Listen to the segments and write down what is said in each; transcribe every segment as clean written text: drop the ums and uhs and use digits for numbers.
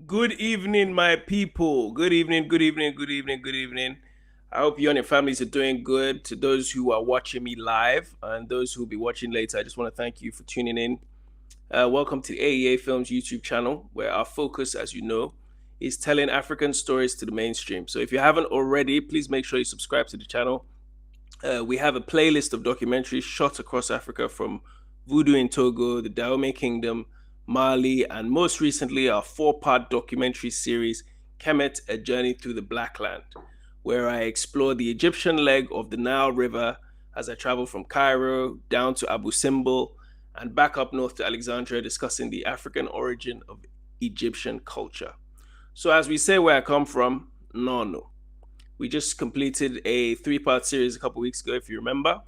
Good evening, my people. Good evening, good evening, good evening, good evening. I hope you and your families are doing good. To those who are watching me live and those who will be watching later, I just want to thank you for tuning in. Welcome to the AEA Films YouTube channel, where our focus, as you know, is telling African stories to the mainstream. So if you haven't already, please make sure you subscribe to the channel. We have a playlist of documentaries shot across Africa from Voodoo in Togo, the Dahomey Kingdom, Mali, and most recently our four-part documentary series, Kemet, A Journey Through the Black Land, where I explore the Egyptian leg of the Nile River as I travel from Cairo down to Abu Simbel and back up north to Alexandria, discussing the African origin of Egyptian culture. So as we say where I come from, no. We just completed a three-part series a couple weeks ago, if you remember,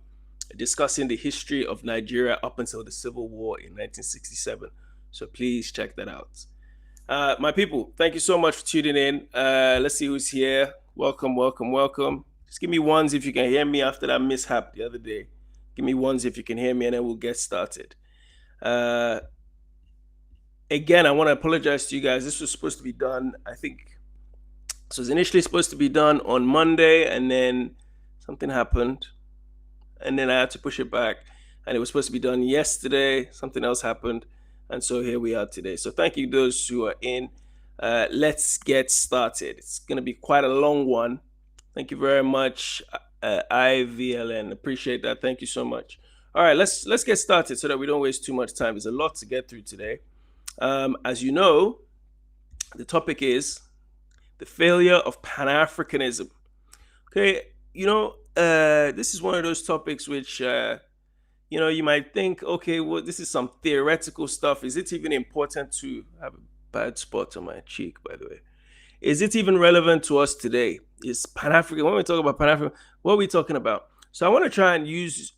discussing the history of Nigeria up until the Civil War in 1967. So please check that out. My people, thank you so much for tuning in. Let's see who's here. Welcome, welcome, welcome. Just give me ones if you can hear me after that mishap the other day. Give me ones if you can hear me, and then we'll get started. Again, I want to apologize to you guys. This was supposed to be done, I think, so it was initially supposed to be done on Monday, and then something happened, and then I had to push it back. And it was supposed to be done yesterday. Something else happened, and so here we are today. So thank you those who are in. Let's get started. It's going to be quite a long one. Thank you very much, IVLN. Appreciate that. Thank you so much. All right, let's get started so that we don't waste too much time. There's a lot to get through today. As you know, the topic is the failure of Pan-Africanism. Okay, this is one of those topics which, you might think, okay, well, this is some theoretical stuff. Is it even important to have a bad spot on my cheek, by the way? Is it even relevant to us today? Is Pan-African, when we talk about Pan-African, what are we talking about? So I want to try and use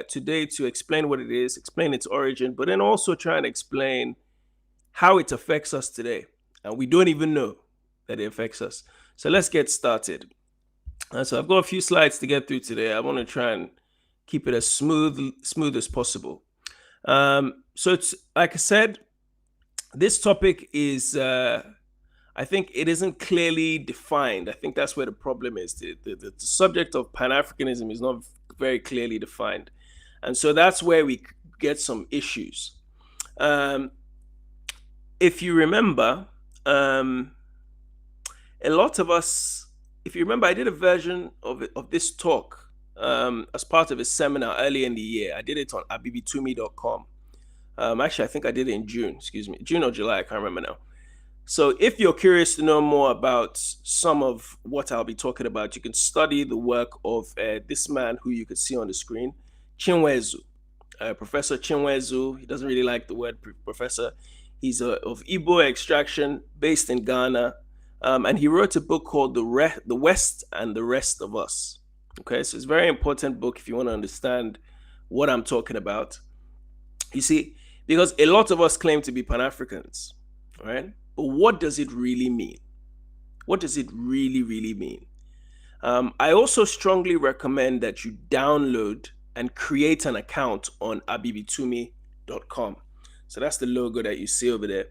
today to explain what it is, explain its origin, but then also try and explain how it affects us today. And we don't even know that it affects us. So let's get started. So I've got a few slides to get through today. I want to try and keep it as smooth as possible. So it's like I said, this topic is, I think it isn't clearly defined. I think that's where the problem is. The subject of Pan-Africanism is not very clearly defined. And so that's where we get some issues. If you remember, a lot of us, if you remember, I did a version of this talk as part of a seminar early in the year. I did it on Abibitumi.com. Actually, I think I did it in June, June or July, I can't remember now. So if you're curious to know more about some of what I'll be talking about, you can study the work of this man who you could see on the screen, Chinweizu. Professor Chinweizu. He doesn't really like the word professor. He's of Igbo extraction, based in Ghana. And he wrote a book called The West and the Rest of Us. Okay, so it's a very important book if you want to understand what I'm talking about. You see, because a lot of us claim to be Pan-Africans, right? But what does it really mean? What does it really, really mean? I also strongly recommend that you download and create an account on abibitumi.com. So that's the logo that you see over there.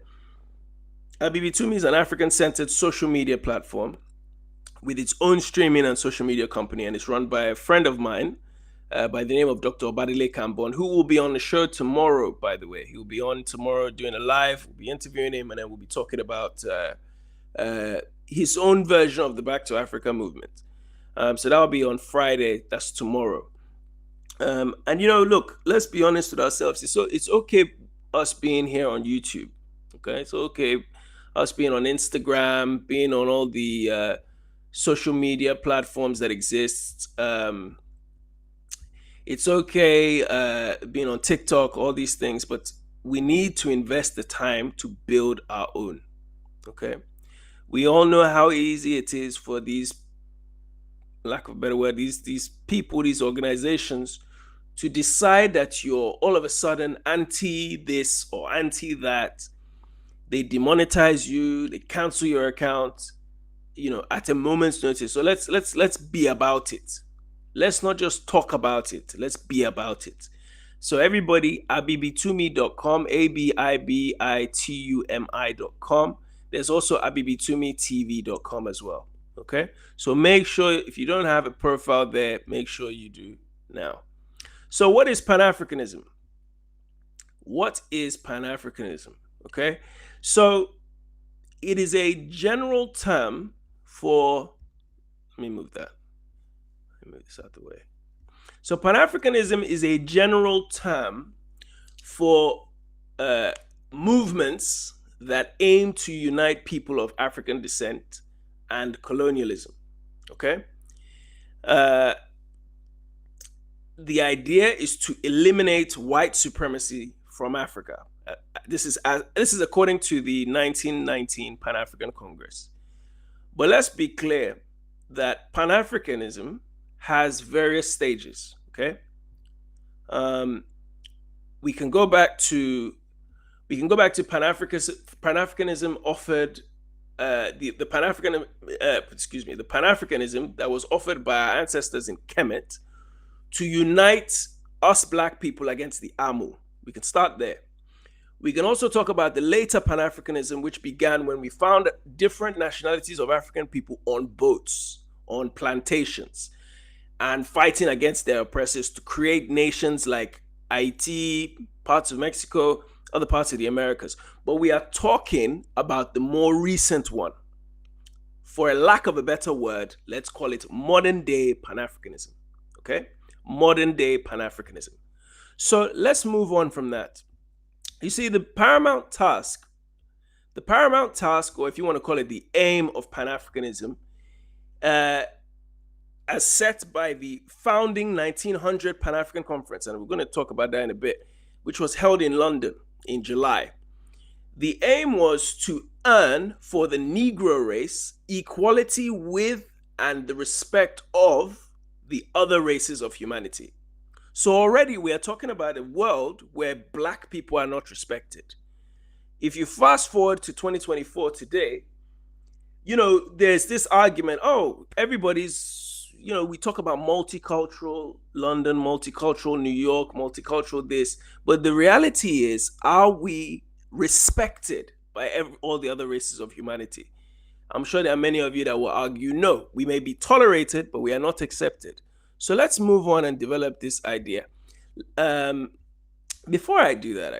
Abibitumi is an African-centered social media platform with its own streaming and social media company, and it's run by a friend of mine by the name of Dr. Obadile Kambon, who will be on the show tomorrow, by the way. He will be on tomorrow doing a live. We'll be interviewing him, and then we'll be talking about his own version of the Back to Africa movement. So that'll be on Friday. That's tomorrow. And, look, let's be honest with ourselves. It's okay us being here on YouTube. Okay, it's okay us being on Instagram, being on all the social media platforms that exist. It's okay being on TikTok, all these things, but we need to invest the time to build our own. Okay, we all know how easy it is for these, lack of a better word, these people, these organizations, to decide that you're all of a sudden anti this or anti that. They demonetize you, they cancel your account, at a moment's notice. So let's be about it. Let's not just talk about it. Let's be about it. So everybody, abibitumi.com, abibitumi.com. There's also abibitumitv.com as well. Okay, so make sure if you don't have a profile there, make sure you do now. So what is Pan-Africanism? What is Pan-Africanism? Okay, so it is a general term for, let me move that. Let me move this out the way. So Pan-Africanism is a general term for movements that aim to unite people of African descent and colonialism. Okay? The idea is to eliminate white supremacy from Africa. This is according to the 1919 Pan-African Congress. But let's be clear that Pan-Africanism has various stages. Okay, we can go back to Pan-Africanism offered the Pan-Africanism that was offered by our ancestors in Kemet to unite us Black people against the Amu. We can start there. We can also talk about the later Pan-Africanism, which began when we found different nationalities of African people on boats, on plantations, and fighting against their oppressors to create nations like Haiti, parts of Mexico, other parts of the Americas. But we are talking about the more recent one. For a lack of a better word, let's call it modern day Pan-Africanism. Okay? Modern day Pan-Africanism. So let's move on from that. You see, the paramount task, or if you want to call it the aim of Pan-Africanism, as set by the founding 1900 Pan-African Conference, and we're going to talk about that in a bit, which was held in London in July. The aim was to earn for the Negro race equality with and the respect of the other races of humanity. So already we are talking about a world where Black people are not respected. If you fast forward to 2024 today, there's this argument, everybody's, we talk about multicultural London, multicultural New York, multicultural this, but the reality is, are we respected by all the other races of humanity? I'm sure there are many of you that will argue, no, we may be tolerated, but we are not accepted. So let's move on and develop this idea. Before I do that,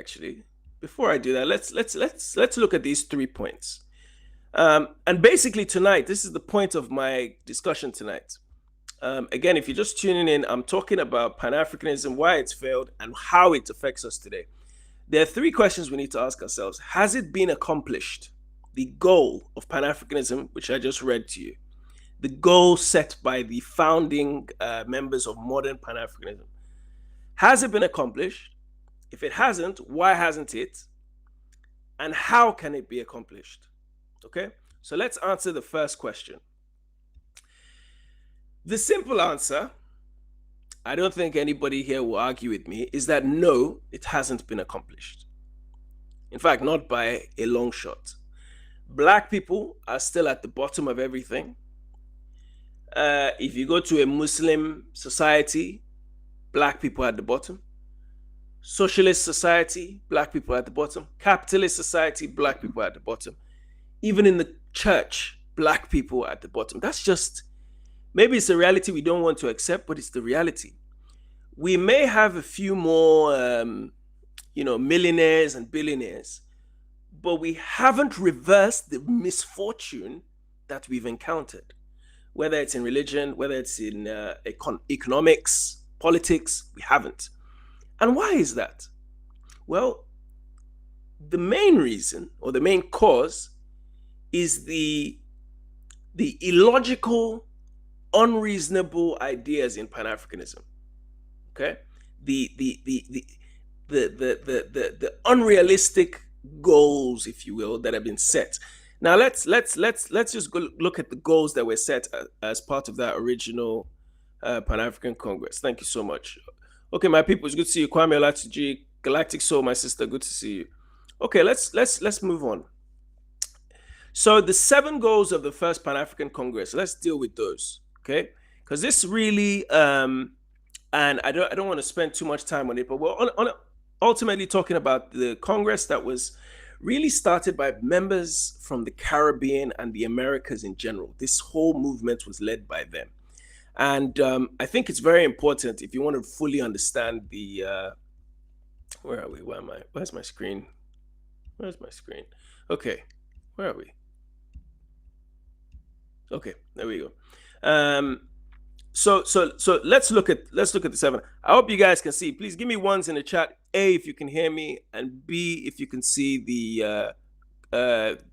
let's look at these 3 points. And basically tonight, this is the point of my discussion tonight. Again, if you're just tuning in, I'm talking about Pan-Africanism, why it's failed, and how it affects us today. There are 3 questions we need to ask ourselves. Has it been accomplished? The goal of Pan-Africanism, which I just read to you. The goal set by the founding members of modern Pan-Africanism. Has it been accomplished? If it hasn't, why hasn't it? And how can it be accomplished? Okay, so let's answer the first question. The simple answer, I don't think anybody here will argue with me, is that no, it hasn't been accomplished. In fact, not by a long shot. Black people are still at the bottom of everything. If you go to a Muslim society, Black people are at the bottom. Socialist society, Black people are at the bottom. Capitalist society, Black people are at the bottom. Even in the church, Black people are at the bottom. That's just, maybe it's a reality we don't want to accept, but it's the reality. We may have a few more, millionaires and billionaires, but we haven't reversed the misfortune that we've encountered. Whether it's in religion, whether it's in economics, politics, we haven't. And why is that? Well, the main reason, or the main cause, is the illogical, unreasonable ideas in Pan-Africanism. Okay? The unrealistic goals, if you will, that have been set. Now let's just go look at the goals that were set as part of that original Pan-African Congress. Thank you so much. Okay, my people, it's good to see you. Kwame Nkrumah, Galactic Soul, my sister, good to see you. Okay, let's move on. So the 7 goals of the first Pan-African Congress, let's deal with those, okay? Because this really, and I don't want to spend too much time on it, but we're ultimately talking about the Congress that was really started by members from the Caribbean and the Americas in general. This whole movement was led by them. And I think it's very important if you want to fully understand the, where are we? Where am I? Where's my screen? Where's my screen? Okay, where are we? Okay, there we go. So let's look at the 7. I hope you guys can see. Please give me ones in the chat. A, if you can hear me, and B, if you can see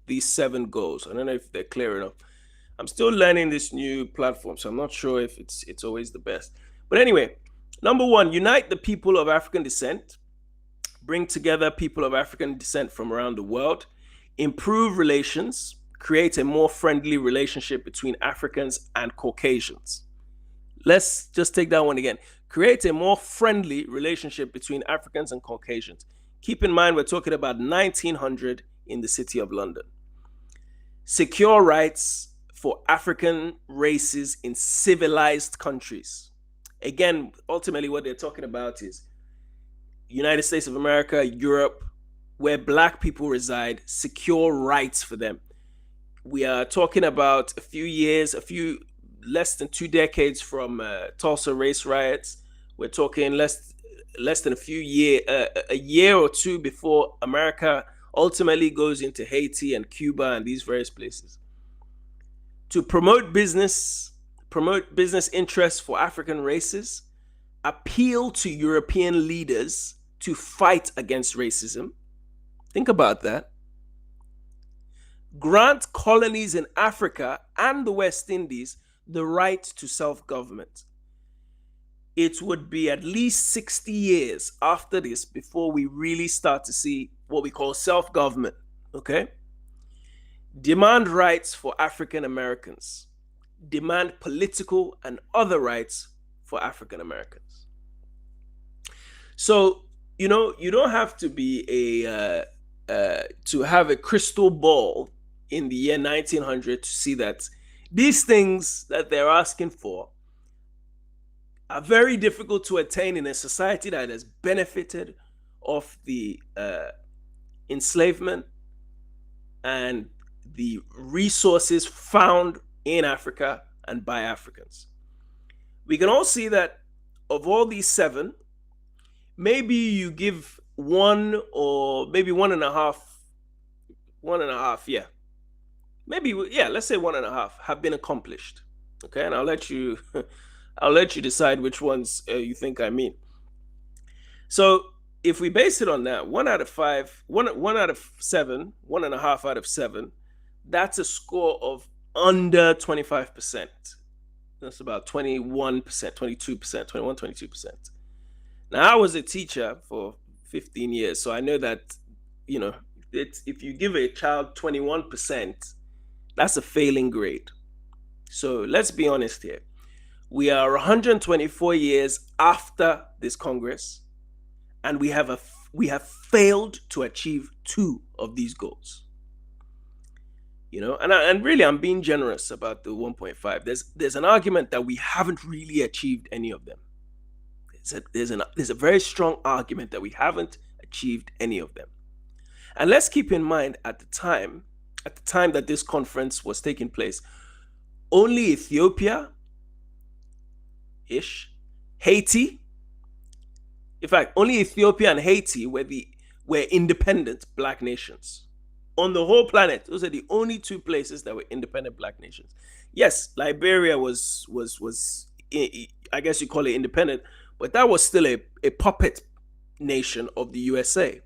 these 7 goals. I don't know if they're clear enough. I'm still learning this new platform, so I'm not sure if it's always the best. But anyway, number 1, unite the people of African descent, bring together people of African descent from around the world, improve relations, create a more friendly relationship between Africans and Caucasians. Let's just take that one again. Create a more friendly relationship between Africans and Caucasians. Keep in mind, we're talking about 1900 in the City of London. Secure rights for African races in civilized countries. Again, ultimately what they're talking about is United States of America, Europe, where Black people reside, secure rights for them. We are talking about less than 2 decades from Tulsa race riots. We're talking less than a year or two before America ultimately goes into Haiti and Cuba and these various places. To promote business interests for African races, appeal to European leaders to fight against racism. Think about that. Grant colonies in Africa and the West Indies the right to self-government. It would be at least 60 years after this before we really start to see what we call self-government, okay? Demand rights for African Americans. Demand political and other rights for African Americans. So, you don't have to be to have a crystal ball in the year 1900 to see that these things that they're asking for are very difficult to attain in a society that has benefited of the enslavement and the resources found in Africa and by Africans. We can all see that of all these 7, maybe you give 1 or maybe 1.5, let's say 1.5 have been accomplished. Okay, and I'll let you decide which ones you think I mean. So if we base it on that, 1 out of 5, 1 out of 7, 1.5 out of 7, that's a score of under 25%. That's about 21%, 22%, 21, 22%. Now, I was a teacher for 15 years, so I know that, if you give a child 21%, that's a failing grade. So let's be honest here. We are 124 years after this Congress, and we have failed to achieve 2 of these goals. And really, I'm being generous about the 1.5. There's an argument that we haven't really achieved any of them. There's a very strong argument that we haven't achieved any of them. And let's keep in mind at the time that this conference was taking place, only Haiti, in fact, only Ethiopia and Haiti were independent Black nations. On the whole planet, those are the only 2 places that were independent Black nations. Yes, Liberia was I guess you call it independent, but that was still a puppet nation of the USA.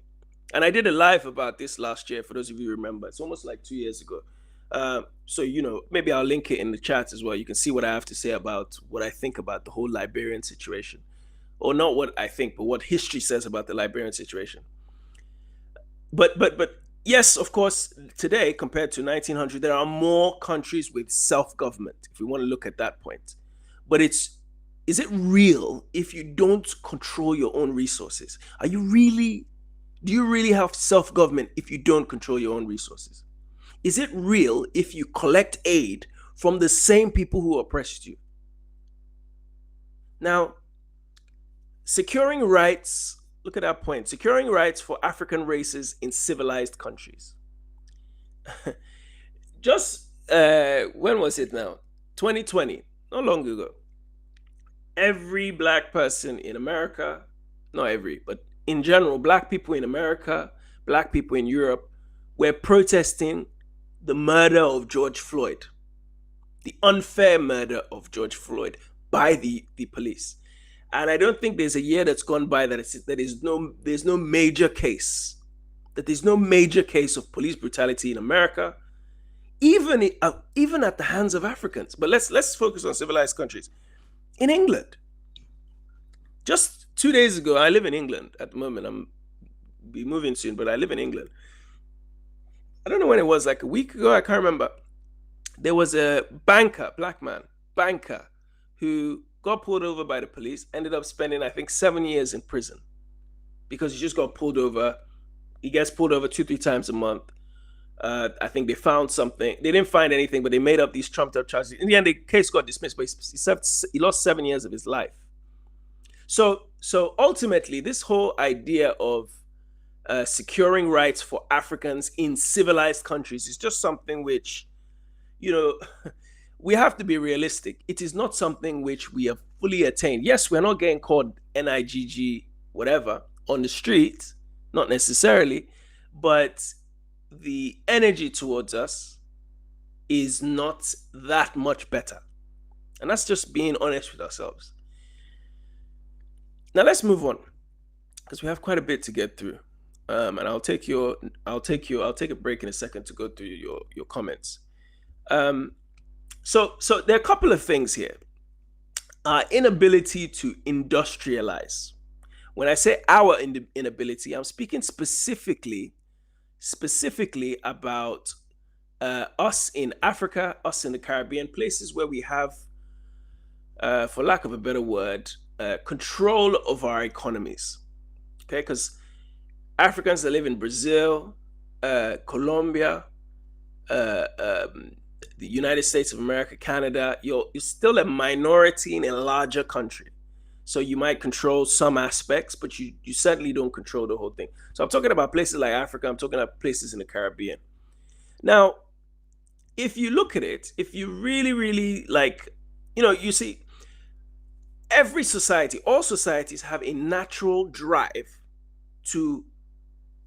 And I did a live about this last year, for those of you who remember. It's almost like 2 years ago. So, maybe I'll link it in the chat as well. You can see what I have to say about what I think about the whole Liberian situation. Or not what I think, but what history says about the Liberian situation. But yes, of course, today, compared to 1900, there are more countries with self-government, if we want to look at that point. But is it real if you don't control your own resources? Do you really have self-government if you don't control your own resources? Is it real if you collect aid from the same people who oppressed you? Now, securing rights Look at that point. Securing rights for African races in civilized countries. Just when was it now? 2020, not long ago. Every black person in America, not every, but in general, black people in America, black people in Europe, were protesting the murder of George Floyd, the unfair murder of George Floyd by the police. And I don't think there's a year that's gone by that there's no major case, that there's no major case of police brutality in America, even at the hands of Africans. But let's focus on civilized countries. In England, just 2 days ago, I live in England at the moment. I'm be moving soon, but I live in England. I don't know when it was, like a week ago, I can't remember. There was a banker, black man, banker, who got pulled over by the police, ended up spending, I think, 7 years in prison because he just got pulled over. He gets pulled over 2-3 times a month. I think they found something. They didn't find anything, but they made up these trumped up charges. In the end, the case got dismissed, but he lost 7 years of his life. So ultimately, this whole idea of securing rights for Africans in civilized countries is just something which, we have to be realistic. It is not something which we have fully attained. Yes, we're not getting called NIGG, whatever, on the street, not necessarily, but the energy towards us is not that much better. And that's just being honest with ourselves. Now let's move on, because we have quite a bit to get through. And I'll take a break in a second to go through your comments. So there are a couple of things here. Our inability to industrialize. When I say our inability, I'm speaking specifically about us in Africa, us in the Caribbean, places where we have, for lack of a better word, control of our economies. Okay, because Africans that live in Brazil, Colombia, the United States of America, Canada, you're still a minority in a larger country. So you might control some aspects, but you certainly don't control the whole thing. So I'm talking about places like Africa, I'm talking about places in the Caribbean. Now, if you look at it, if you really, really you see, every society, all societies have a natural drive to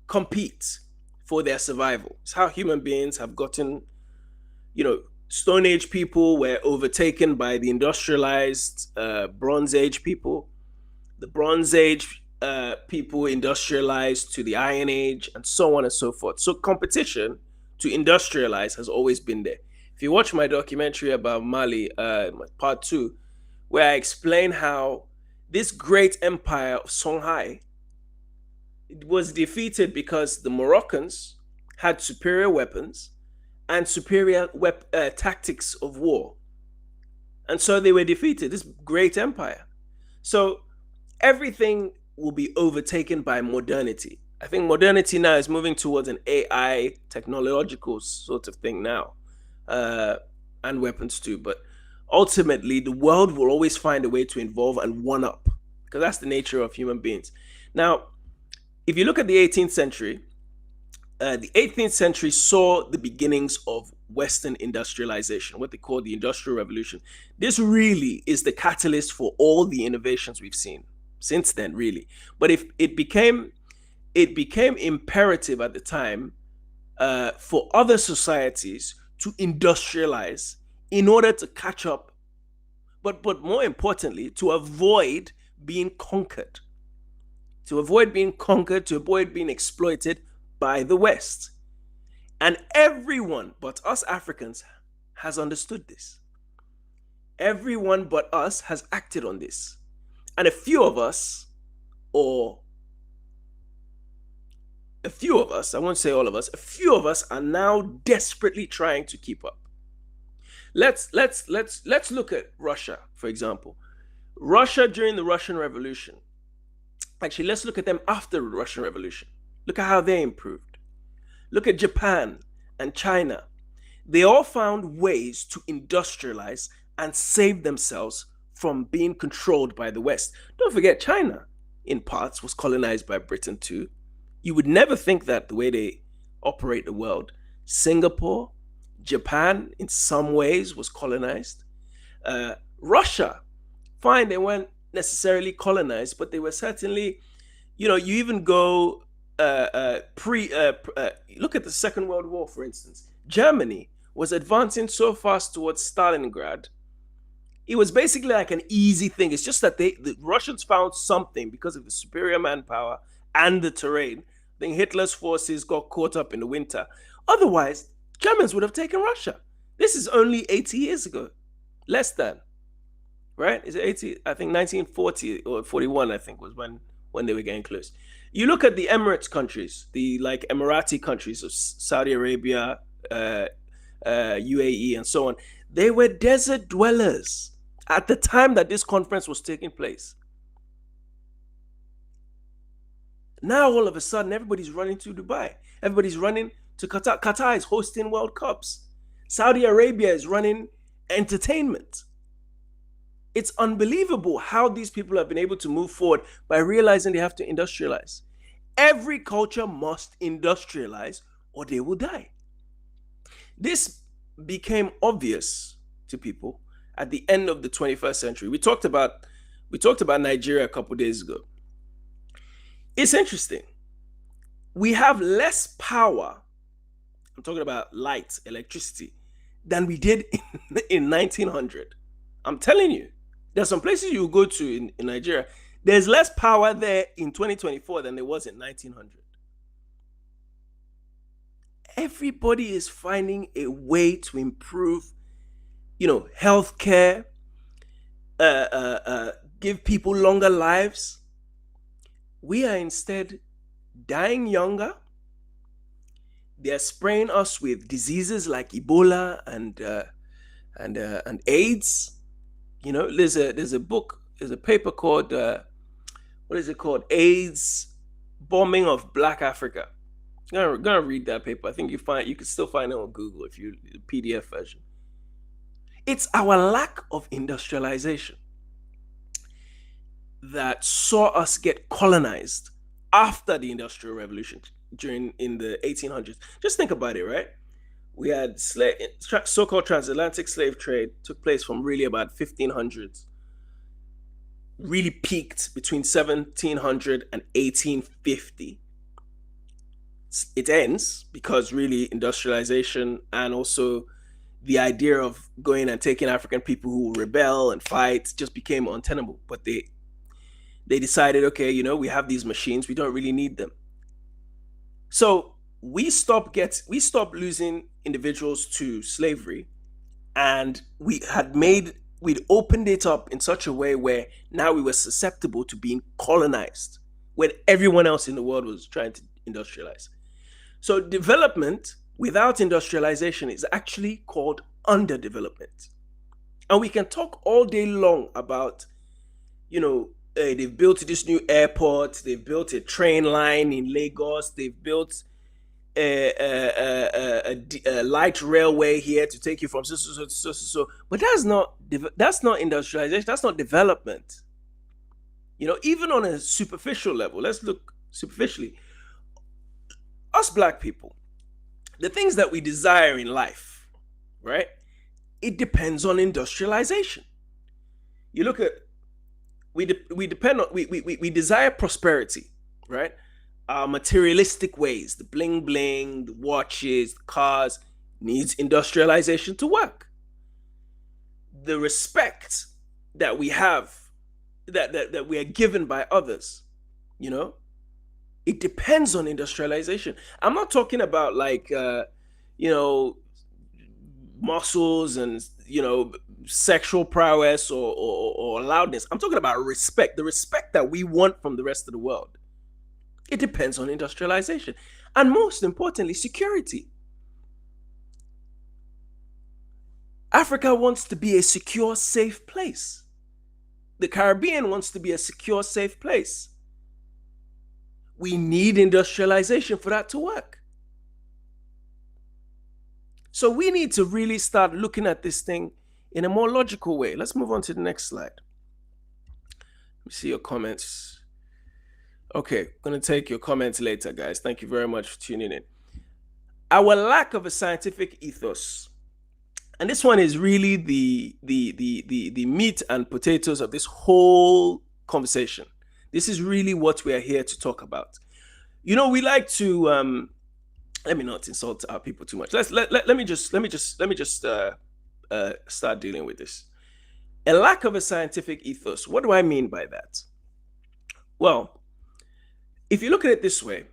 compete for their survival. It's how human beings have gotten, Stone Age people were overtaken by the industrialized Bronze Age people. The Bronze Age people industrialized to the Iron Age, and so on and so forth. So competition to industrialize has always been there. If you watch my documentary about Mali, part 2, where I explain how this great empire of Songhai was defeated because the Moroccans had superior weapons and superior tactics of war. And so they were defeated, this great empire. So everything will be overtaken by modernity. I think modernity now is moving towards an AI technological sort of thing now, and weapons too. But ultimately, the world will always find a way to evolve and one up, because that's the nature of human beings. Now, if you look at the 18th century, the 18th century saw the beginnings of Western industrialization, what they call the Industrial Revolution. This really is the catalyst for all the innovations we've seen since then, really. But if it became imperative at the time for other societies to industrialize in order to catch up, but more importantly, to avoid being conquered, to avoid being exploited by the West. And everyone but us Africans has understood this. Everyone but us has acted on this. And a few of us, I won't say all of us, a few of us are now desperately trying to keep up. Let's look at Russia, for example. Russia during the Russian Revolution. Actually, let's look at them after the Russian Revolution. Look at how they improved. Look at Japan and China. They all found ways to industrialize and save themselves from being controlled by the West. Don't forget China. in parts, was colonized by Britain too. You would never think that the way they operate the world. Singapore, Japan, in some ways, was colonized. Russia, fine, they weren't necessarily colonized, but they were certainly, you even go look at the Second World War, for instance. Germany was advancing so fast towards Stalingrad. It was basically like an easy thing. It's just that the Russians found something because of the superior manpower and the terrain. I think Hitler's forces got caught up in the winter. Otherwise, Germans would have taken Russia. This is only 80 years ago. Less than. Right? Is it 80? I think 1940 or 41, I think, was when they were getting close. You look at the Emirates countries, the like Emirati countries of Saudi Arabia, UAE, and so on. They were desert dwellers at the time that this conference was taking place. Now, all of a sudden, everybody's running to Dubai. Everybody's running to Qatar. Qatar is hosting World Cups. Saudi Arabia is running entertainment. It's unbelievable how these people have been able to move forward by realizing they have to industrialize. Every culture must industrialize or they will die. This became obvious to people at the end of the 21st century. We talked about Nigeria a couple days ago. It's interesting. We have less power, I'm talking about light, electricity, than we did in 1900. I'm telling you, there's some places you go to in Nigeria, there's less power there in 2024 than there was in 1900. Everybody is finding a way to improve, healthcare, give people longer lives. We are instead dying younger. They're spraying us with diseases like Ebola and AIDS. There's a paper called what is it called? AIDS, Bombing of Black Africa. I'm gonna read that paper. I think you can still find it on Google if you the PDF version. It's our lack of industrialization that saw us get colonized after the Industrial Revolution in the 1800s. Just think about it, right? We had so-called transatlantic slave trade took place from really about 1500s, really peaked between 1700 and 1850. It ends because really industrialization and also the idea of going and taking African people who rebel and fight just became untenable. But they decided, okay, we have these machines, we don't really need them. So we stopped losing individuals to slavery, and we'd opened it up in such a way where now we were susceptible to being colonized when everyone else in the world was trying to industrialize. So development without industrialization is actually called underdevelopment. And we can talk all day long about, they've built this new airport, they've built a train line in Lagos, they've built a light railway here to take you from so. But that's not industrialization, that's not development. Even on a superficial level, let's look superficially. Us Black people, the things that we desire in life, right? It depends on industrialization. You look at, we desire prosperity, right? Materialistic ways, the bling bling, the watches, the cars, needs industrialization to work. The respect that we have, that we are given by others, it depends on industrialization. I'm not talking about muscles and sexual prowess or loudness. I'm talking about respect, the respect that we want from the rest of the world. It depends on industrialization. And most importantly, security. Africa wants to be a secure, safe place. The Caribbean wants to be a secure, safe place. We need industrialization for that to work. So we need to really start looking at this thing in a more logical way. Let's move on to the next slide. Let me see your comments. Okay, going to take your comments later, guys. Thank you very much for tuning in. Our lack of a scientific ethos, and this one is really the meat and potatoes of this whole conversation. This is really what we are here to talk about. You know, we like to let me not insult our people too much. Let me just start dealing with this. A lack of a scientific ethos. What do I mean by that? Well, if you look at it this way,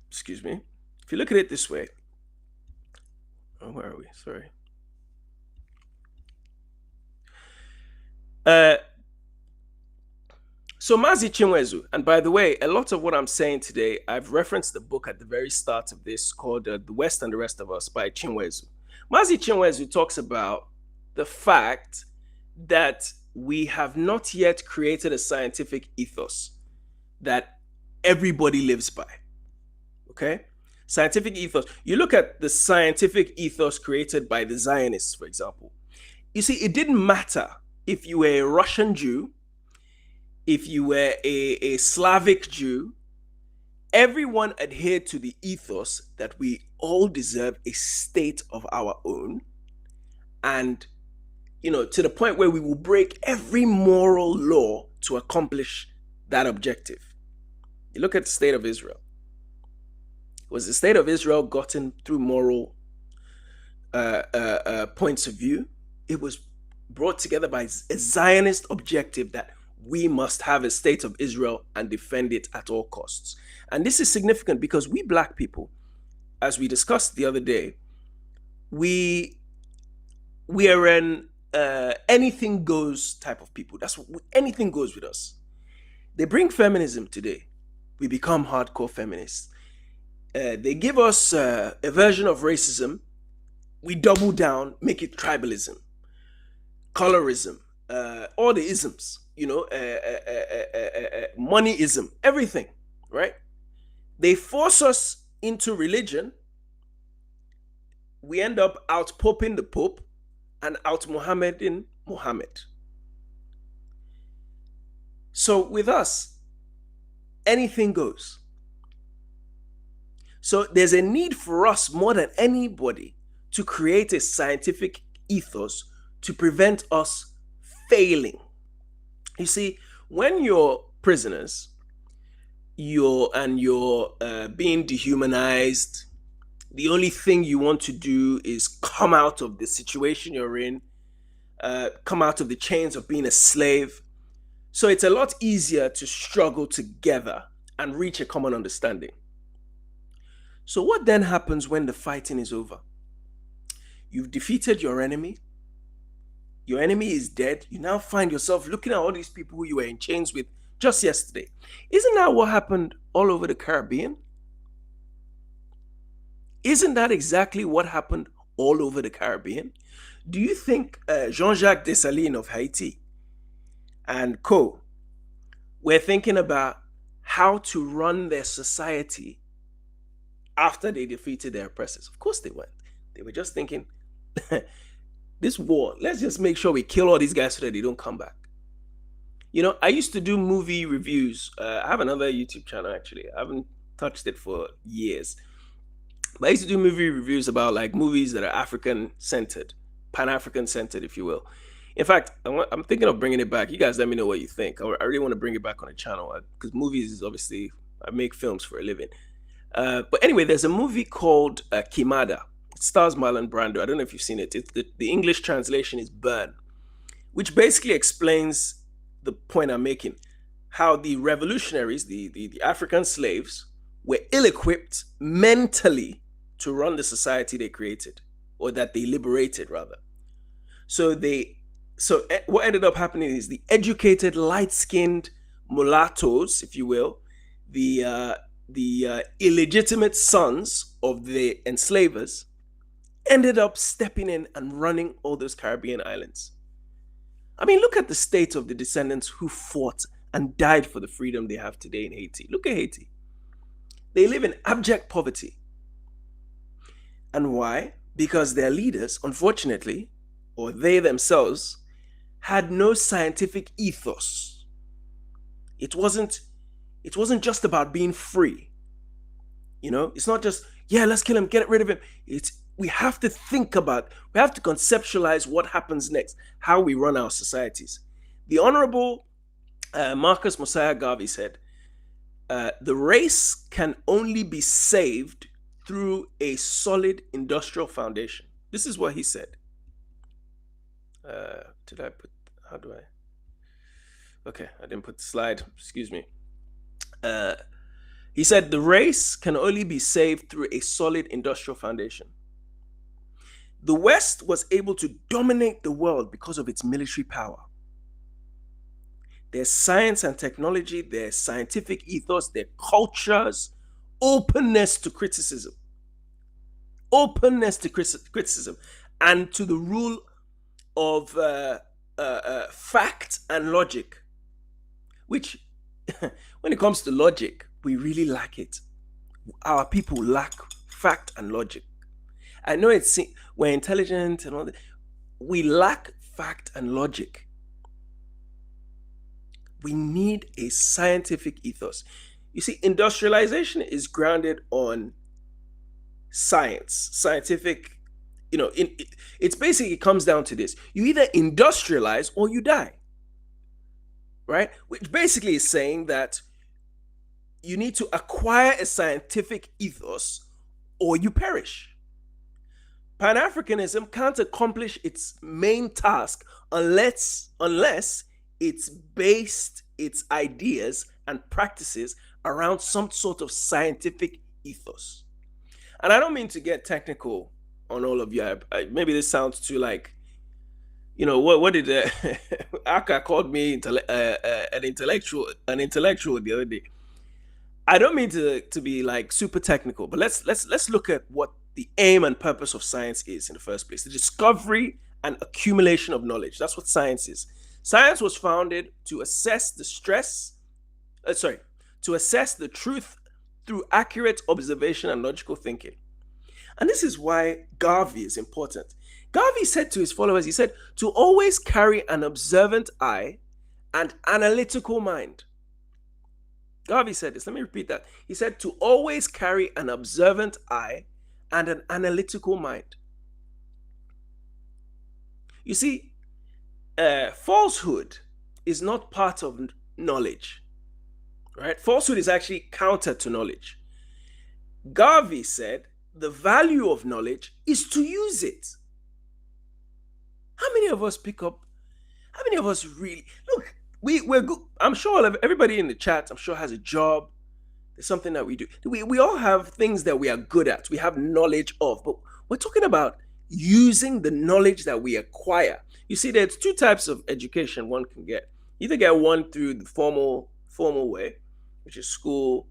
excuse me. If you look at it this way, oh, where are we? Sorry. So Mazi Chinweizu, and by the way, a lot of what I'm saying today, I've referenced the book at the very start of this called The West and the Rest of Us by Chinweizu. Mazi Chinweizu talks about the fact that we have not yet created a scientific ethos that everybody lives by. Okay? Scientific ethos. You look at the scientific ethos created by the Zionists, for example. You see, it didn't matter if you were a Russian Jew, if you were a Slavic Jew, everyone adhered to the ethos that we all deserve a state of our own. And, you know, to the point where we will break every moral law to accomplish that objective. You look at the state of Israel. Was the state of Israel gotten through moral points of view? It was brought together by a Zionist objective that we must have a state of Israel and defend it at all costs. And this is significant because we Black people, as we discussed the other day, we are an anything goes type of people. That's what anything goes with us. They bring feminism today. We become hardcore feminists. They give us a version of racism. We double down, make it tribalism, colorism, all the isms, you know, moneyism, everything, right? They force us into religion. We end up out poping the Pope and out Mohammeding Muhammad. So with us, anything goes. So there's a need for us more than anybody to create a scientific ethos to prevent us failing. You see, when you're prisoners, you're being dehumanized, the only thing you want to do is come out of the situation you're in, come out of the chains of being a slave. So it's a lot easier to struggle together and reach a common understanding. So what then happens when the fighting is over? You've defeated your enemy. Your enemy is dead. You now find yourself looking at all these people who you were in chains with just yesterday. Isn't that what happened all over the Caribbean? Isn't that exactly what happened all over the Caribbean? Do you think Jean-Jacques Dessalines of Haiti and co were thinking about how to run their society after they defeated their oppressors? Of course they weren't. They were just thinking, this war, let's just make sure we kill all these guys so that they don't come back. You know, I used to do movie reviews. I have another YouTube channel, actually. I haven't touched it for years. But I used to do movie reviews about like movies that are African-centered, Pan-African-centered, if you will. In fact, I'm thinking of bringing it back. You guys let me know what you think. I really want to bring it back on the channel because movies is obviously, I make films for a living. But anyway, there's a movie called Kimada. It stars Marlon Brando. I don't know if you've seen it. The English translation is Burn, which basically explains the point I'm making. How the revolutionaries, the African slaves, were ill-equipped mentally to run the society they created, or that they liberated, rather. So what ended up happening is the educated, light-skinned mulattoes, if you will, the illegitimate sons of the enslavers, ended up stepping in and running all those Caribbean islands. I mean, look at the state of the descendants who fought and died for the freedom they have today in Haiti. Look at Haiti. They live in abject poverty. And why? Because their leaders, unfortunately, or they themselves, had no scientific ethos. It wasn't It wasn't just about being free. It's not just, yeah, let's kill him, get rid of him. We have to conceptualize what happens next, how we run our societies. The Honorable Marcus Mosiah Garvey said, the race can only be saved through a solid industrial foundation. This is what he said. Okay, I didn't put the slide, excuse me. He said the race can only be saved through a solid industrial foundation. The West was able to dominate the world because of its military power. Their science and technology, their scientific ethos, their cultures, openness to criticism, and to the rule of fact and logic, which when it comes to logic, we really lack it. Our people lack fact and logic. I know we're intelligent and all that. We lack fact and logic. We need a scientific ethos. You see, industrialization is grounded on science, scientific, it's basically, it comes down to this. You either industrialize or you die, right? Which basically is saying that you need to acquire a scientific ethos or you perish. Pan-Africanism can't accomplish its main task unless it's based its ideas and practices around some sort of scientific ethos. And I don't mean to get technical on all of you. Maybe this sounds too like, what did Aka called me an intellectual the other day. I don't mean to be like super technical, but let's look at what the aim and purpose of science is in the first place. The discovery and accumulation of knowledge. That's what science is. Science was founded to assess the truth through accurate observation and logical thinking. And this is why Garvey is important. Garvey said to his followers, he said, to always carry an observant eye and analytical mind. Garvey said this. Let me repeat that. He said to always carry an observant eye and an analytical mind. You see, falsehood is not part of knowledge, right? Falsehood is actually counter to knowledge. Garvey said the value of knowledge is to use it. How many of us really look? We're good. I'm sure everybody in the chat, I'm sure, has a job. There's something that we do. We all have things that we are good at. We have knowledge of, but we're talking about using the knowledge that we acquire. You see, there's two types of education one can get. You either get one through the formal way, which is school,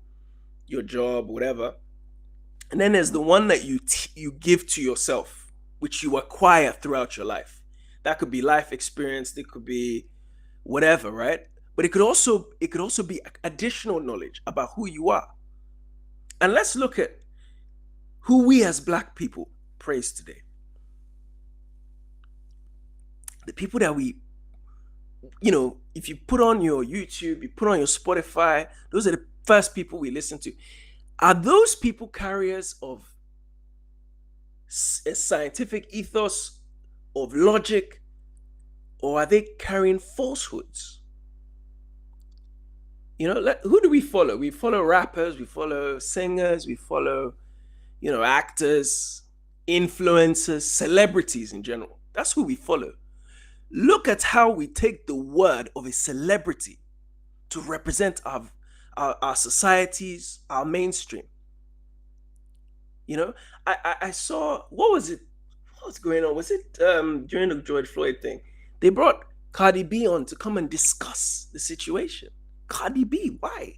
your job, whatever. And then there's the one that you give to yourself, which you acquire throughout your life. That could be life experience. It could be whatever, right? But it could also be additional knowledge about who you are. And let's look at who we as Black people praise today. The people that we, if you put on your YouTube, you put on your Spotify, those are the first people we listen to. Are those people carriers of a scientific ethos, of logic, or are they carrying falsehoods? Who do we follow? We follow rappers, we follow singers, we follow, actors, influencers, celebrities in general. That's who we follow. Look at how we take the word of a celebrity to represent our societies, our mainstream. I saw, what was going on? Was it during the George Floyd thing? They brought Cardi B on to come and discuss the situation. Cardi B, why?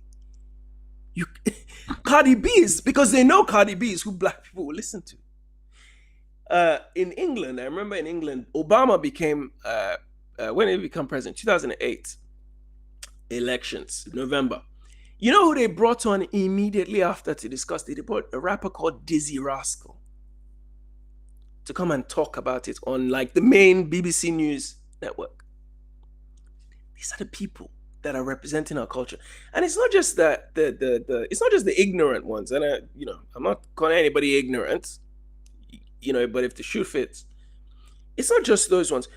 Cardi B is because they know Cardi B is who Black people will listen to. In England, I remember in England, Obama became, when he became president, 2008 elections, November. You know who they brought on immediately after to discuss it? They brought a rapper called Dizzy Rascal to come and talk about it on like the main BBC News network. These are the people that are representing our culture. And it's not just that it's not just the ignorant ones. And I'm not calling anybody ignorant, but if the shoe fits, it's not just those ones.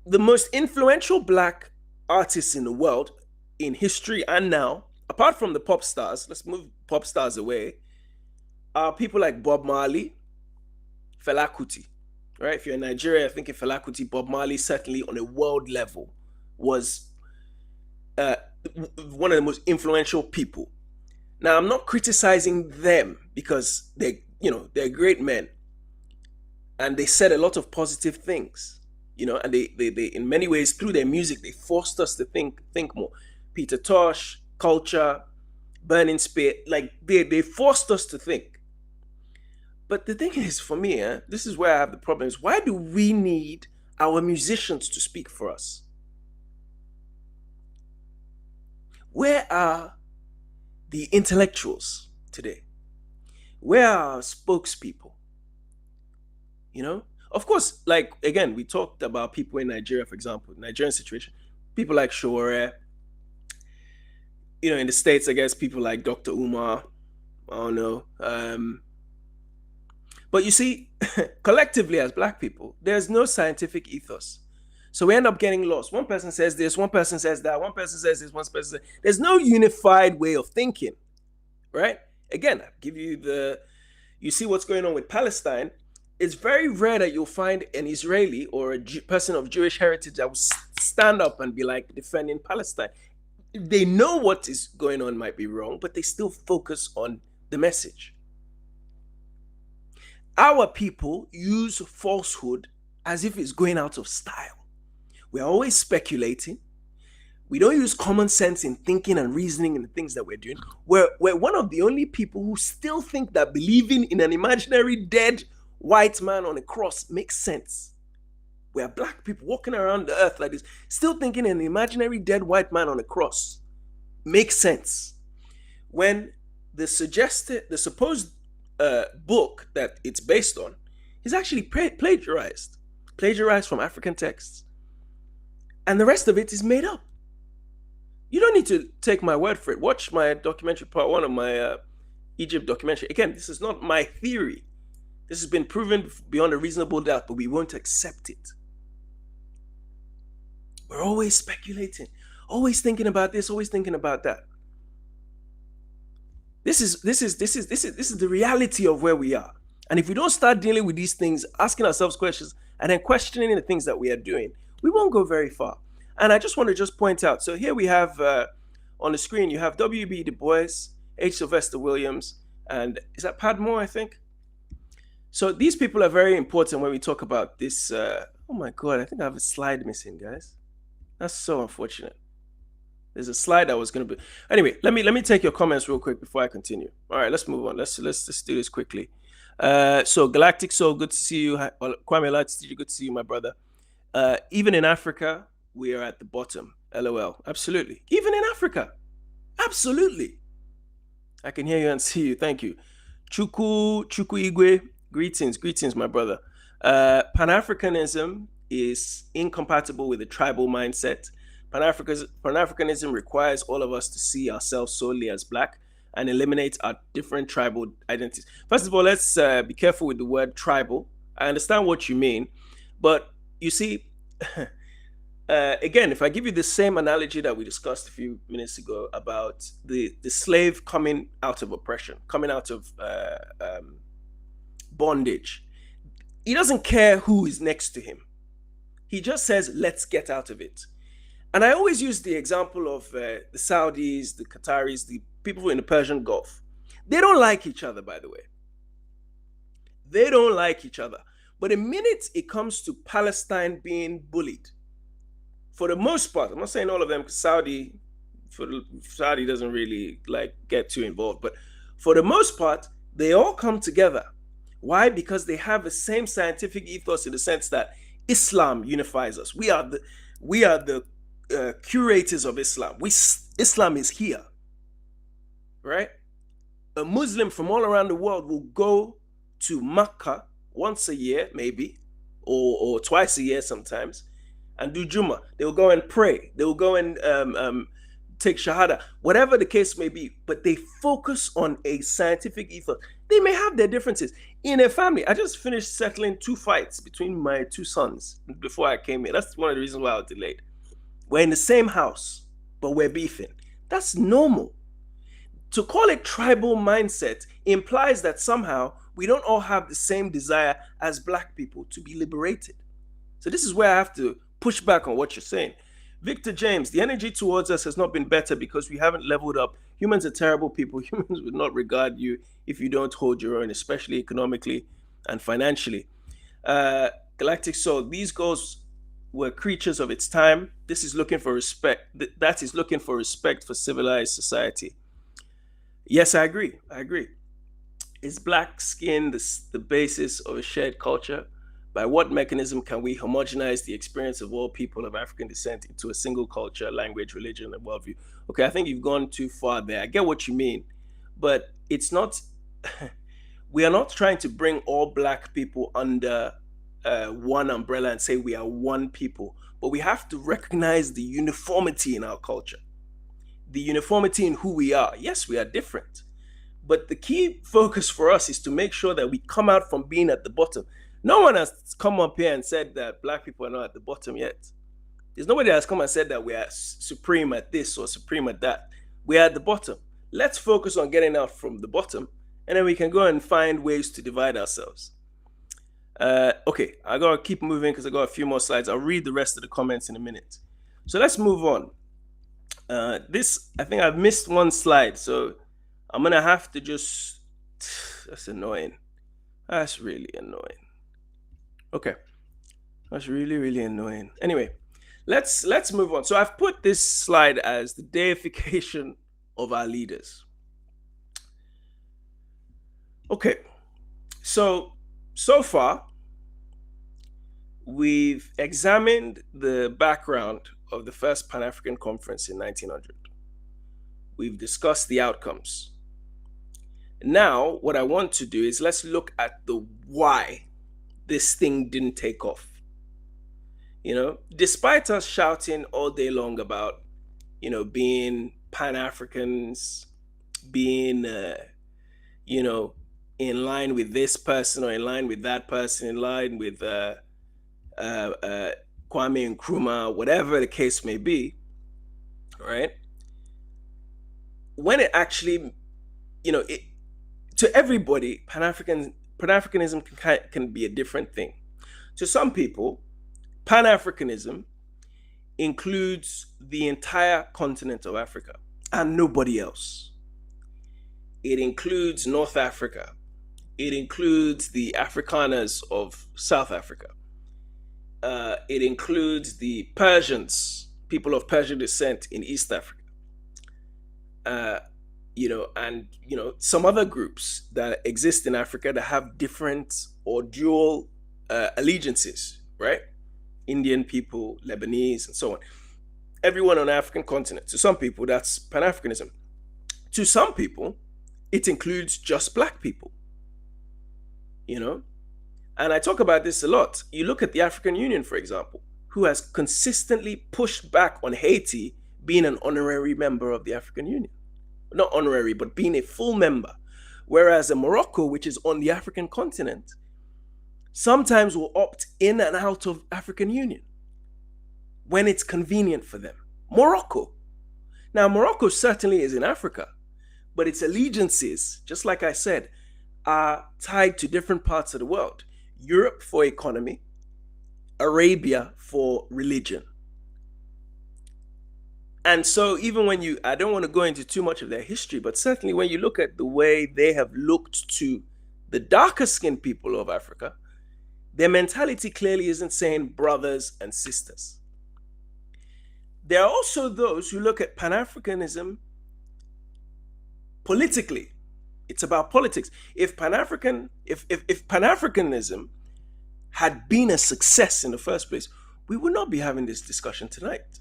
The most influential black artists in the world, in history and now, apart from the pop stars, let's move pop stars away, are people like Bob Marley, Fela Kuti. Right? If you're in Nigeria, I think in Fela Kuti, Bob Marley certainly on a world level was one of the most influential people. Now, I'm not criticizing them because they're great men, and they said a lot of positive things, and they in many ways through their music they forced us to think more. Peter Tosh, Culture, Burning Spear, like they forced us to think. But the thing is, for me, this is where I have the problem: is why do we need our musicians to speak for us? Where are the intellectuals today? Where are our spokespeople? Of course, like, again, we talked about people in Nigeria, for example, Nigerian situation. People like Shore, in the States, I guess, people like Dr. Umar, I don't know. But you see, collectively as black people, there's no scientific ethos. So we end up getting lost. One person says this, one person says that, one person says this, one person says that. There's no unified way of thinking, right? Again, I give you you see what's going on with Palestine. It's very rare that you'll find an Israeli or a person of Jewish heritage that will stand up and be like defending Palestine. They know what is going on might be wrong, but they still focus on the message. Our people use falsehood as if it's going out of style. We're always speculating. We don't use common sense in thinking and reasoning in the things that we're doing. We're one of the only people who still think that believing in an imaginary dead white man on a cross makes sense. We are black people walking around the earth like this, still thinking an imaginary dead white man on a cross makes sense. When the supposed book that it's based on is actually plagiarized from African texts. And the rest of it is made up. You don't need to take my word for it. Watch my documentary, part 1 of my Egypt documentary. Again, this is not my theory. This has been proven beyond a reasonable doubt, but we won't accept it. We're always speculating, always thinking about this, always thinking about that. This is the reality of where we are. And if we don't start dealing with these things, asking ourselves questions, and then questioning the things that we are doing, we won't go very far. And I just want to point out, so here we have on the screen, you have W.E.B, Du Bois, H. Sylvester Williams, and is that Padmore, I think? So these people are very important when we talk about this. Oh my God, I think I have a slide missing, guys. That's so unfortunate. There's a slide that was going to be. Anyway, let me take your comments real quick before I continue. All right, let's move on. Let's do this quickly. So Galactic Soul, good to see you. Kwame Nkrumah, good to see you, my brother. Even in Africa, we are at the bottom. LOL. Absolutely. Even in Africa. Absolutely. I can hear you and see you. Thank you. Chukwu Igwe. Greetings, my brother. Pan-Africanism is incompatible with the tribal mindset. Pan-Africanism requires all of us to see ourselves solely as black and eliminate our different tribal identities. First of all, let's be careful with the word tribal. I understand what you mean, but you see, again, if I give you the same analogy that we discussed a few minutes ago about the slave coming out of oppression, coming out of bondage, he doesn't care who is next to him. He just says, let's get out of it. And I always use the example of the Saudis, the Qataris, the people in the Persian Gulf. They don't like each other, by the way. They don't like each other. But the minute it comes to Palestine being bullied, for the most part, I'm not saying all of them, because Saudi doesn't really get too involved, but for the most part, they all come together. Why? Because they have the same scientific ethos in the sense that Islam unifies us. We are the curators of Islam. Islam is here, right? A Muslim from all around the world will go to Mecca once a year, maybe, or twice a year sometimes, and do Jummah. They will go and pray. They will go and take Shahada, whatever the case may be, but they focus on a scientific ethos. They may have their differences. In a family, I just finished settling 2 fights between my 2 sons before I came here. That's one of the reasons why I was delayed. We're in the same house, but we're beefing. That's normal. To call it tribal mindset implies that somehow we don't all have the same desire as Black people to be liberated. So this is where I have to push back on what you're saying. Victor James, the energy towards us has not been better because we haven't leveled up. Humans are terrible people. Humans would not regard you if you don't hold your own, especially economically and financially. Galactic Soul, these goals were creatures of its time. This is looking for respect. That is looking for respect for civilized society. Yes, I agree. Is Black skin the basis of a shared culture? By what mechanism can we homogenize the experience of all people of African descent into a single culture, language, religion, and worldview? Okay, I think you've gone too far there. I get what you mean, but it's not, we are not trying to bring all Black people under one umbrella and say we are one people, but we have to recognize the uniformity in our culture, the uniformity in who we are. Yes, we are different, but the key focus for us is to make sure that we come out from being at the bottom. No one has come up here and said that Black people are not at the bottom yet. There's nobody that has come and said that we are supreme at this or supreme at that. We are at the bottom. Let's focus on getting out from the bottom, and then we can go and find ways to divide ourselves. Okay, I gotta keep moving because I got a few more slides. I'll read the rest of the comments in a minute. So let's move on. I think I've missed one slide, so I'm gonna have to just, that's annoying. That's really annoying. Okay, that's really, really annoying. Anyway, let's move on. So I've put this slide as the deification of our leaders. Okay, so far, we've examined the background of the first Pan-African conference in 1900. We've discussed the outcomes. Now, what I want to do is let's look at the why this thing didn't take off. You know, despite us shouting all day long about, you know, being Pan-Africans, being, you know, in line with this person or in line with that person, in line with Kwame Nkrumah, whatever the case may be, right? When it actually, you know, to everybody, Pan-Africanism can be a different thing. To some people, Pan-Africanism includes the entire continent of Africa and nobody else. It includes North Africa. It includes the Afrikaners of South Africa. It includes the Persians, people of Persian descent in East Africa. You know, and, you know, some other groups that exist in Africa that have different or dual allegiances, right? Indian people, Lebanese, and so on. Everyone on the African continent. To some people, that's Pan-Africanism. To some people, it includes just Black people, you know? And I talk about this a lot. You look at the African Union, for example, who has consistently pushed back on Haiti being an honorary member of the African Union. Not honorary, but being a full member. Whereas in Morocco, which is on the African continent, sometimes will opt in and out of African Union when it's convenient for them. Morocco. Now, Morocco certainly is in Africa, but its allegiances, just like I said, are tied to different parts of the world. Europe for economy, Arabia for religion. And so even when I don't want to go into too much of their history, but certainly when you look at the way they have looked to the darker skinned people of Africa, their mentality clearly isn't saying brothers and sisters. There are also those who look at Pan-Africanism politically. It's about politics. If Pan-Africanism had been a success in the first place, we would not be having this discussion tonight.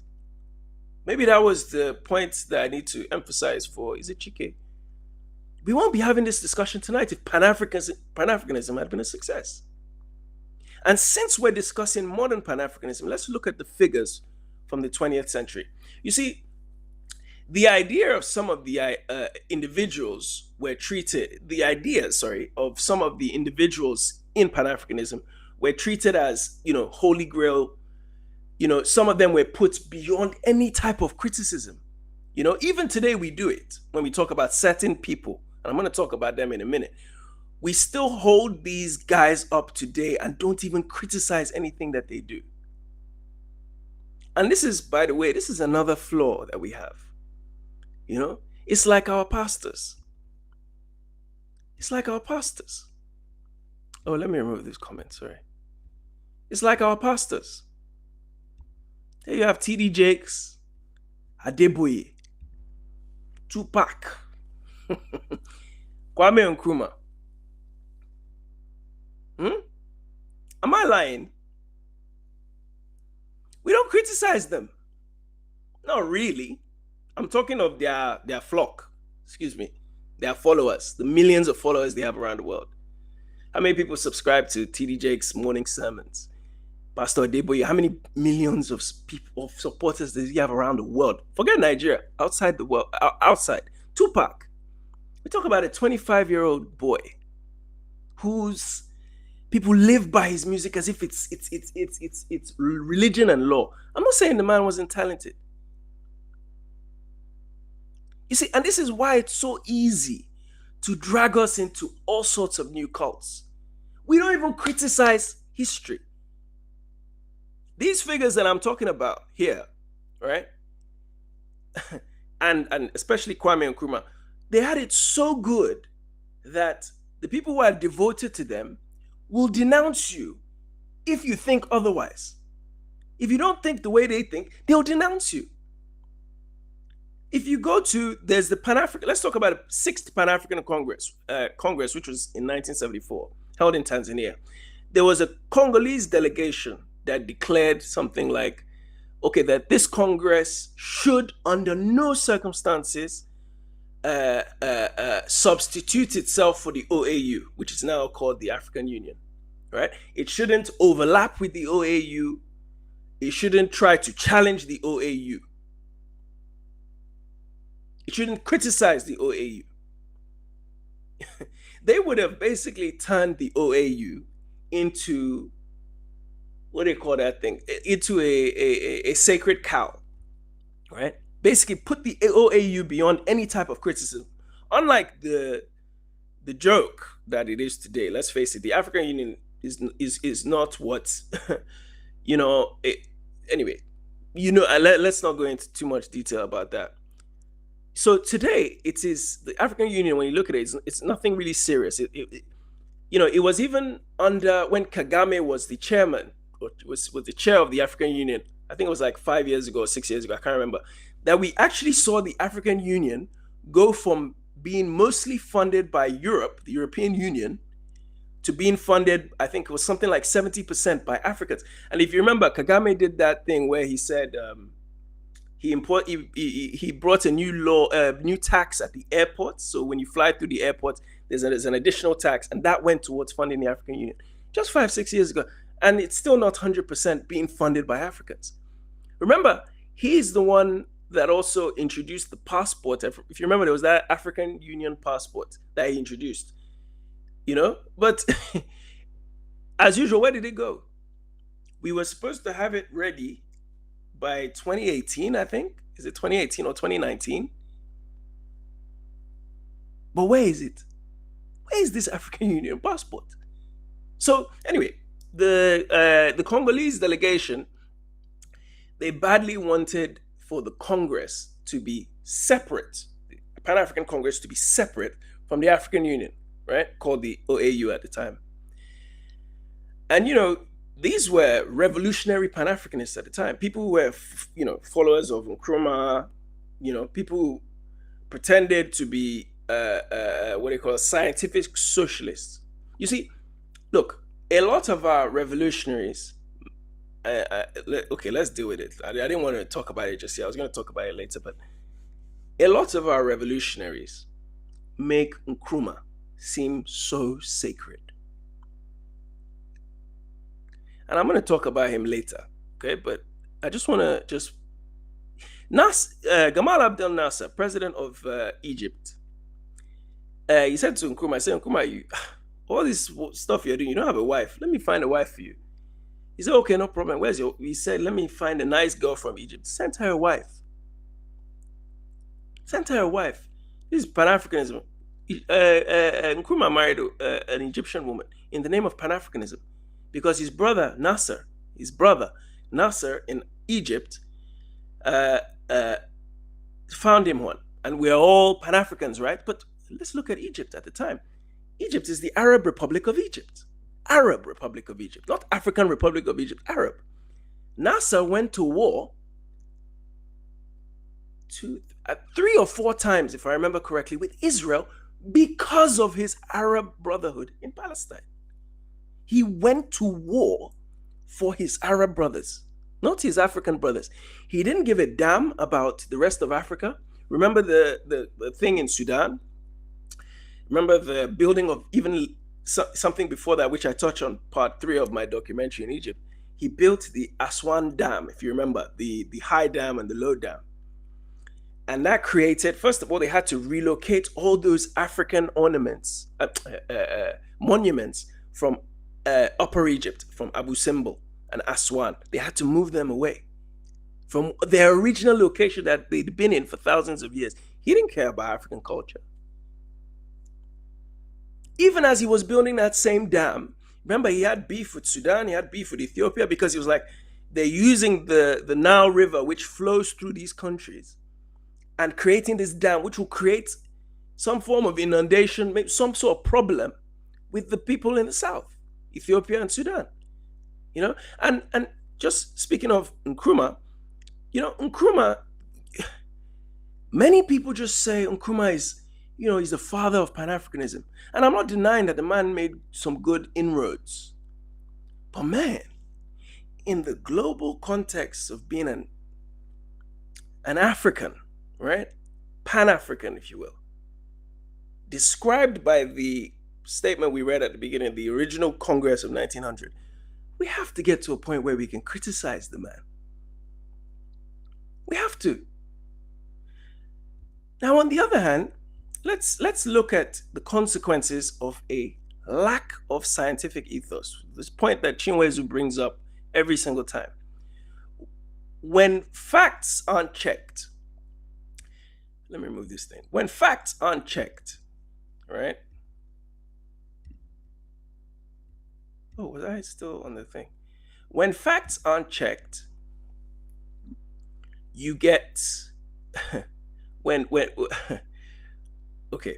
Maybe that was the point that I need to emphasize for, is it Cheikh? We won't be having this discussion tonight if Pan-Africanism had been a success. And since we're discussing modern Pan-Africanism, let's look at the figures from the 20th century. You see, The idea of some of the individuals were treated, the ideas, sorry, of some of the individuals in Pan-Africanism were treated as, holy grail. Some of them were put beyond any type of criticism. Even today we do it when we talk about certain people, and I'm going to talk about them in a minute. We still hold these guys up today and don't even criticize anything that they do. And this is, by the way, this is another flaw that we have. It's like our pastors. It's like our pastors. Oh, let me remove this comment, sorry. It's like our pastors. There you have T.D. Jakes, Adeboye, Tupac, Kwame Nkrumah. Am I lying? We don't criticize them. Not really. I'm talking of their flock, their followers, the millions of followers they have around the world. How many people subscribe to T.D. Jake's morning sermons? Pastor Adeboye, how many millions of people, of supporters does he have around the world? Forget Nigeria, outside the world, outside. Tupac. We talk about a 25-year-old boy whose people live by his music as if it's religion and law. I'm not saying the man wasn't talented. You see, and this is why it's so easy to drag us into all sorts of new cults. We don't even criticize history. These figures that I'm talking about here, right? and especially Kwame Nkrumah, they had it so good that the people who are devoted to them will denounce you if you think otherwise. If you don't think the way they think, they'll denounce you. If you go to, there's the Pan-African, let's talk about the 6th Pan-African Congress, which was in 1974, held in Tanzania. There was a Congolese delegation that declared something like, okay, that this Congress should under no circumstances substitute itself for the OAU, which is now called the African Union, right? It shouldn't overlap with the OAU. It shouldn't try to challenge the OAU. It shouldn't criticize the OAU. They would have basically turned the OAU into, what do you call that thing? Into a sacred cow, right? Basically put the OAU beyond any type of criticism. Unlike the joke that it is today, let's face it, the African Union is not what, anyway, let's not go into too much detail about that. So today, it is the African Union. When you look at it, it's nothing really serious. It was even under when Kagame was the chairman, or was the chair of the African Union. I think it was like 5 years ago or 6 years ago. I can't remember. That we actually saw the African Union go from being mostly funded by Europe, the European Union, to being funded, I think it was something like 70% by Africans. And if you remember, Kagame did that thing where he said, he brought a new tax at the airport. So when you fly through the airport, there's an additional tax, and that went towards funding the African Union just 5-6 years ago, and it's still not 100% being funded by Africans. Remember, he's the one that also introduced the passport. If you remember, there was that African Union passport that he introduced. But as usual, where did it go? We were supposed to have it ready by 2018, I think. Is it 2018 or 2019? But where is it? Where is this African Union passport? So anyway, the Congolese delegation, they badly wanted for the Congress to be separate, the Pan-African Congress to be separate from the African Union, right? Called the OAU at the time. And these were revolutionary Pan-Africanists at the time. People who were, followers of Nkrumah, people who pretended to be, scientific socialists. You see, look, a lot of our revolutionaries, okay, let's deal with it. I didn't want to talk about it just yet. I was going to talk about it later, but a lot of our revolutionaries make Nkrumah seem so sacred. And I'm going to talk about him later, okay? But I just want to Gamal Abdel Nasser, president of Egypt, he said to Nkrumah, I said, Nkrumah, all this stuff you're doing, you don't have a wife. Let me find a wife for you. He said, okay, no problem. Where's your? He said, let me find a nice girl from Egypt. Sent her a wife. Sent her a wife. This is Pan-Africanism. Nkrumah married an Egyptian woman in the name of Pan-Africanism because his brother Nasser in Egypt found him one. And we're all Pan-Africans, right? But let's look at Egypt at the time. Egypt is the Arab Republic of Egypt. Arab Republic of Egypt, not African Republic of Egypt, Arab. Nasser went to war 3 or 4 times, if I remember correctly, with Israel because of his Arab brotherhood in Palestine. He went to war for his Arab brothers, not his African brothers. He didn't give a damn about the rest of Africa. Remember the thing in Sudan? Remember the building of even something before that, which I touch on part 3 of my documentary in Egypt. He built the Aswan Dam, if you remember, the high dam and the low dam. And that created, first of all, they had to relocate all those African ornaments, monuments from Upper Egypt, from Abu Simbel and Aswan. They had to move them away from their original location that they'd been in for thousands of years. He didn't care about African culture. Even as he was building that same dam, remember he had beef with Sudan, he had beef with Ethiopia because he was like, they're using the Nile River, which flows through these countries, and creating this dam, which will create some form of inundation, maybe some sort of problem with the people in the south, Ethiopia and Sudan. And just speaking of Nkrumah, Nkrumah, many people just say Nkrumah is, he's the father of Pan-Africanism. And I'm not denying that the man made some good inroads. But man, in the global context of being an African, right? Pan-African, if you will, described by the statement we read at the beginning of the original Congress of 1900, we have to get to a point where we can criticize the man. We have to. Now, on the other hand, let's look at the consequences of a lack of scientific ethos. This point that Chinweizu brings up every single time. When facts aren't checked, let me remove this thing. When facts aren't checked, right? Oh, was I still on the thing? When facts aren't checked, you get okay.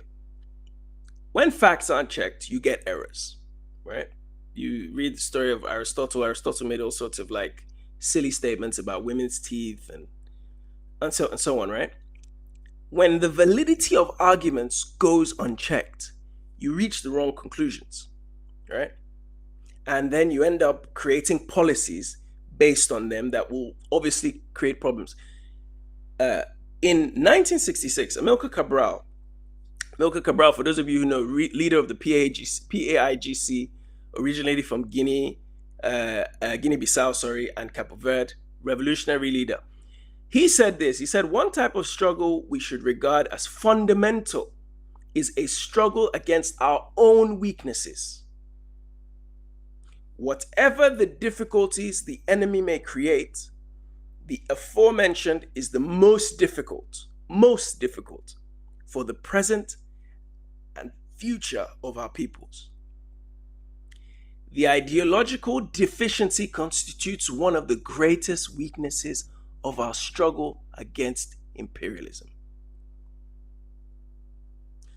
When facts aren't checked, you get errors, right? You read the story of Aristotle. Aristotle made all sorts of like silly statements about women's teeth and so on, right? When the validity of arguments goes unchecked, you reach the wrong conclusions, right? And then you end up creating policies based on them that will obviously create problems. In 1966, Amilcar Cabral, for those of you who know, leader of the PAIGC, originated from Guinea-Bissau, and Cape Verde, revolutionary leader. He said this, he said, one type of struggle we should regard as fundamental is a struggle against our own weaknesses. Whatever the difficulties the enemy may create, the aforementioned is the most difficult for the present and future of our peoples. The ideological deficiency constitutes one of the greatest weaknesses of our struggle against imperialism.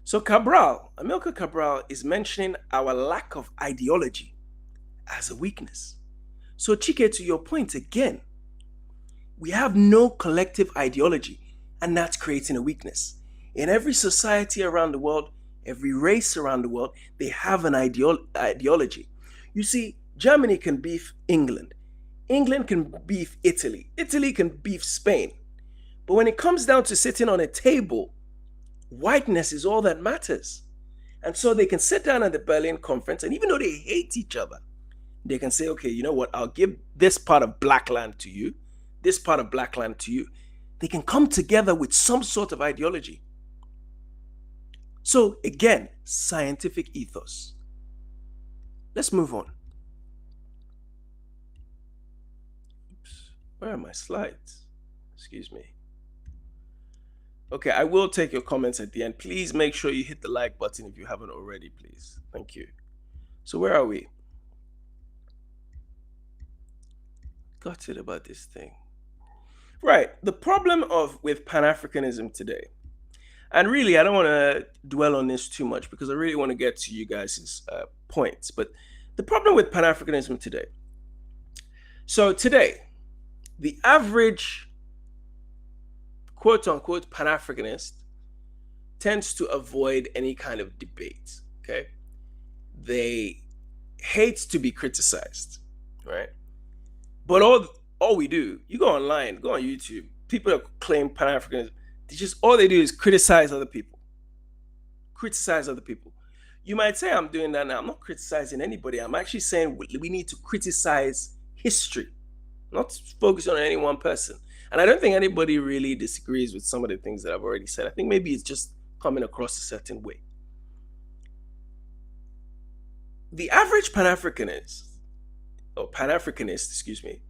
So Amilcar Cabral is mentioning our lack of ideology as a weakness. So Cheikh, to your point again, we have no collective ideology, and that's creating a weakness. In every society around the world, every race around the world, they have an ideology. You see, Germany can beef England. England can beef Italy. Italy can beef Spain. But when it comes down to sitting on a table, whiteness is all that matters. And so they can sit down at the Berlin Conference, and even though they hate each other, they can say, okay, you know what, I'll give this part of black land to you, this part of black land to you. they can come together with some sort of ideology. So again, scientific ethos. Let's move on. Oops, where are my slides? Excuse me. Okay, I will take your comments at the end. Please make sure you hit the like button if you haven't already, please. Thank you. So where are we? Got it about this thing. Right, the problem with Pan-Africanism today, and really I don't want to dwell on this too much because I really want to get to you guys' points, but the problem with Pan-Africanism today. So today, the average quote-unquote Pan-Africanist tends to avoid any kind of debate, okay? They hate to be criticized, right? But all we do, you go online, go on YouTube, people that claim Pan-Africanism, all they do is criticize other people. Criticize other people. You might say I'm doing that now. I'm not criticizing anybody. I'm actually saying we need to criticize history, not focus on any one person. And I don't think anybody really disagrees with some of the things that I've already said. I think maybe it's just coming across a certain way. The average Pan-Africanist, excuse me,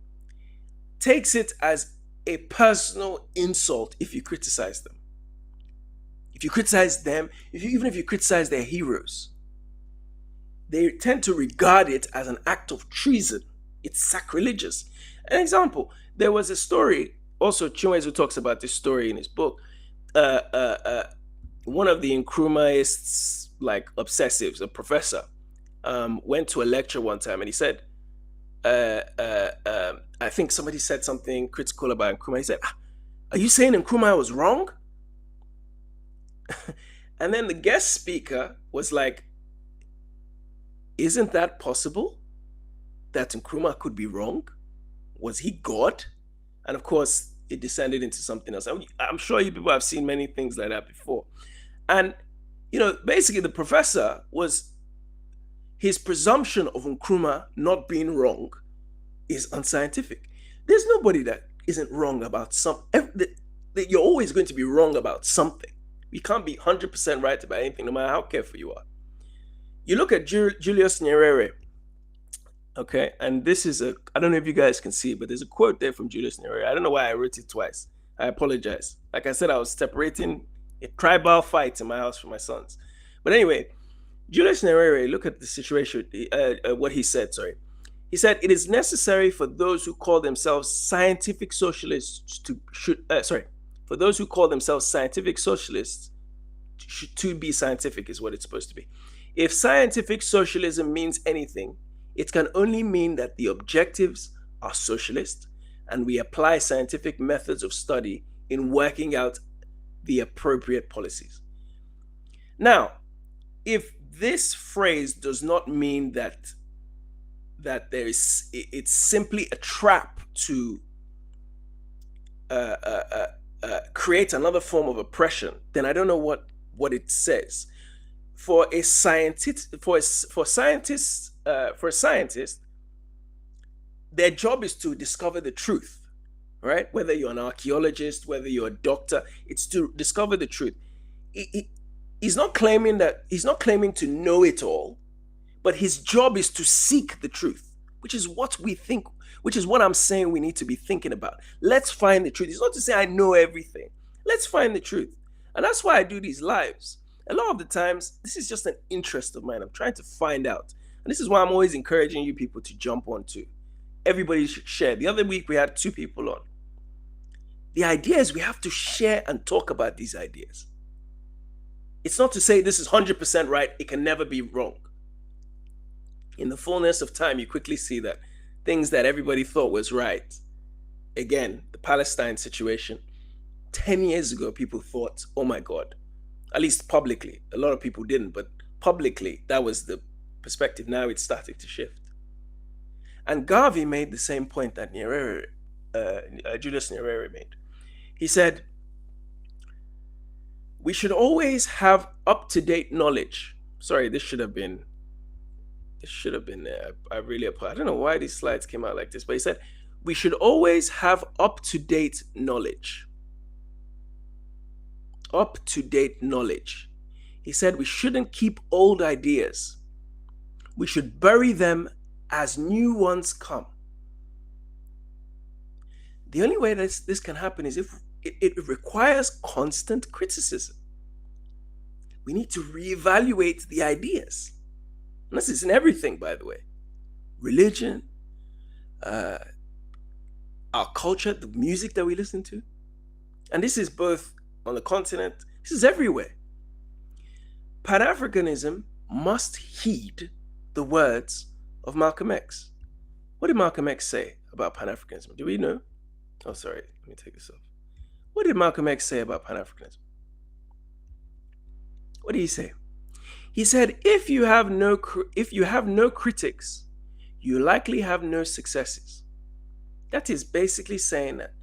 takes it as a personal insult if you criticize them. If you criticize them, even if you criticize their heroes, they tend to regard it as an act of treason. It's sacrilegious. An example, there was a story, also Chinweizu talks about this story in his book. One of the Nkrumahist obsessives, a professor, went to a lecture one time and he said, I think somebody said something critical about Nkrumah. He said, are you saying Nkrumah was wrong? And then the guest speaker was like, isn't that possible? That Nkrumah could be wrong? Was he God? And of course, it descended into something else. I'm sure you people have seen many things like that before. And, basically the professor his presumption of Nkrumah not being wrong is unscientific. There's nobody that isn't wrong about you're always going to be wrong about something. You can't be 100% right about anything, no matter how careful you are. You look at Julius Nyerere, okay, and this is I don't know if you guys can see it, but there's a quote there from Julius Nyerere. I don't know why I wrote it twice. I apologize. Like I said, I was separating a tribal fight in my house for my sons. But anyway, Julius Nyerere, look at the situation, what he said, sorry. He said, it is necessary for those who call themselves scientific socialists to be scientific is what it's supposed to be. If scientific socialism means anything, it can only mean that the objectives are socialist and we apply scientific methods of study in working out the appropriate policies. Now, if this phrase does not mean that it's simply a trap to create another form of oppression, then I don't know what it says. For a scientist, their job is to discover the truth, right? Whether you're an archaeologist, whether you're a doctor, it's to discover the truth. He's not claiming to know it all, but his job is to seek the truth, which is what I'm saying we need to be thinking about. Let's find the truth. It's not to say I know everything. Let's find the truth. And that's why I do these lives. A lot of the times, this is just an interest of mine. I'm trying to find out. And this is why I'm always encouraging you people to jump on too. Everybody should share. The other week, we had 2 people on. The idea is we have to share and talk about these ideas. It's not to say this is 100% right. It can never be wrong. In the fullness of time, you quickly see that things that everybody thought was right. Again, the Palestine situation. 10 years ago, people thought, oh my God, at least publicly. A lot of people didn't, but publicly, that was the perspective. Now it's starting to shift. And Garvey made the same point that Julius Nyerere made. He said, we should always have up-to-date knowledge. Sorry, this should have been there. I don't know why these slides came out like this, but he said, we should always have up-to-date knowledge. up-to-date knowledge. He said we shouldn't keep old ideas. We should bury them as new ones come. The only way this can happen is if it requires constant criticism. We need to reevaluate the ideas. And this is in everything, by the way. Religion, our culture, the music that we listen to. And this is both on the continent, this is everywhere. Pan-Africanism must heed the words of Malcolm X. What did Malcolm X say about Pan-Africanism? Do we know? Oh, sorry, let me take this off. What did Malcolm X say about Pan-Africanism? What did he say? He said, if you have no critics, you likely have no successes. That is basically saying that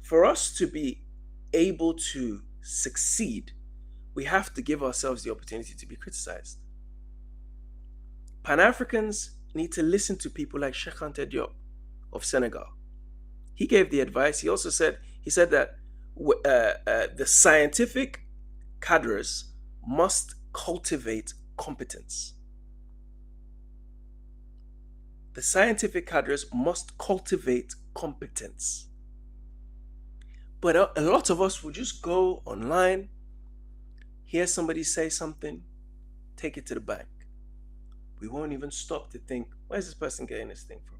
for us to be able to succeed, we have to give ourselves the opportunity to be criticized. Pan-Africans need to listen to people like Cheikh Anta Diop of Senegal. He gave the advice. He also said, that the scientific cadres must cultivate competence. The scientific cadres must cultivate competence. But a lot of us will just go online, hear somebody say something, take it to the bank. We won't even stop to think, where's this person getting this thing from?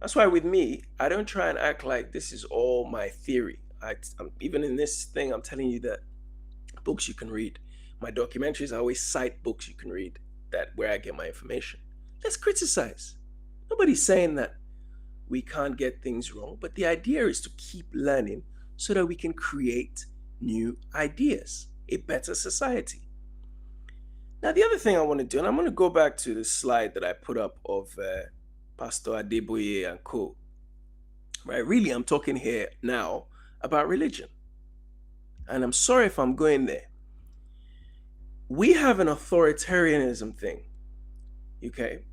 That's why with me, I don't try and act like this is all my theory. I'm even in this thing, I'm telling you that books you can read. My documentaries, I always cite books you can read, that where I get my information. Let's criticize. Nobody's saying that we can't get things wrong, but the idea is to keep learning so that we can create new ideas, a better society. Now, the other thing I want to do, and I'm going to go back to the slide that I put up of Pastor Adeboye and co. Right? Really, I'm talking here now about religion. And I'm sorry if I'm going there. We have an authoritarianism thing, okay?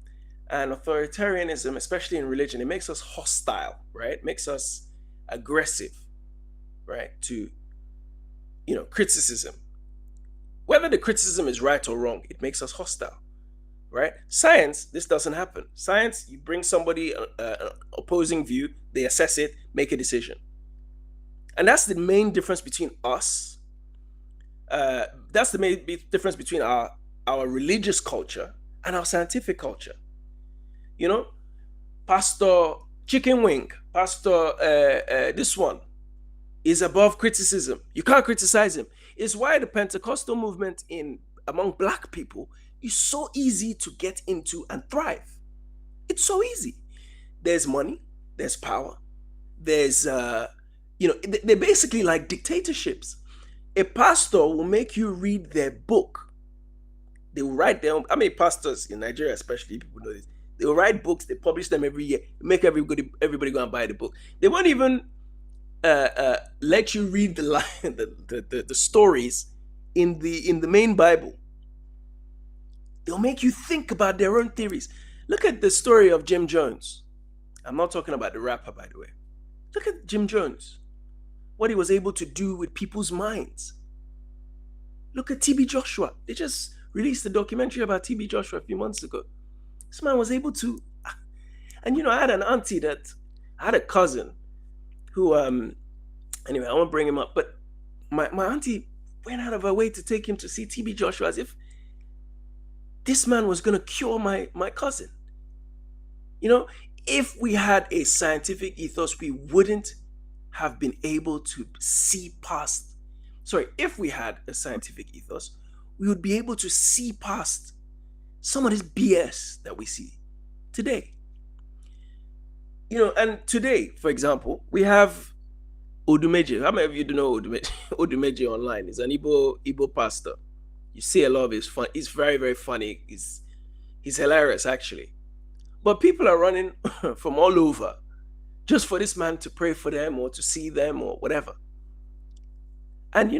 And authoritarianism, especially in religion, it makes us hostile, right? It makes us aggressive, right? To, criticism. Whether the criticism is right or wrong, it makes us hostile, right? Science, this doesn't happen. Science, you bring somebody an opposing view, they assess it, make a decision. And that's the main difference between us. That's the main difference between our religious culture and our scientific culture. Pastor Chicken Wing, Pastor this one is above criticism. You can't criticize him. It's why the Pentecostal movement among Black people is so easy to get into and thrive. It's so easy. There's money, there's power, there's they're basically like dictatorships. A pastor will make you read their book. They will write their own. I mean, pastors in Nigeria, especially, people know this. They will write books. They publish them every year. Make everybody go and buy the book. They won't even let you read the stories in the main Bible. They'll make you think about their own theories. Look at the story of Jim Jones. I'm not talking about the rapper, by the way. Look at Jim Jones. What he was able to do with people's minds. Look at TB Joshua. They just released a documentary about TB Joshua a few months ago. This man was able to, and I had an auntie I had a cousin who, anyway, I won't bring him up, but my auntie went out of her way to take him to see TB Joshua as if this man was going to cure my cousin. If we had a scientific ethos, we wouldn't have been able to see past. If we had a scientific ethos, we would be able to see past some of this BS that we see today. And today, for example, we have Odumeji. How many of you do know Odumeji? Odumeji online is an Igbo pastor. You see a lot of his fun. He's very, very funny. He's hilarious, actually. But people are running from all over just for this man to pray for them or to see them or whatever. And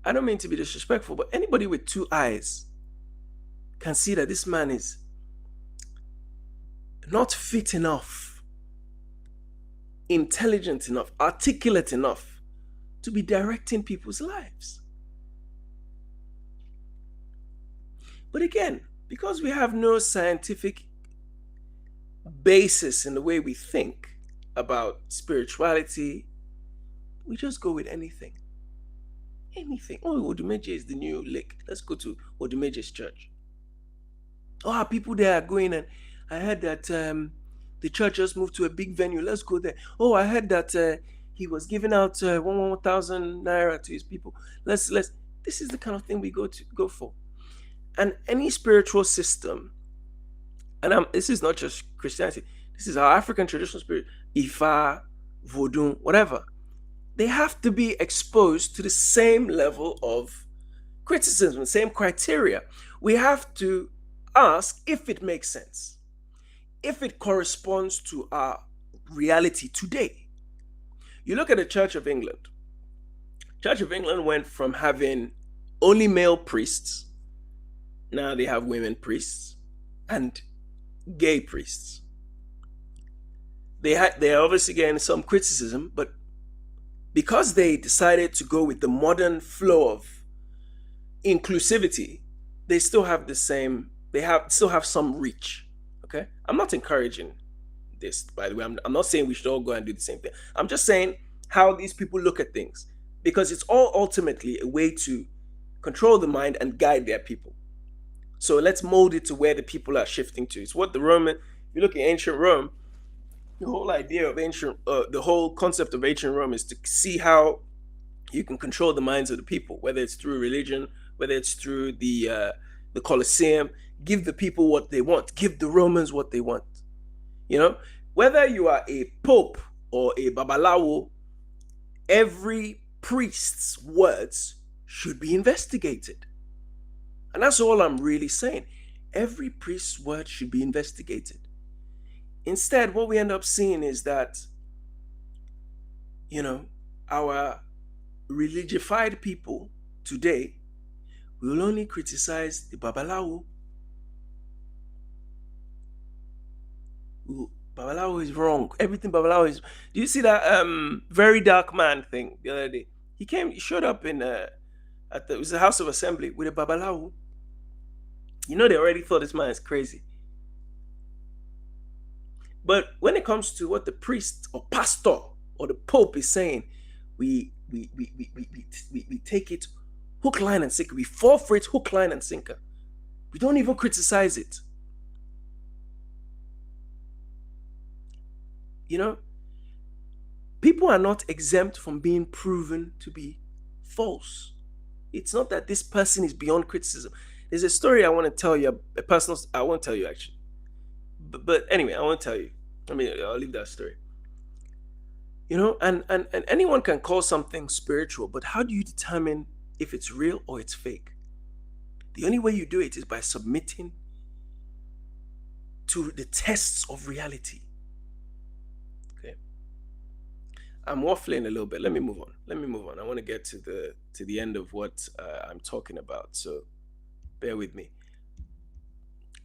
I don't mean to be disrespectful, but anybody with two eyes can see that this man is not fit enough, intelligent enough, articulate enough to be directing people's lives. But again, because we have no scientific basis in the way we think about spirituality, we just go with anything. Anything. Oh, Odumeje is the new lake. Let's go to Odumeje's church. Oh, people there are going, and I heard that the church just moved to a big venue. Let's go there. Oh, I heard that he was giving out 1,000 naira to his people. Let's. This is the kind of thing we go for. And any spiritual system, and this is not just Christianity. This is our African traditional spirit, Ifa, Vodun, whatever. They have to be exposed to the same level of criticism, the same criteria. We have to ask if it makes sense, if it corresponds to our reality today. You look at the Church of England. Church of England went from having only male priests, now they have women priests and gay priests. They're obviously getting some criticism, but because they decided to go with the modern flow of inclusivity, they still have the same, still have some reach. Okay? I'm not encouraging this, by the way. I'm not saying we should all go and do the same thing. I'm just saying how these people look at things, because it's all ultimately a way to control the mind and guide their people. So let's mold it to where the people are shifting to. It's what the Roman, if you look at ancient Rome, the whole idea of the whole concept of ancient Rome is to see how you can control the minds of the people, whether it's through religion, whether it's through the Colosseum. Give the people what they want. Give the Romans what they want. You know, whether you are a pope or a babalawo, every priest's words should be investigated. And that's all I'm really saying. Every priest's word should be investigated. Instead, what we end up seeing is that, you know, our religified people today will only criticize the babalawo. Babalawo is wrong. Everything babalawo is. Do you see that very dark man thing the other day? He showed up in it was the House of Assembly with a babalawo. You know, they already thought this man is crazy. But when it comes to what the priest or pastor or the pope is saying, we take it hook, line, and sinker. We fall for it hook, line, and sinker. We don't even criticize it. You know, people are not exempt from being proven to be false. It's not that this person is beyond criticism. There's a story I want to tell you, I won't tell you actually. But anyway, I won't tell you. I'll leave that story. You know, and anyone can call something spiritual, but how do you determine if it's real or it's fake? The only way you do it is by submitting to the tests of reality. Okay. I'm waffling a little bit. Let me move on. I want to get to the end of what I'm talking about. So bear with me.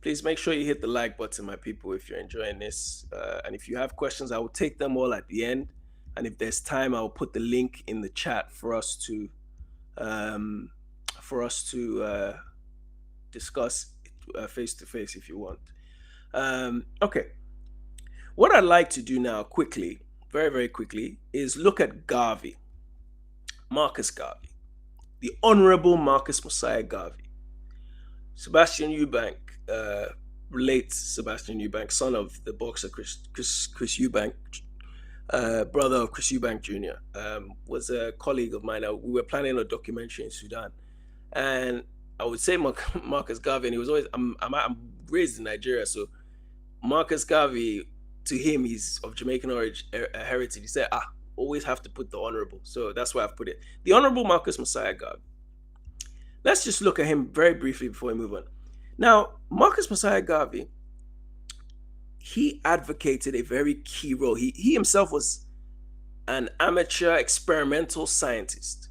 Please make sure you hit the like button, my people, if you're enjoying this. And if you have questions, I will take them all at the end. And if there's time, I'll put the link in the chat for us to discuss face to face if you want. Okay. What I'd like to do now, quickly, very, very quickly, is look at Garvey, Marcus Garvey, the Honorable Marcus Mosiah Garvey. Sebastian Eubank, late Sebastian Eubank, son of the boxer Chris Eubank, brother of Chris Eubank Jr., was a colleague of mine. We were planning a documentary in Sudan, and I would say Marcus Garvey, and he was always, I'm raised in Nigeria, so Marcus Garvey, to him, he's of Jamaican origin, heritage. He said, always have to put the honorable. So that's why I've put it. The Honorable Marcus Mosiah Garvey. Let's just look at him very briefly before we move on. Now, Marcus Mosiah Garvey, he advocated a very key role. He himself was an amateur experimental scientist.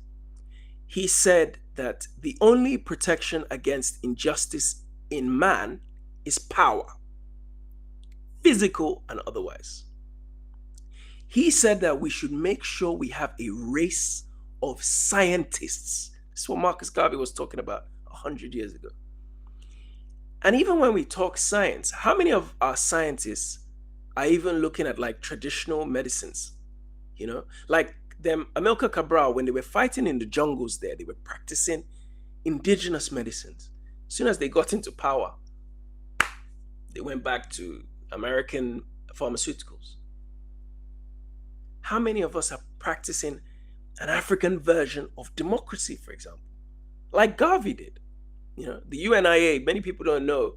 He said that the only protection against injustice in man is power, physical and otherwise. He said that we should make sure we have a race of scientists. This is what Marcus Garvey was talking about 100 years ago. And even when we talk science, how many of our scientists are even looking at like traditional medicines? You know, like them, Amilcar Cabral, when they were fighting in the jungles there, they were practicing indigenous medicines. As soon as they got into power, they went back to American pharmaceuticals. How many of us are practicing an African version of democracy, for example, like Garvey did? You know, the UNIA, many people don't know,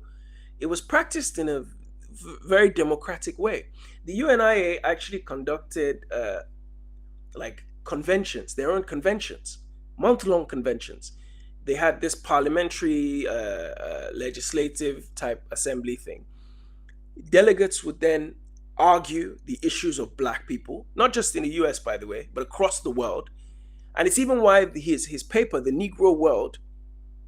it was practiced in a very democratic way. The UNIA actually conducted like conventions, their own conventions, month-long conventions. They had this parliamentary legislative type assembly thing. Delegates would then argue the issues of black people, not just in the US, by the way, but across the world. And it's even why his paper, The Negro World,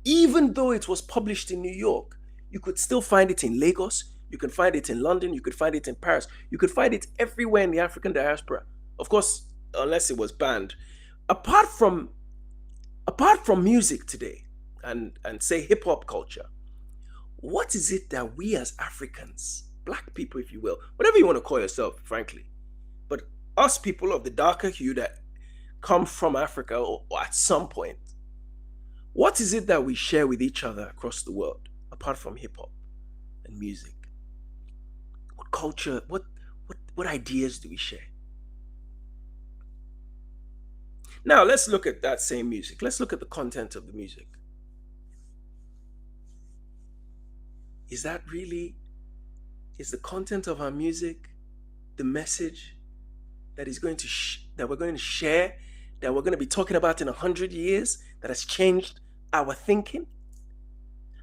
even though it was published in New York, you could still find it in Lagos, you can find it in London, you could find it in Paris, you could find it everywhere in the African diaspora. Of course, unless it was banned. Apart from music today and say hip hop culture, what is it that we as Africans, black people, if you will, whatever you want to call yourself, frankly, but us people of the darker hue that come from Africa or at some point, what is it that we share with each other across the world, apart from hip hop and music? What culture, what ideas do we share? Now, let's look at that same music. Let's look at the content of the music. Is the content of our music the message that is going to that we're going to share, that we're going to be talking about in 100 years, that has changed our thinking?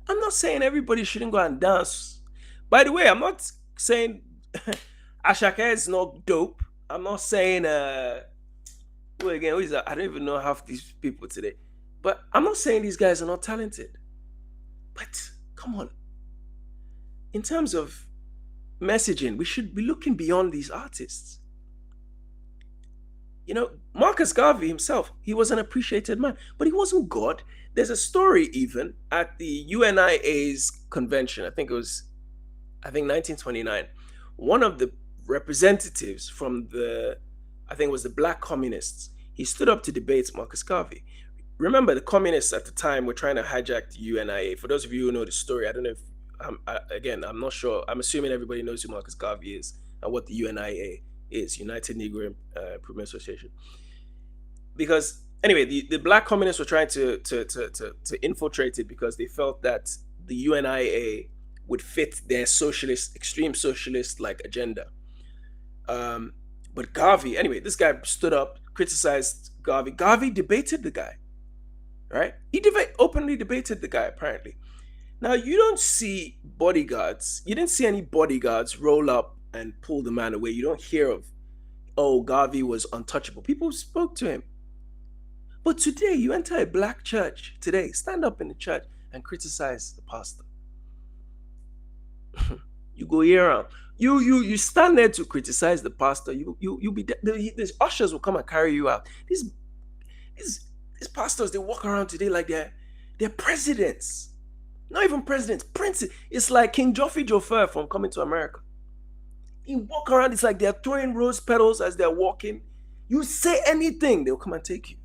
I'm not saying everybody shouldn't go and dance. By the way, I'm not saying Ashake is not dope. I'm not saying who is that? I don't even know half these people today. But I'm not saying these guys are not talented. But come on. In terms of messaging, we should be looking beyond these artists. You know, Marcus Garvey himself, he was an appreciated man, but he wasn't God. There's a story even at the UNIA's convention, I think 1929. One of the representatives from the black communists, he stood up to debate Marcus Garvey. Remember, the communists at the time were trying to hijack the UNIA. For those of you who know the story, I don't know if, I'm not sure. I'm assuming everybody knows who Marcus Garvey is and what the UNIA is, United Negro Improvement Association. Because anyway, the black communists were trying to infiltrate it because they felt that the UNIA would fit their extreme socialist like agenda. But Garvey, anyway, this guy stood up, criticized Garvey. Garvey debated the guy, right? He openly debated the guy, apparently. Now, you don't see bodyguards. You didn't see any bodyguards roll up and pull the man away. You don't hear of, oh, Garvey was untouchable. People spoke to him. But today, you enter a black church today, stand up in the church and criticize the pastor. You go here around. You stand there to criticize the pastor. You'll be these ushers will come and carry you out. These pastors, they walk around today like they're presidents. Not even presidents, princes. It's like King Joffrey Joffer from Coming to America. He walk around, it's like they're throwing rose petals as they're walking. You say anything, they'll come and take you.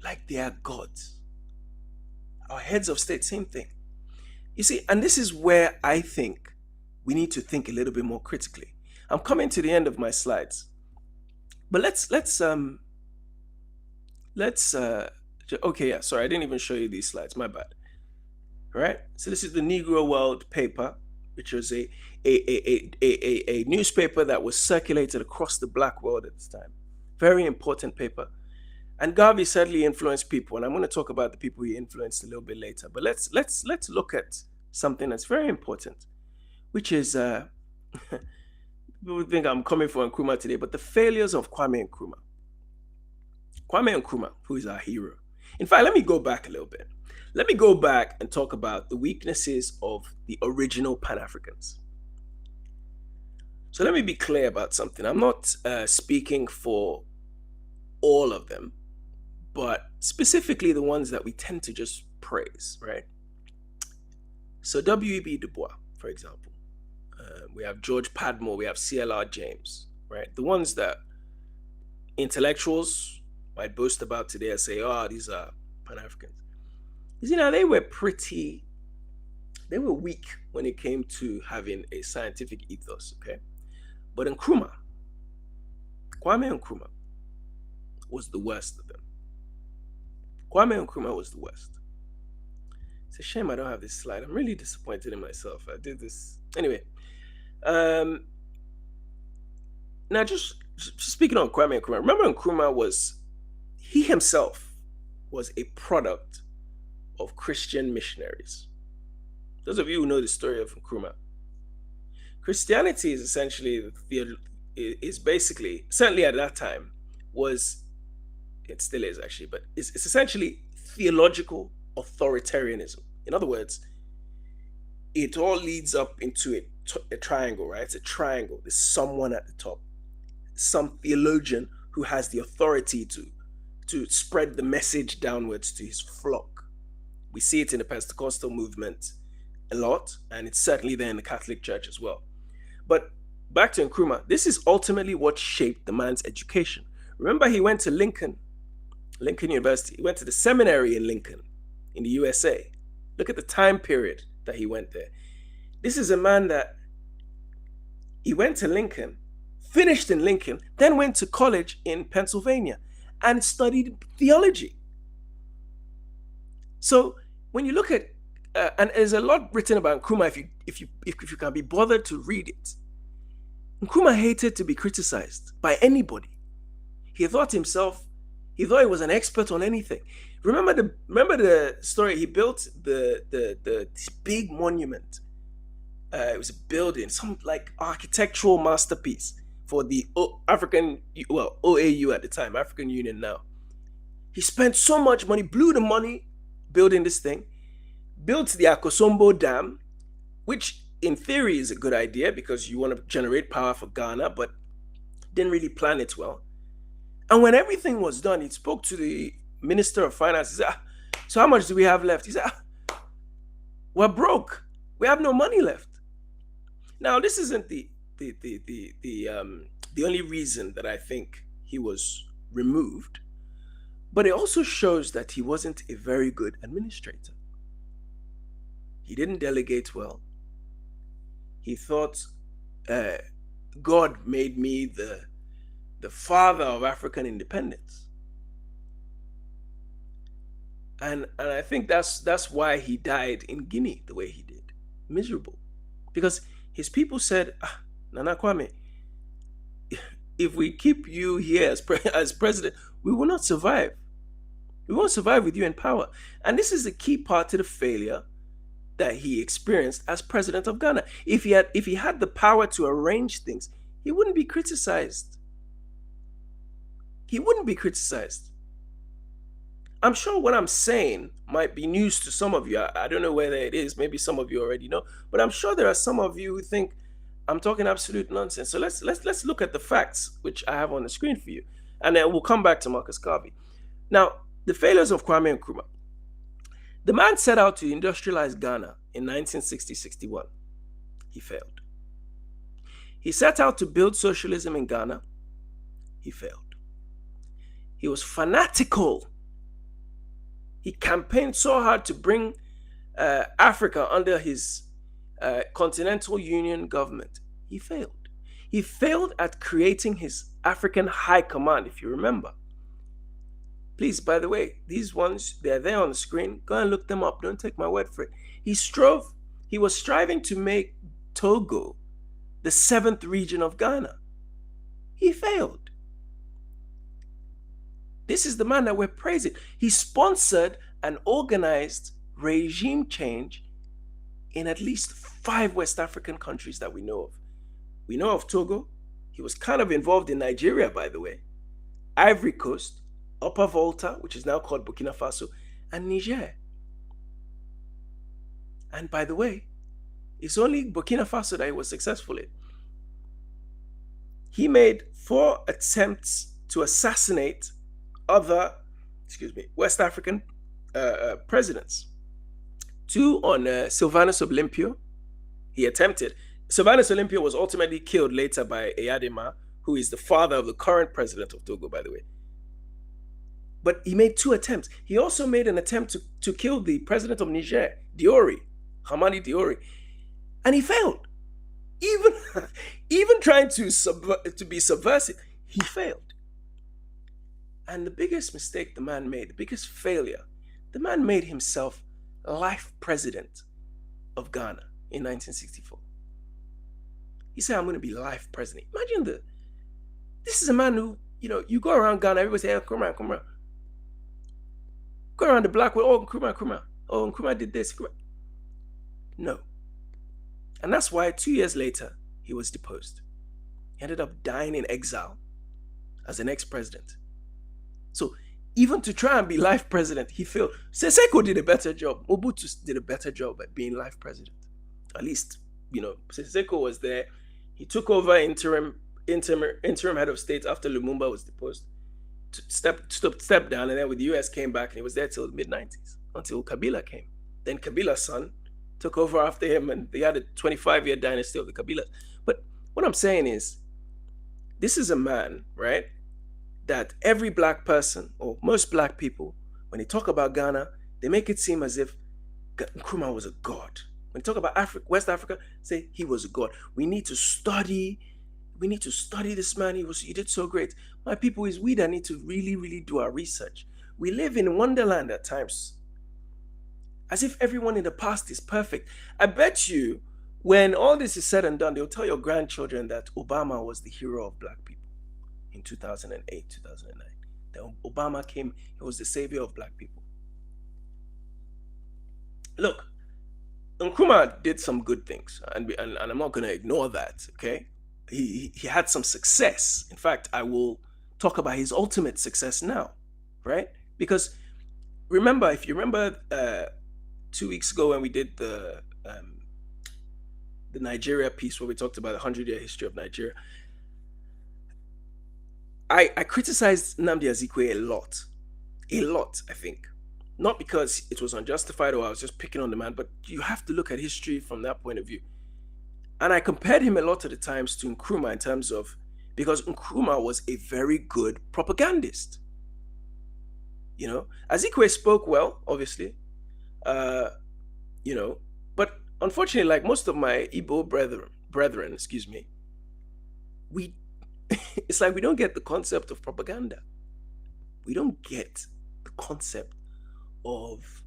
Like they are gods. Our heads of state, same thing. You see, and this is where I think we need to think a little bit more critically. I'm coming to the end of my slides. But okay, yeah, sorry, I didn't even show you these slides, my bad. All right, so this is the Negro World paper, which was a newspaper that was circulated across the black world at this time. Very important paper. And Garvey certainly influenced people, and I'm going to talk about the people he influenced a little bit later. But let's look at something that's very important, which is people think I'm coming for Nkrumah today, but the failures of Kwame Nkrumah. Kwame Nkrumah, who is our hero. In fact, let me go back a little bit. Let me go back and talk about the weaknesses of the original Pan-Africans. So let me be clear about something. I'm not speaking for all of them. but specifically the ones that we tend to just praise, right? So W.E.B. Du Bois, for example. We have George Padmore, we have C.L.R. James, right? The ones that intellectuals might boast about today and say, oh, these are Pan-Africans. You know, they were weak when it came to having a scientific ethos, okay? But Kwame Nkrumah was the worst of them. Kwame Nkrumah was the worst. It's a shame I don't have this slide. I'm really disappointed in myself. I did this. Anyway, now just speaking on Kwame Nkrumah, remember Nkrumah he himself was a product of Christian missionaries. Those of you who know the story of Nkrumah, Christianity is essentially, is basically, certainly at that time, it still is actually, but it's essentially theological authoritarianism. In other words, it all leads up into a triangle, right? It's a triangle. There's someone at the top, some theologian who has the authority to spread the message downwards to his flock. We see it in the Pentecostal movement a lot, and it's certainly there in the Catholic Church as well. But back to Nkrumah, this is ultimately what shaped the man's education. Remember, he went to Lincoln University. He went to the seminary in Lincoln, in the USA. Look at the time period that he went there. This is a man that he went to Lincoln, finished in Lincoln, then went to college in Pennsylvania and studied theology. So when you look at, and there's a lot written about Nkrumah if you can be bothered to read it. Nkrumah hated to be criticized by anybody. He thought he was an expert on anything. Remember the story? He built this big monument. It was a building, some like architectural masterpiece for the OAU at the time, African Union now. He spent so much money, blew the money building this thing, built the Akosombo Dam, which in theory is a good idea because you want to generate power for Ghana, but didn't really plan it well. And when everything was done, he spoke to the Minister of Finance. He said, so how much do we have left? He said, we're broke. We have no money left. Now, this isn't the only reason that I think he was removed, but it also shows that he wasn't a very good administrator. He didn't delegate well. He thought, God made me the father of African independence. And I think that's why he died in Guinea the way he did. Miserable. Because his people said, Nana Kwame, if we keep you here as president, we will not survive. We won't survive with you in power. And this is the key part to the failure that he experienced as president of Ghana. If he had the power to arrange things, he wouldn't be criticized. He wouldn't be criticized. I'm sure what I'm saying might be news to some of you. I don't know whether it is. Maybe some of you already know. But I'm sure there are some of you who think I'm talking absolute nonsense. So let's look at the facts, which I have on the screen for you. And then we'll come back to Marcus Garvey. Now, the failures of Kwame Nkrumah. The man set out to industrialize Ghana in 1960-61. He failed. He set out to build socialism in Ghana. He failed. He was fanatical. He campaigned so hard to bring Africa under his Continental Union government. He failed. He failed at creating his African High Command, if you remember. Please, by the way, these ones, they're there on the screen. Go and look them up. Don't take my word for it. He was striving to make Togo the 7th region of Ghana. He failed. This is the man that we're praising. He sponsored and organized regime change in at least 5 West African countries that we know of. We know of Togo. He was kind of involved in Nigeria, by the way. Ivory Coast, Upper Volta, which is now called Burkina Faso, and Niger. And by the way, it's only Burkina Faso that he was successful in. He made 4 attempts to assassinate other West African presidents. 2 on Sylvanus Olympio. He attempted. Sylvanus Olympio was ultimately killed later by Eyadema, who is the father of the current president of Togo, by the way. But he made 2 attempts. He also made an attempt to kill the president of Niger, Diori, Hamani Diori, and he failed. Even trying to be subversive, he failed. And the biggest mistake the man made, the biggest failure, the man made himself life president of Ghana in 1964. He said, I'm going to be life president. Imagine this is a man who, you go around Ghana, everybody say, hey, Nkrumah. Go around the block with, oh, Nkrumah. Oh, Nkrumah did this. No. And that's why 2 years later, he was deposed. He ended up dying in exile as an ex-president. So even to try and be life president, he failed. Seseko did a better job. Mobutu did a better job at being life president. At least, Seseko was there. He took over interim head of state after Lumumba was deposed. Step down, and then with the US came back, and he was there till the mid-90s, until Kabila came. Then Kabila's son took over after him, and they had a 25-year dynasty of the Kabilas. But what I'm saying is, this is a man, right, that every black person, or most black people, when they talk about Ghana, they make it seem as if Nkrumah was a god. When they talk about West Africa, say he was a god. We need to study this man. He did so great. My people, is we that need to really, really do our research. We live in wonderland at times, as if everyone in the past is perfect. I bet you, when all this is said and done, they'll tell your grandchildren that Obama was the hero of black people in 2008, 2009. That Obama came, he was the savior of black people. Look, Nkrumah did some good things, and I'm not going to ignore that, okay? He had some success. In fact, I will talk about his ultimate success now, right? Because if you remember 2 weeks ago when we did the Nigeria piece where we talked about the 100-year history of Nigeria, I criticized Nnamdi Azikiwe a lot, I think. Not because it was unjustified or I was just picking on the man, but you have to look at history from that point of view. And I compared him a lot of the times to Nkrumah in terms of, because Nkrumah was a very good propagandist. Azikiwe spoke well, obviously, but unfortunately, like most of my Ibo brethren, it's like we don't get the concept of propaganda. We don't get the concept of,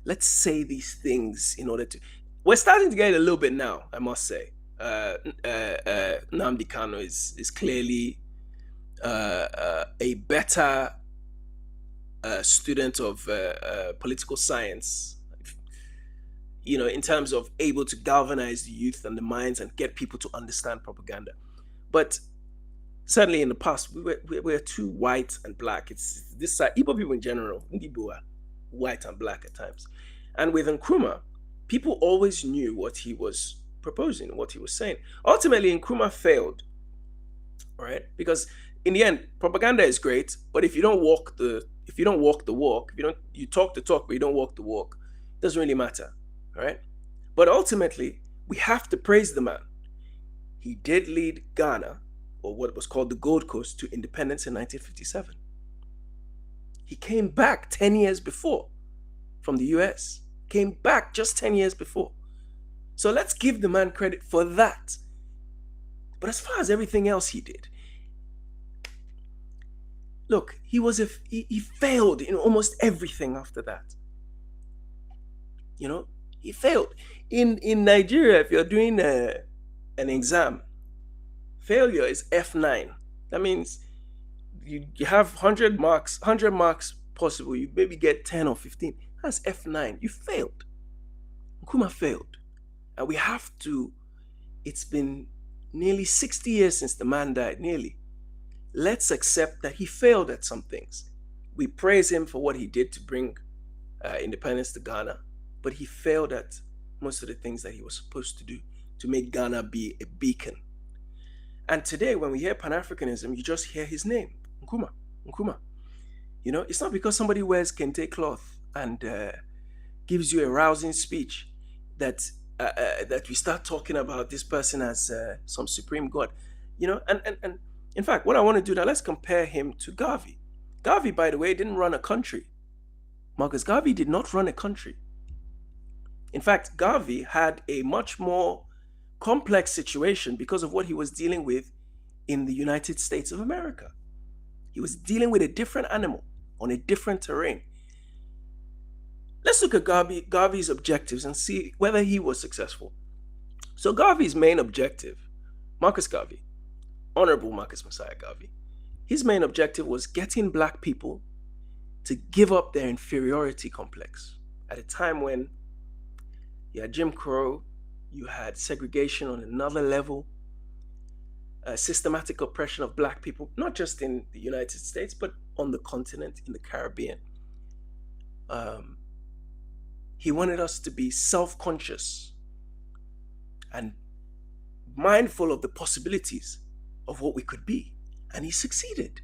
let's say these things in order to. We're starting to get it a little bit now, I must say. Nnamdi Kanu is clearly a better student of political science, in terms of able to galvanize the youth and the minds and get people to understand propaganda. But certainly in the past, we were too white and black. It's this side, Igbo people in general, Igbo are white and black at times. And with Nkrumah, people always knew what he was proposing, what he was saying. Ultimately, Nkrumah failed, right? Because in the end, propaganda is great, but if you don't walk the walk, you talk the talk, but you don't walk the walk, it doesn't really matter, right? But ultimately, we have to praise the man. He did lead Ghana, or what was called the Gold Coast, to independence in 1957. He came back 10 years before from the US. Came back just 10 years before. So let's give the man credit for that. But as far as everything else he did, look, he failed in almost everything after that. He failed. In Nigeria, if you're doing an exam, failure is F9. That means you have 100 marks possible, you maybe get 10 or 15. That's F9. You failed. Nkrumah failed. And we have to, it's been nearly 60 years since the man died, nearly. Let's accept that he failed at some things. We praise him for what he did to bring independence to Ghana, but he failed at most of the things that he was supposed to do to make Ghana be a beacon. And today, when we hear Pan-Africanism, you just hear his name, Nkrumah. It's not because somebody wears kente cloth and gives you a rousing speech that that we start talking about this person as some supreme god. And in fact, what I want to do now, let's compare him to Garvey. Garvey, by the way, didn't run a country. Marcus Garvey did not run a country. In fact, Garvey had a much more complex situation because of what he was dealing with in the United States of America. He was dealing with a different animal on a different terrain. Let's look at Garvey's objectives and see whether he was successful. So Garvey's main objective, Marcus Garvey, Honorable Marcus Messiah Garvey, his main objective was getting black people to give up their inferiority complex at a time when you had Jim Crow, you had segregation on another level, systematic oppression of black people, not just in the United States, but on the continent, in the Caribbean. He wanted us to be self-conscious and mindful of the possibilities of what we could be. And he succeeded.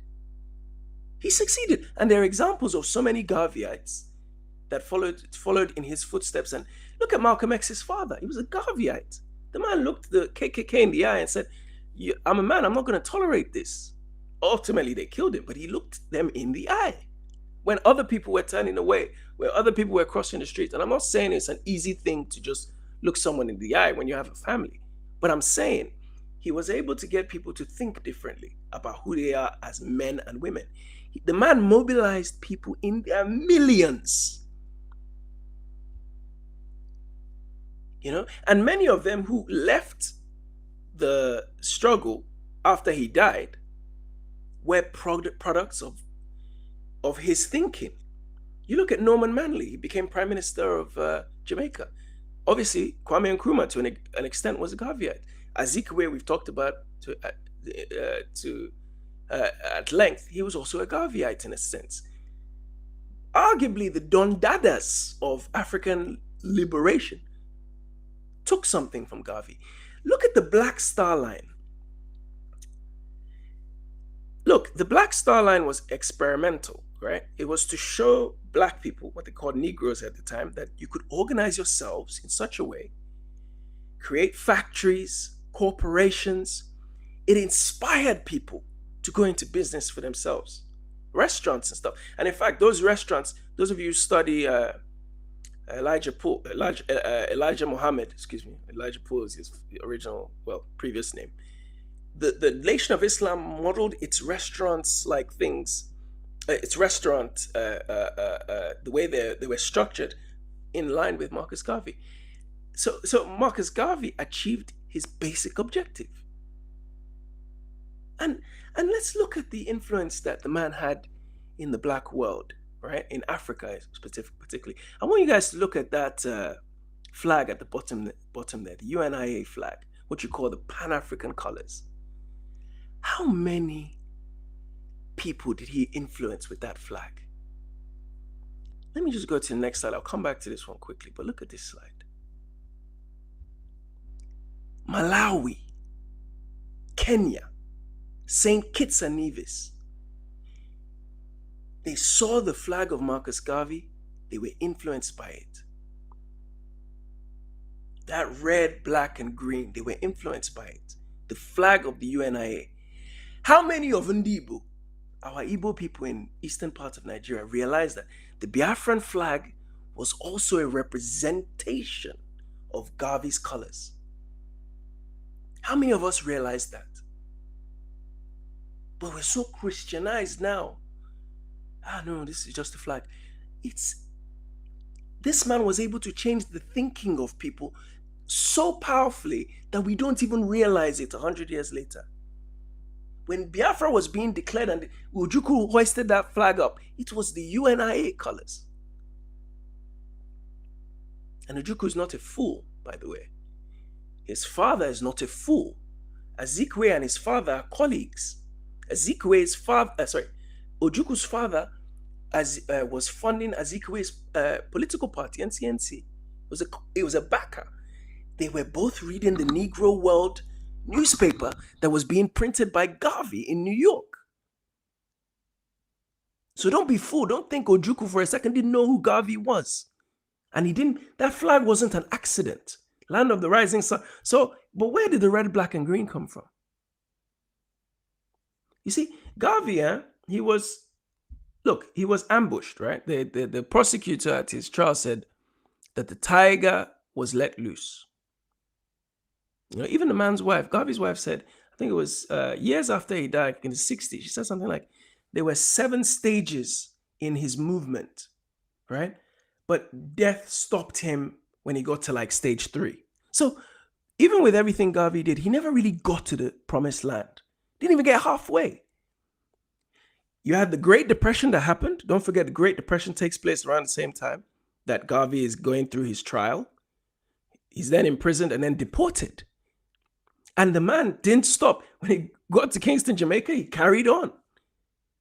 He succeeded. And there are examples of so many Garveyites that followed in his footsteps. And look at Malcolm X's father. He was a Garveyite. The man looked the KKK in the eye and said, I'm a man, I'm not going to tolerate this. Ultimately, they killed him, but he looked them in the eye when other people were turning away, where other people were crossing the street. And I'm not saying it's an easy thing to just look someone in the eye when you have a family, but I'm saying he was able to get people to think differently about who they are as men and women. The man mobilized people in their millions. And many of them who left the struggle after he died were products of his thinking. You look at Norman Manley, he became Prime Minister of Jamaica. Obviously, Kwame Nkrumah, to an extent, was a Garveyite. Azikiwe, we've talked about at length, he was also a Garveyite in a sense. Arguably, the Don Dadas of African liberation took something from Garvey. Look at the Black Star Line. Look, the Black Star Line was experimental, right? It was to show black people, what they called Negroes at the time, that you could organize yourselves in such a way, create factories, corporations. It inspired people to go into business for themselves, restaurants and stuff. And in fact, those restaurants, those of you who study Elijah Muhammad, Elijah Poole is his original, previous name. The Nation of Islam modeled its restaurants like things, the way they were structured in line with Marcus Garvey. So Marcus Garvey achieved his basic objective. And let's look at the influence that the man had in the black world, right? In Africa particularly. I want you guys to look at that flag at the bottom there, the UNIA flag, what you call the Pan-African colors. How many people did he influence with that flag? Let me just go to the next slide. I'll come back to this one quickly, but look at this slide. Malawi, Kenya, St. Kitts and Nevis. They saw the flag of Marcus Garvey. They were influenced by it. That red, black, and green, they were influenced by it. The flag of the UNIA. How many of Ndibo, our Ibo people in eastern parts of Nigeria, realized that the Biafran flag was also a representation of Garvey's colors? How many of us realized that? But we're so Christianized now. No, this is just a flag. This man was able to change the thinking of people so powerfully that we don't even realize it 100 years later. When Biafra was being declared and Ojukwu hoisted that flag up, it was the UNIA colors. And Ojukwu is not a fool, by the way. His father is not a fool. Azikiwe and his father are colleagues. Ojukwu's father was funding Azikiwe's political party, NCNC. It was a backer. They were both reading the Negro World newspaper that was being printed by Garvey in New York. So don't be fooled. Don't think Ojukwu for a second didn't know who Garvey was. And he didn't, that flag wasn't an accident. Land of the rising sun. So, but where did the red, black, and green come from? You see, Garvey, he was ambushed, right? The prosecutor at his trial said that the tiger was let loose. Even the man's wife, Garvey's wife, said, I think it was years after he died, in the 60s, she said something like, there were 7 stages in his movement, right? But death stopped him when he got to like stage 3. So even with everything Garvey did, he never really got to the promised land. Didn't even get halfway. You had the Great Depression that happened. Don't forget, the Great Depression takes place around the same time that Garvey is going through his trial. He's then imprisoned and then deported. And the man didn't stop. When he got to Kingston, Jamaica, he carried on.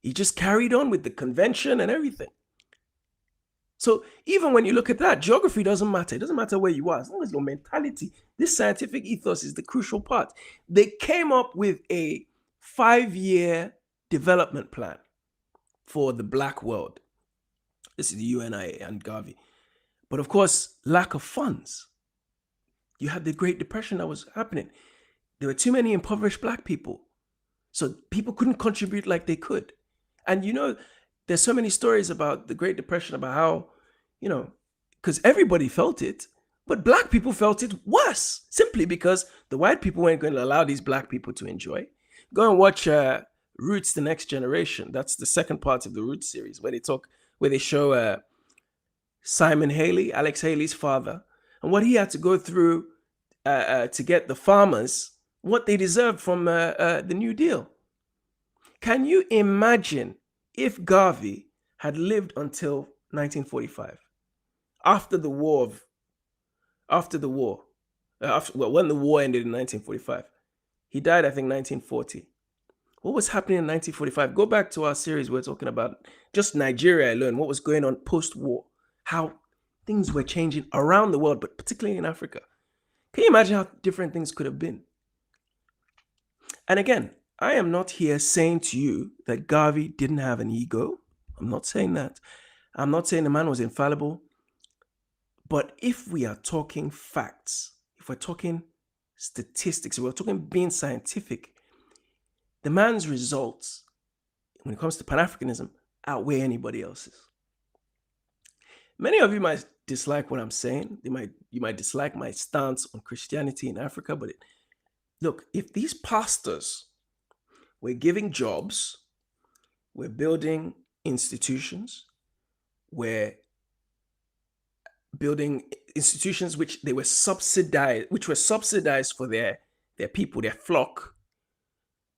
He just carried on with the convention and everything. So even when you look at that, geography doesn't matter. It doesn't matter where you are, as long as your mentality, this scientific ethos is the crucial part. They came up with a 5-year development plan for the Black world. This is the UNIA and Garvey. But of course, lack of funds. You had the Great Depression that was happening. There were too many impoverished Black people. So people couldn't contribute like they could. And there's so many stories about the Great Depression, about how, because everybody felt it, but Black people felt it worse, simply because the white people weren't going to allow these Black people to enjoy. Go and watch Roots: The Next Generation. That's the second part of the Roots series, where they show Simon Haley, Alex Haley's father, and what he had to go through to get the farmers what they deserved from the New Deal. Can you imagine if Garvey had lived until 1945, when the war ended in 1945? He died, I think, 1940. What was happening in 1945? Go back to our series. We're talking about just Nigeria alone, what was going on post-war, how things were changing around the world, but particularly in Africa. Can you imagine how different things could have been? And again, I am not here saying to you that Garvey didn't have an ego. I'm not saying that. I'm not saying the man was infallible. But if we are talking facts, if we're talking statistics, if we're talking being scientific, the man's results, when it comes to Pan-Africanism, outweigh anybody else's. Many of you might dislike what I'm saying. You might dislike my stance on Christianity in Africa, but look, if these pastors were giving jobs, we're building institutions, we're building institutions which were subsidized for their people, their flock,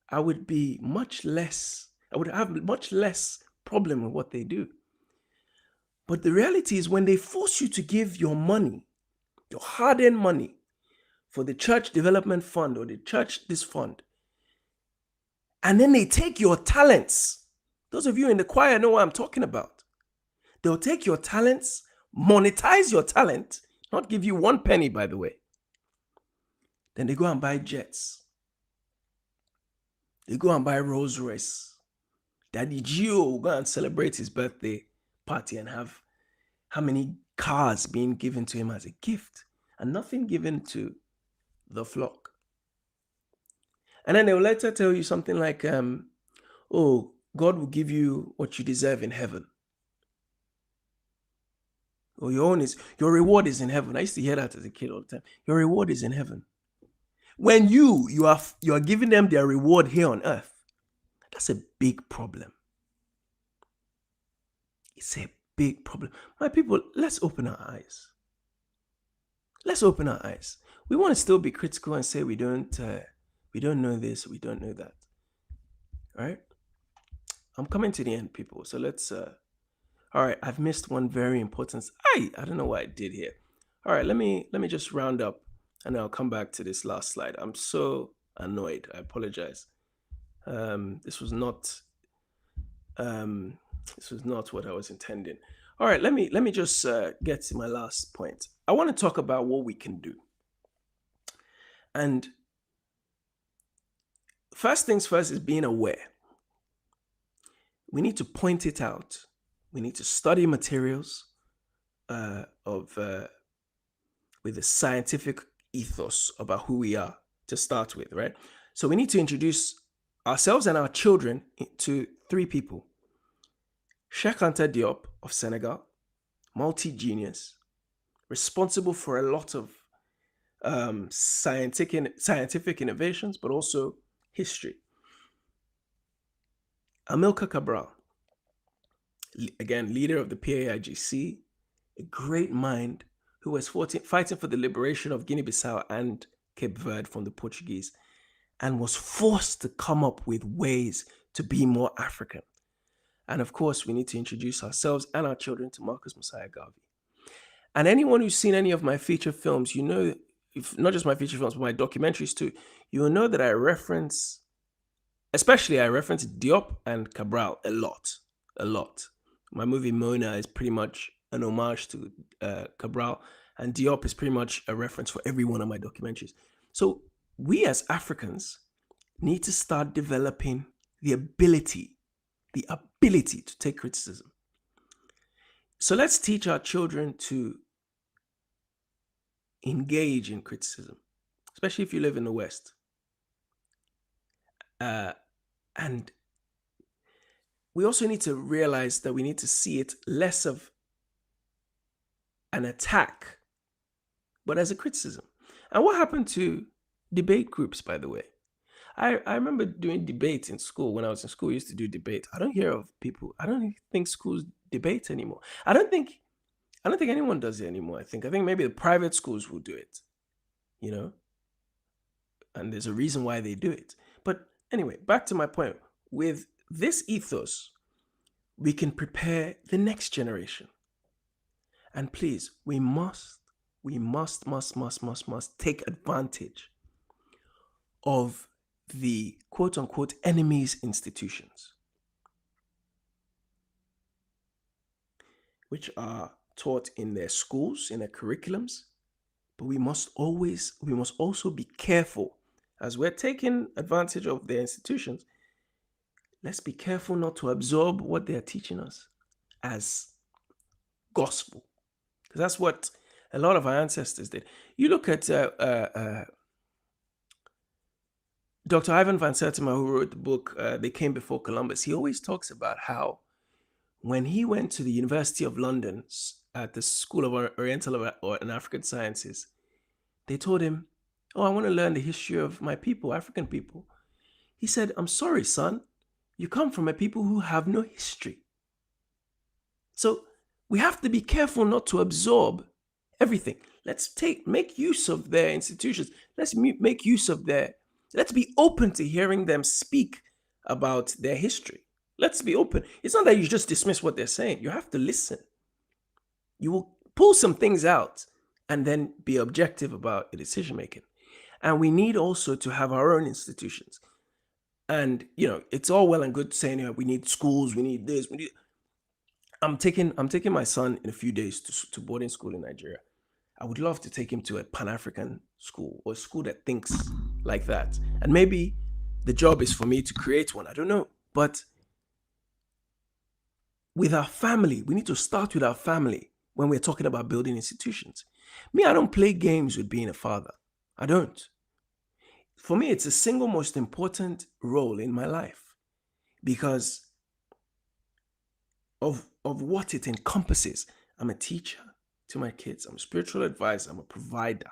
I would have much less problem with what they do. But the reality is, when they force you to give your money, your hard-earned money, for the church development fund or the church this fund, and then they take your talents. Those of you in the choir know what I'm talking about. They'll take your talents, monetize your talent, not give you 1 penny, by the way. Then they go and buy jets. They go and buy Rolls Royce. Daddy Gio will go and celebrate his birthday party and have how many cars being given to him as a gift, and nothing given to the flock. And then they will later tell you something like, oh, God will give you what you deserve in heaven. Or your reward is in heaven. I used to hear that as a kid all the time. Your reward is in heaven. When you are giving them their reward here on earth, that's a big problem. It's a big problem. My people, let's open our eyes. Let's open our eyes. We want to still be critical and say we don't know this, we don't know that. Right? I'm coming to the end, people. So let's all right, I've missed one very important. I don't know what I did here. All right, let me just round up and I'll come back to this last slide. I'm so annoyed. I apologize. This was not what I was intending. All right, let me just get to my last point. I want to talk about what we can do. And first things first is being aware. we need to point it out. We need to study materials of with a scientific ethos about who we are to start with, right? So we need to introduce ourselves and our children to three people. Cheikh Anta Diop of Senegal, multi-genius, responsible for a lot of scientific innovations, but also history. Amilcar Cabral, again, leader of the PAIGC, a great mind who was fighting for the liberation of Guinea-Bissau and Cape Verde from the Portuguese, and was forced to come up with ways to be more African. And of course, we need to introduce ourselves and our children to Marcus Mosiah Garvey. And anyone who's seen any of my feature films, you know, if not just my feature films, but my documentaries too, you will know that I reference Diop and Cabral a lot. My movie Mona is pretty much an homage to Cabral, and Diop is pretty much a reference for every one of my documentaries. So we as Africans need to start developing the ability to take criticism. So let's teach our children to engage in criticism, especially if you live in the West. And we also need to realize that we need to see it less of an attack, but as a criticism. And what happened to debate groups, by the way? I remember doing debate in school. When I was in school, I used to do debate. I don't think schools debate anymore. I don't think anyone does it anymore. I think maybe the private schools will do it, you know, and there's a reason why they do it. But anyway, back to my point. With this ethos, we can prepare the next generation. And please, we must take advantage of the quote unquote enemy's institutions, which are taught in their schools, in their curriculums. But we must also be careful as we're taking advantage of their institutions. Let's be careful not to absorb what they're teaching us as gospel, because that's what a lot of our ancestors did. You look at Dr. Ivan van Sertima, who wrote the book They Came Before Columbus. He always talks about how when he went to the University of London at the School of Oriental and African Sciences, they told him, "Oh, I want to learn the history of my people, African people." He said, "I'm sorry, son. You come from a people who have no history." So we have to be careful not to absorb everything. Let's make use of their institutions. Let's be open to hearing them speak about their history. Let's be open. It's not that you just dismiss what they're saying. You have to listen. You will pull some things out and then be objective about the decision making. And we need also to have our own institutions. And, you know, it's all well and good saying, we need schools, we need this, I'm taking my son in a few days to boarding school in Nigeria. I would love to take him to a Pan-African school, or a school that thinks like that. And maybe the job is for me to create one. I don't know. But with our family, we need to start with our family when we're talking about building institutions. Me, I don't play games with being a father. I don't. For me, it's the single most important role in my life because of what it encompasses. I'm a teacher to my kids. I'm a spiritual advisor. I'm a provider.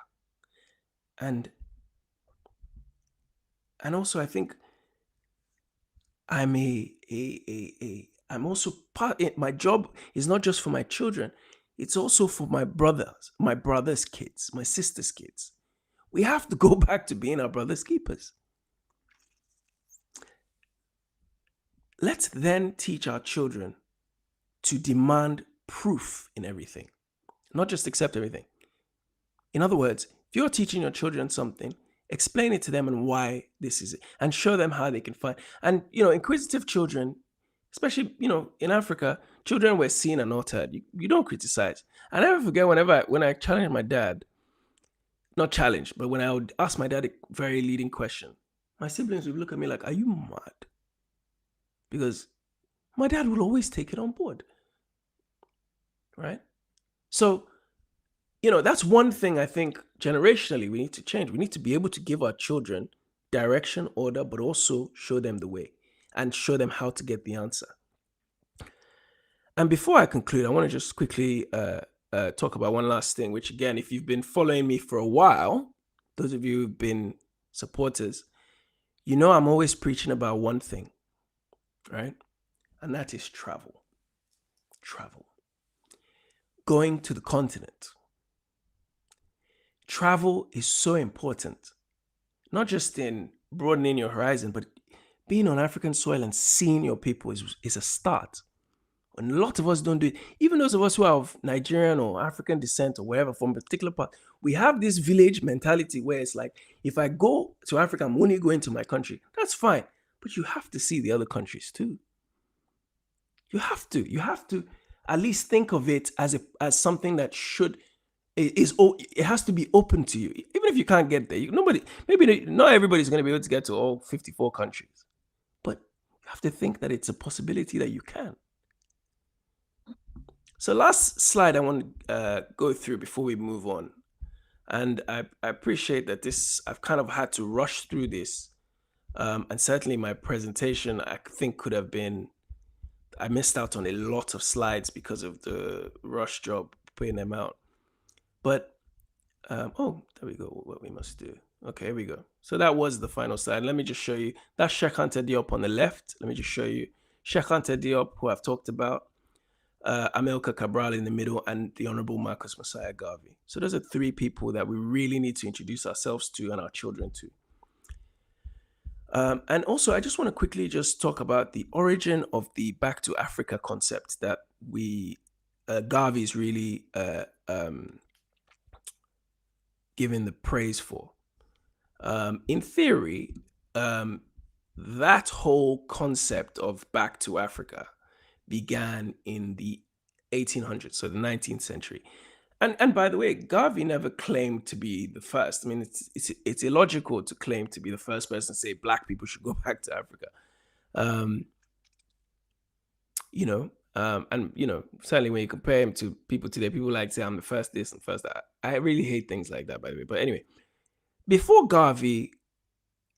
And also I think I'm I'm also my job is not just for my children. It's also for my brother's kids, my sister's kids. We have to go back to being our brother's keepers. Let's then teach our children to demand proof in everything, not just accept everything. In other words, if you're teaching your children something, explain it to them and why this is it, and show them how they can find. And, inquisitive children, especially, in Africa, children were seen and not heard. You don't criticize. I never forget when I challenged my dad, not challenged, but when I would ask my dad a very leading question, my siblings would look at me like, "Are you mad?" Because my dad will always take it on board, right? So, that's one thing I think generationally we need to change. We need to be able to give our children direction, order, but also show them the way and show them how to get the answer. And before I conclude, I want to just quickly talk about one last thing, which again, if you've been following me for a while, those of you who've been supporters, I'm always preaching about one thing, right? And that is travel. Travel. Going to the continent. Travel is so important, not just in broadening your horizon, but being on African soil and seeing your people is a start. And a lot of us don't do it. Even those of us who are of Nigerian or African descent or wherever from a particular part, we have this village mentality where it's like, if I go to Africa, I'm only going to my country. That's fine. But you have to see the other countries too. You have to at least think of it as something that it has to be open to you. Even if you can't get there, maybe not everybody's going to be able to get to all 54 countries. But you have to think that it's a possibility that you can. So last slide I want to go through before we move on. And I appreciate that I've kind of had to rush through this. And certainly my presentation, I think I missed out on a lot of slides because of the rush job putting them out. But, there we go, what we must do. Okay, here we go. So that was the final slide. Let me just show you. That's Cheikh Anta Diop on the left. Let me just show you. Cheikh Anta Diop, who I've talked about. Amilcar Cabral in the middle, and the Honorable Marcus Messiah Garvey. So those are three people that we really need to introduce ourselves to and our children to. And also, I just want to quickly just talk about the origin of the Back to Africa concept that Garvey is really given the praise for. In theory, that whole concept of Back to Africa began in the 1800s, so the 19th century. And by the way, Garvey never claimed to be the first. I mean, it's illogical to claim to be the first person to say Black people should go back to Africa. Certainly when you compare him to people today, people like to say I'm the first this and first that. I really hate things like that, by the way. But anyway, before Garvey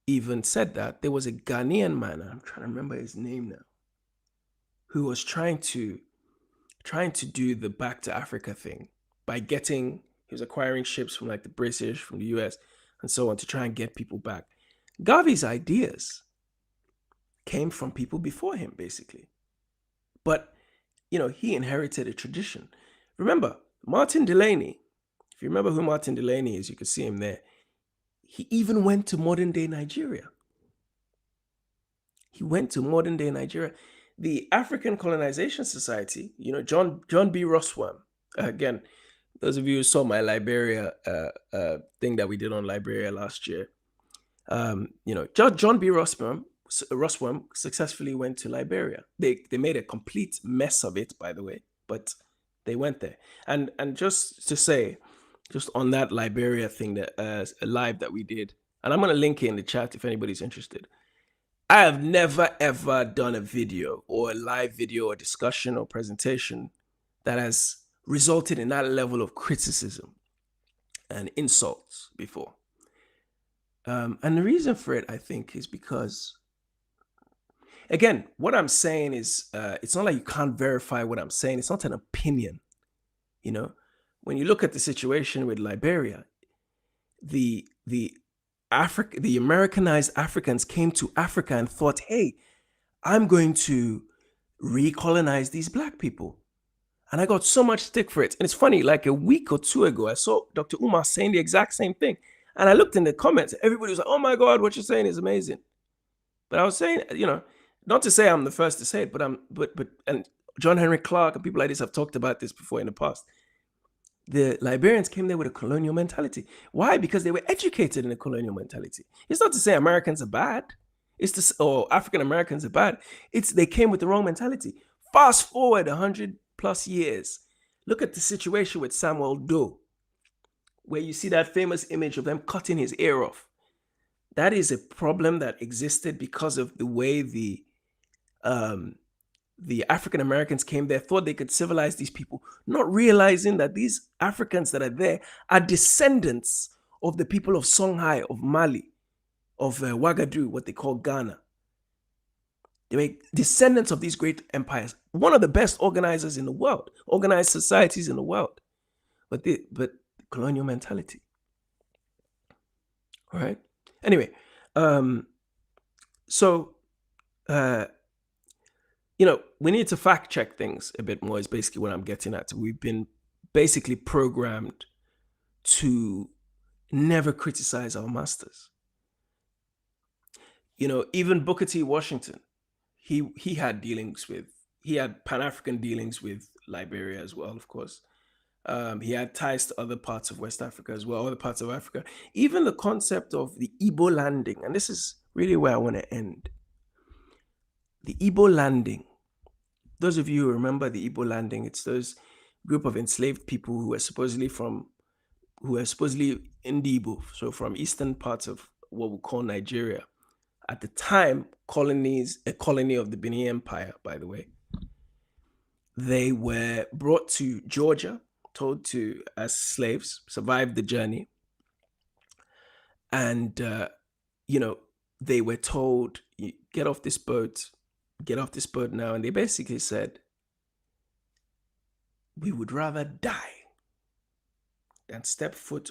even said that, there was a Ghanaian man, I'm trying to remember his name now, who was trying to do the Back to Africa thing by he was acquiring ships from like the British, from the US, and so on to try and get people back. Garvey's ideas came from people before him, basically. But, he inherited a tradition. Remember, Martin Delany, if you remember who Martin Delany is, you can see him there. He even went to modern day Nigeria. The African Colonization Society, John B. Roswam, again, those of you who saw my Liberia thing that we did on Liberia last year, John B. Roswam successfully went to Liberia. They made a complete mess of it, by the way, but they went there. And just to say, just on that Liberia thing, that live that we did, and I'm going to link it in the chat if anybody's interested. I have never, ever done a video or a live video or discussion or presentation that has resulted in that level of criticism and insults before. And the reason for it, I think, is because, again, what I'm saying is, it's not like you can't verify what I'm saying. It's not an opinion. When you look at the situation with Liberia, the Americanized Africans came to Africa and thought, hey, I'm going to recolonize these Black people. And I got so much stick for it. And it's funny, like a week or two ago, I saw Dr. Umar saying the exact same thing. And I looked in the comments, everybody was like, oh my God, what you're saying is amazing. But I was saying, not to say I'm the first to say it, but and John Henry Clark and people like this have talked about this before in the past. The Liberians came there with a colonial mentality. Why? Because they were educated in a colonial mentality. It's not to say Americans are bad. Or African Americans are bad. They came with the wrong mentality. Fast forward 100+ years. Look at the situation with Samuel Doe, where you see that famous image of them cutting his ear off. That is a problem that existed because of the way the the African Americans came there, thought they could civilize these people, not realizing that these Africans that are there are descendants of the people of Songhai, of Mali, of Ouagadougou, what they call Ghana. They were descendants of these great empires, one of the best organizers in the world, organized societies in the world. But colonial mentality. All right. Anyway, so we need to fact check things a bit more, is basically what I'm getting at. We've been basically programmed to never criticize our masters. Even Booker T. Washington, he had Pan-African dealings with Liberia as well, of course. He had ties to other parts of West Africa as well, other parts of Africa. Even the concept of the Ibo Landing, and this is really where I want to end. The Ibo Landing. Those of you who remember the Ibo Landing, it's those group of enslaved people who were supposedly in the Ibo, so from eastern parts of what we call Nigeria. At the time, a colony of the Benin Empire, by the way. They were brought to Georgia, told to, as slaves, survive the journey. And, they were told, get off this boat now. And they basically said, we would rather die than step foot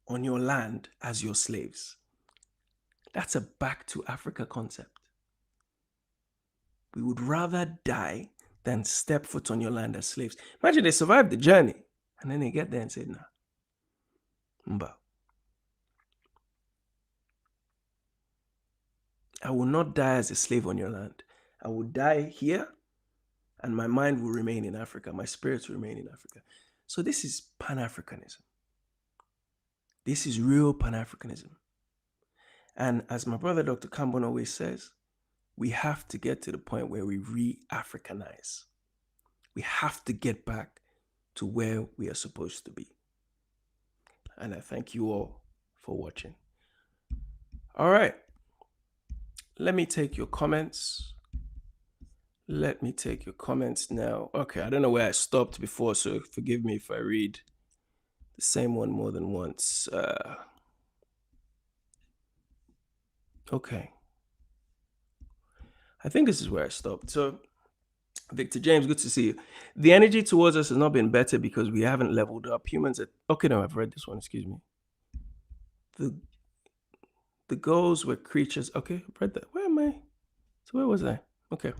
on your land as your slaves. That's a back to Africa concept. We would rather die than step foot on your land as slaves. Imagine they survived the journey and then they get there and say, nah, Mba, I will not die as a slave on your land. I will die here and my mind will remain in Africa. My spirit will remain in Africa. So this is Pan-Africanism. This is real Pan-Africanism. And as my brother Dr. Kambon always says, we have to get to the point where we re-Africanize. We have to get back to where we are supposed to be. And I thank you all for watching. All right. Let me take your comments. Let me take your comments now. Okay, I don't know where I stopped before, so forgive me if I read the same one more than once. Okay. I think this is where I stopped. So, Victor James, good to see you. The energy towards us has not been better because we haven't leveled up. Humans at... Okay, no, I've read this one. Excuse me. The goals were creatures... Okay, I've read that. Where am I? So where was I? Okay.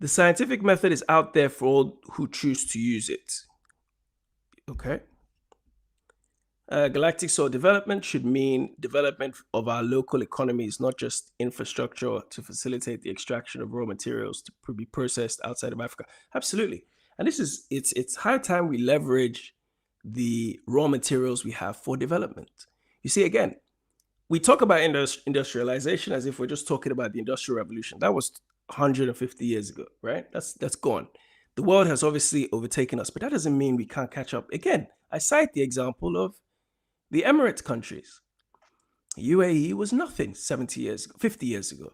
The scientific method is out there for all who choose to use it. Okay. Galactic soil development should mean development of our local economies, not just infrastructure to facilitate the extraction of raw materials to be processed outside of Africa. Absolutely. And it's high time we leverage the raw materials we have for development. You see, again, we talk about industrialization as if we're just talking about the Industrial Revolution. That was 150 years ago, right? That's gone. The world has obviously overtaken us, but that doesn't mean we can't catch up. Again, I cite the example of the Emirates countries. UAE was nothing 50 years ago.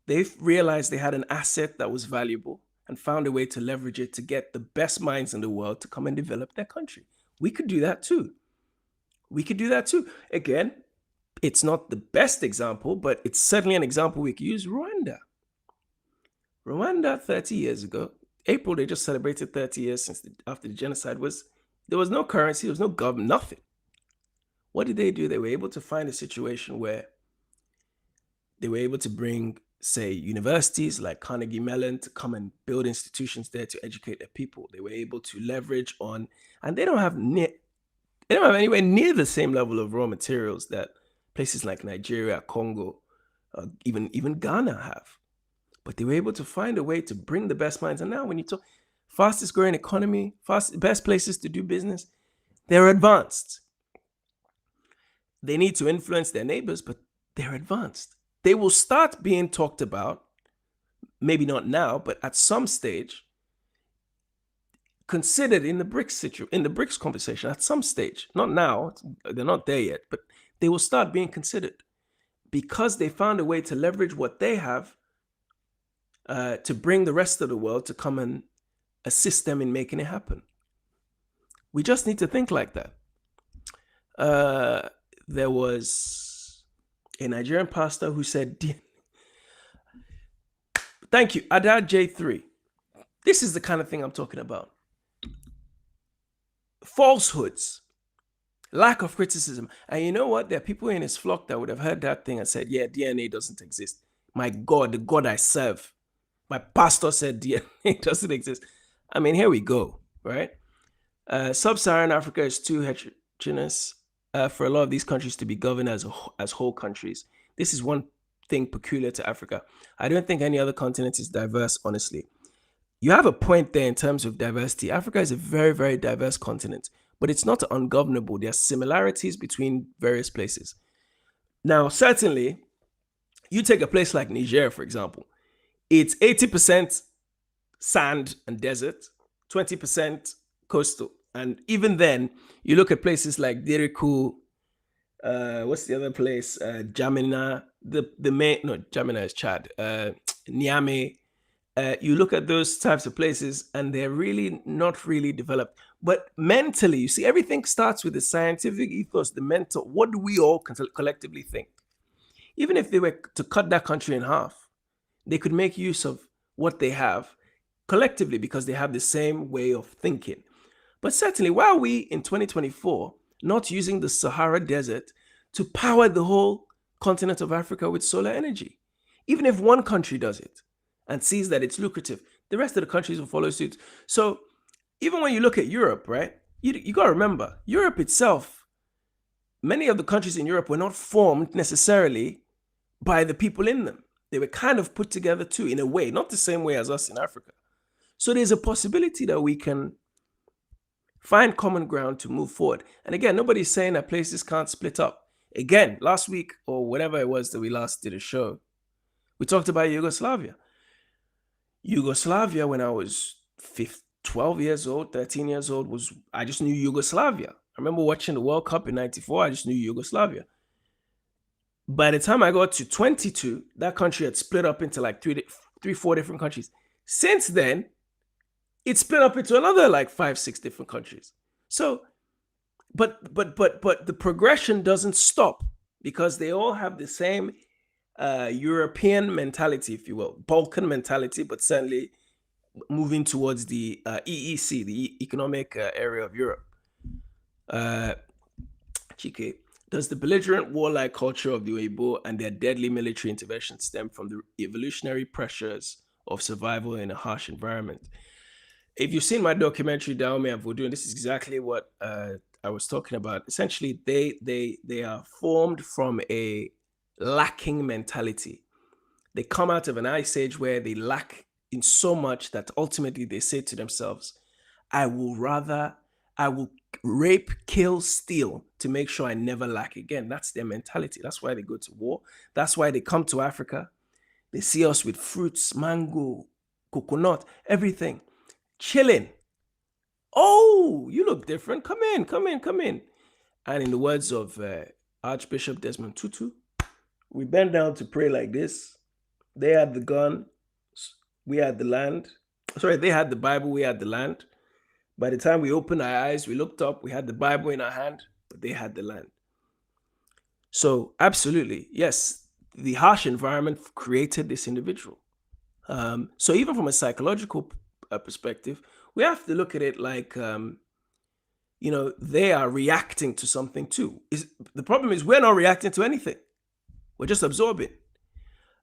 They've realized they had an asset that was valuable and found a way to leverage it to get the best minds in the world to come and develop their country. We could do that too. Again, it's not the best example, but it's certainly an example we could use. Rwanda 30 years ago, April, they just celebrated 30 years after the genocide. There was no currency, there was no government, nothing. What did they do? They were able to find a situation where they were able to bring, say, universities like Carnegie Mellon to come and build institutions there to educate their people. They were able to leverage on, and they don't have anywhere near the same level of raw materials that places like Nigeria, Congo, even Ghana have. But they were able to find a way to bring the best minds. And now when you talk fastest growing economy, best places to do business, they're advanced. They need to influence their neighbors, but they're advanced. They will start being talked about, maybe not now, but at some stage, considered in the BRICS conversation at some stage. Not now, they're not there yet, but they will start being considered because they found a way to leverage what they have to bring the rest of the world to come and assist them in making it happen. We just need to think like that. There was a Nigerian pastor who said, thank you, Adad J3. This is the kind of thing I'm talking about. Falsehoods, lack of criticism. And you know what? There are people in his flock that would have heard that thing and said, yeah, DNA doesn't exist. My God, the God I serve. My pastor said DNA doesn't exist. I mean, here we go, right? Sub-Saharan Africa is too heterogeneous for a lot of these countries to be governed as whole countries. This is one thing peculiar to Africa. I don't think any other continent is diverse, honestly. You have a point there in terms of diversity. Africa is a very, very diverse continent, but it's not ungovernable. There are similarities between various places. Now, certainly, you take a place like Niger, for example. It's 80% sand and desert, 20% coastal. And even then, you look at places like Diriku, what's the other place? Jamina, Jamina is Chad, Niamey. You look at those types of places and they're really not really developed. But mentally, you see, everything starts with the scientific ethos, the mental. What do we all collectively think? Even if they were to cut that country in half, they could make use of what they have collectively because they have the same way of thinking. But certainly, why are we in 2024 not using the Sahara Desert to power the whole continent of Africa with solar energy? Even if one country does it and sees that it's lucrative, the rest of the countries will follow suit. So even when you look at Europe, right, you got to remember, Europe itself, many of the countries in Europe were not formed necessarily by the people in them. They were kind of put together too, in a way, not the same way as us in Africa. So there's a possibility that we can find common ground to move forward. And again, nobody's saying that places can't split up. Again, last week or whatever it was that we last did a show, we talked about Yugoslavia. Yugoslavia, when I was 12 years old, 13 years old, I just knew Yugoslavia. I remember watching the World Cup in 94, I just knew Yugoslavia. By the time I got to 22, that country had split up into like three, 4 different countries. Since then, it's split up into another like 5, 6 different countries. So, but the progression doesn't stop because they all have the same European mentality, if you will, Balkan mentality, but certainly moving towards the EEC, the Economic Area of Europe. Cheikh, does the belligerent warlike culture of the Weibo and their deadly military intervention stem from the evolutionary pressures of survival in a harsh environment? If you've seen my documentary, Daome and Voodoo, this is exactly what I was talking about. Essentially, they are formed from a lacking mentality. They come out of an ice age where they lack in so much that ultimately they say to themselves, I will rape, kill, steal to make sure I never lack again. That's their mentality. That's why they go to war. That's why they come to Africa. They see us with fruits, mango, coconut, everything. Chilling. Oh, you look different. Come in, come in, come in. And in the words of Archbishop Desmond Tutu, we bent down to pray like this. They had the gun. We had the land. Sorry, they had the Bible. We had the land. By the time we opened our eyes, we looked up. We had the Bible in our hand, but they had the land. So absolutely, yes, the harsh environment created this individual. So even from a psychological perspective, we have to look at it like, they are reacting to something too. The problem is we're not reacting to anything. We're just absorbing.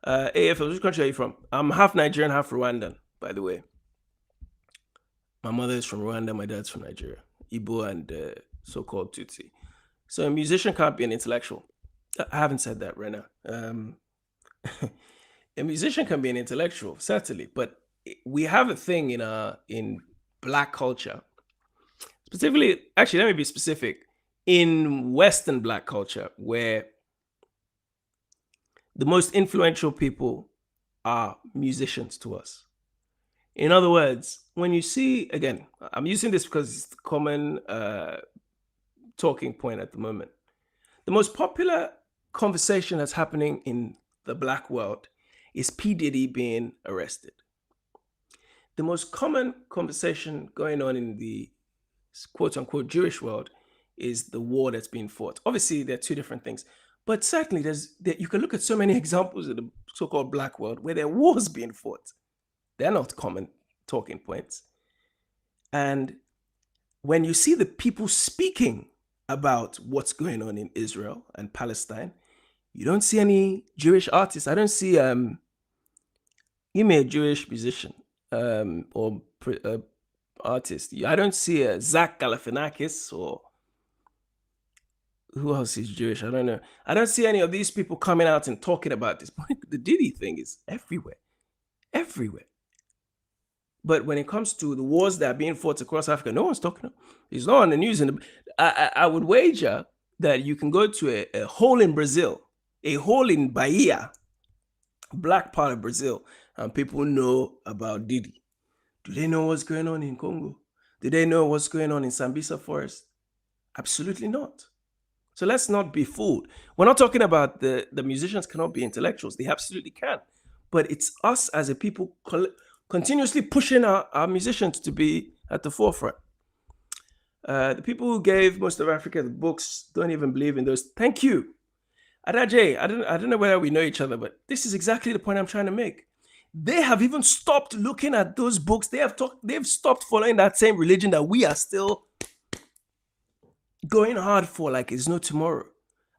AF, which country are you from? I'm half Nigerian, half Rwandan, by the way. My mother is from Rwanda, my dad's from Nigeria. Ibo and so-called Tutsi. So a musician can't be an intellectual. I haven't said that right now. A musician can be an intellectual, certainly, but we have a thing in Black culture, specifically, actually, let me be specific, in Western Black culture, where the most influential people are musicians to us. In other words, when you see, again, I'm using this because it's the common talking point at the moment. The most popular conversation that's happening in the Black world is P. Diddy being arrested. The most common conversation going on in the quote unquote Jewish world is the war that's being fought. Obviously, they're two different things, but certainly you can look at so many examples in the so-called black world where there are wars being fought. They're not common talking points. And when you see the people speaking about what's going on in Israel and Palestine, you don't see any Jewish artists. I don't see you may a Jewish musician or artist. I don't see a Zach Galifianakis or who else is Jewish? I don't know. I don't see any of these people coming out and talking about this. The Diddy thing is everywhere. Everywhere. But when it comes to the wars that are being fought across Africa, no one's talking. It's not on the news. I would wager that you can go to a hole in Brazil, a hole in Bahia, black part of Brazil, and people know about Diddy. Do they know what's going on in Congo? Do they know what's going on in Sambisa Forest? Absolutely not. So let's not be fooled. We're not talking about the musicians cannot be intellectuals. They absolutely can. But it's us as a people continuously pushing our musicians to be at the forefront. The people who gave most of Africa the books don't even believe in those. Thank you. Adaje, I don't know whether we know each other, but this is exactly the point I'm trying to make. They have even stopped looking at those books. They've stopped following that same religion that we are still going hard for like it's no tomorrow.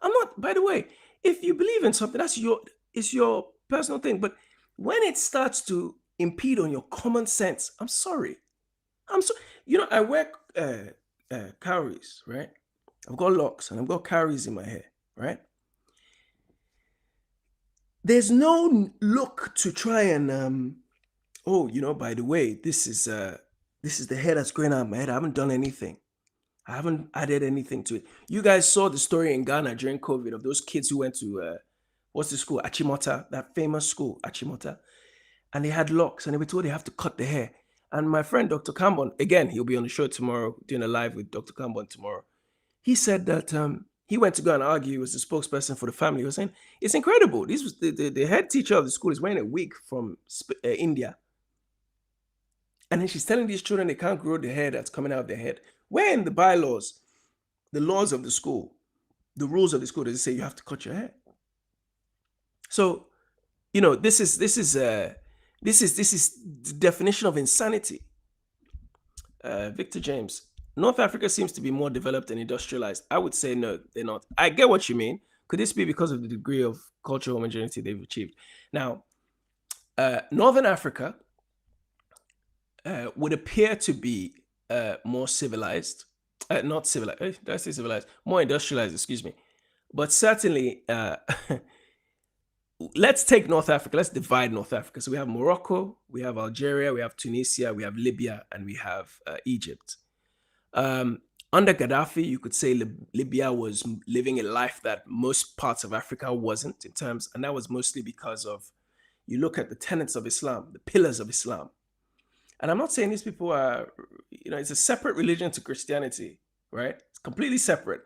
I'm not, by the way, if you believe in something, it's your personal thing. But when it starts to impede on your common sense, I'm sorry. I wear cowries, right? I've got locks and I've got cowries in my hair, right? There's no look to try and by the way, this is the hair that's growing out of my head. I haven't done anything. I haven't added anything to it. You guys saw the story in Ghana during COVID of those kids who went to what's the school? Achimota, that famous school, Achimota. And they had locks and they were told they have to cut the hair. And my friend, Dr. Cambon, again, he'll be on the show tomorrow, doing a live with Dr. Cambon tomorrow. He said that he went to go and argue. He was the spokesperson for the family. He was saying, it's incredible. This was the head teacher of the school is wearing a wig from India. And then she's telling these children they can't grow the hair that's coming out of their head. Where in the bylaws, the laws of the school, the rules of the school, does it say you have to cut your hair? So, this is the definition of insanity. Victor James, North Africa seems to be more developed and industrialized. I would say no, they're not. I get what you mean. Could this be because of the degree of cultural homogeneity they've achieved? Now, Northern Africa would appear to be more civilized, not civilized, did I say civilized? More industrialized, excuse me. But certainly, let's take North Africa, let's divide North Africa. So we have Morocco, we have Algeria, we have Tunisia, we have Libya, and we have Egypt. Under Gaddafi, you could say Libya was living a life that most parts of Africa wasn't and that was mostly because of, you look at the tenets of Islam, the pillars of Islam. And I'm not saying these people are, it's a separate religion to Christianity, right? It's completely separate.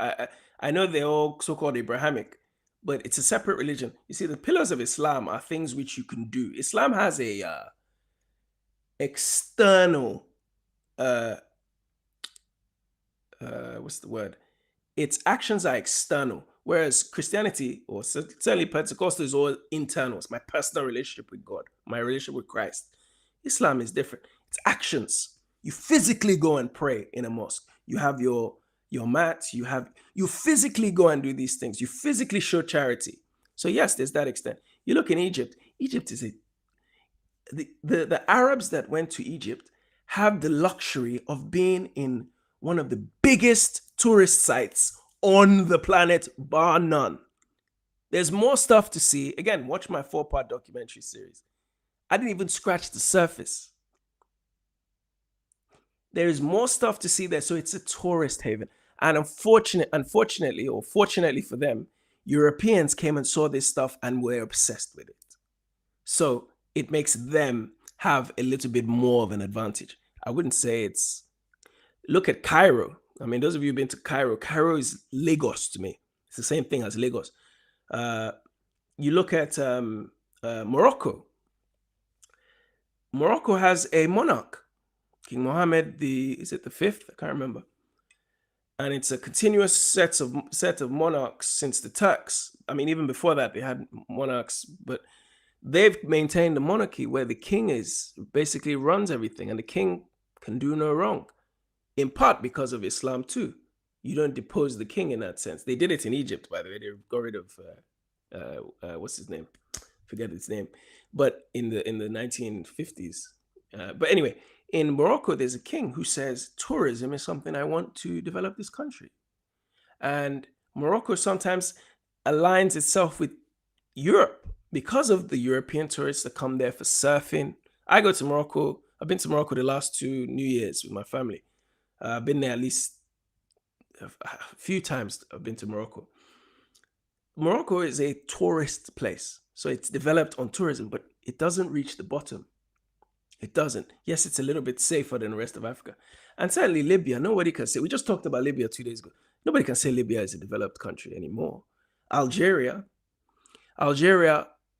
I know they're all so-called Abrahamic, but it's a separate religion. You see, the pillars of Islam are things which you can do. Islam has a external, what's the word? Its actions are external, whereas Christianity, or certainly Pentecostal, is all internal. It's my personal relationship with God, my relationship with Christ. Islam is different. It's actions. You physically go and pray in a mosque. You have your mat. You physically go and do these things. You physically show charity. So yes, there's that extent. You look in Egypt. Egypt is the Arabs that went to Egypt have the luxury of being in one of the biggest tourist sites on the planet, bar none. There's more stuff to see. Again, watch my 4-part documentary series. I didn't even scratch the surface. There is more stuff to see there, so it's a tourist haven. And unfortunately, or fortunately for them, Europeans came and saw this stuff and were obsessed with it. So it makes them have a little bit more of an advantage. I wouldn't say it's... Look at Cairo. I mean, those of you who've been to Cairo, Cairo is Lagos to me. It's the same thing as Lagos. You look at Morocco. Morocco has a monarch, King Mohammed is it the fifth? I can't remember. And it's a continuous set of monarchs since the Turks. I mean, even before that, they had monarchs, but they've maintained a monarchy where the king is basically runs everything, and the king can do no wrong. In part because of Islam too. You don't depose the king in that sense. They did it in Egypt, by the way. They got rid of what's his name? Forget his name. But in the 1950s. But anyway, in Morocco, there's a king who says tourism is something I want to develop this country. And Morocco sometimes aligns itself with Europe because of the European tourists that come there for surfing. I go to Morocco. I've been to Morocco the last 2 New Years with my family. I've been there at least a few times. I've been to Morocco. Morocco is a tourist place. So it's developed on tourism, but it doesn't reach the bottom. It doesn't. Yes, it's a little bit safer than the rest of Africa. And certainly Libya, nobody can say, we just talked about Libya 2 days ago. Nobody can say Libya is a developed country anymore. Algeria,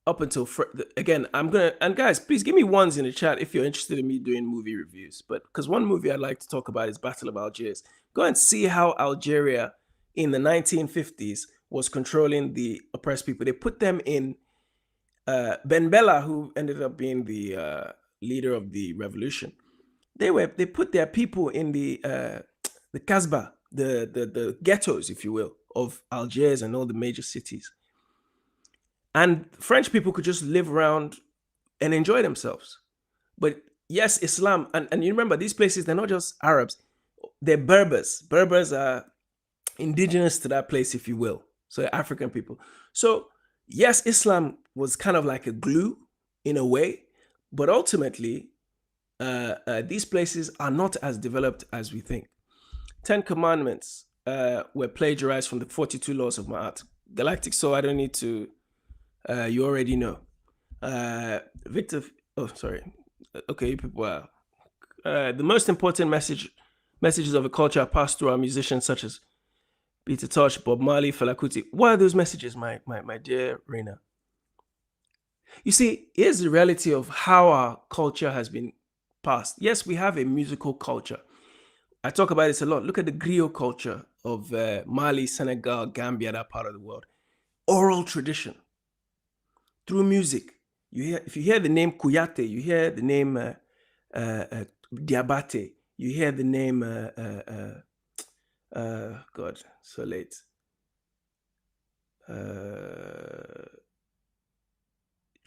up until, again, and guys, please give me ones in the chat if you're interested in me doing movie reviews. But because one movie I'd like to talk about is Battle of Algiers. Go and see how Algeria in the 1950s was controlling the oppressed people. They put them in, Ben Bella, who ended up being the leader of the revolution. They put their people in the Kasbah, the ghettos, if you will, of Algiers and all the major cities. And French people could just live around and enjoy themselves. But yes, Islam, and you remember, these places, they're not just Arabs, they're Berbers. Berbers are indigenous to that place, if you will. So African people. So yes, Islam was kind of like a glue in a way, but ultimately, these places are not as developed as we think. 10 Commandments were plagiarized from the 42 Laws of Ma'at. Galactic Soul, I don't need to, you already know. Victor, oh, sorry. Okay, you people are. The most important messages of a culture are passed through our musicians such as Peter Tosh, Bob Marley, Fela Kuti. What are those messages, my dear Reina? You see, here's the reality of how our culture has been passed. Yes, we have a musical culture. I talk about this a lot. Look at the griot culture of Mali, Senegal, Gambia, that part of the world. Oral tradition through music. If you hear the name Kouyaté, you hear the name Diabate, you hear the name God, so late.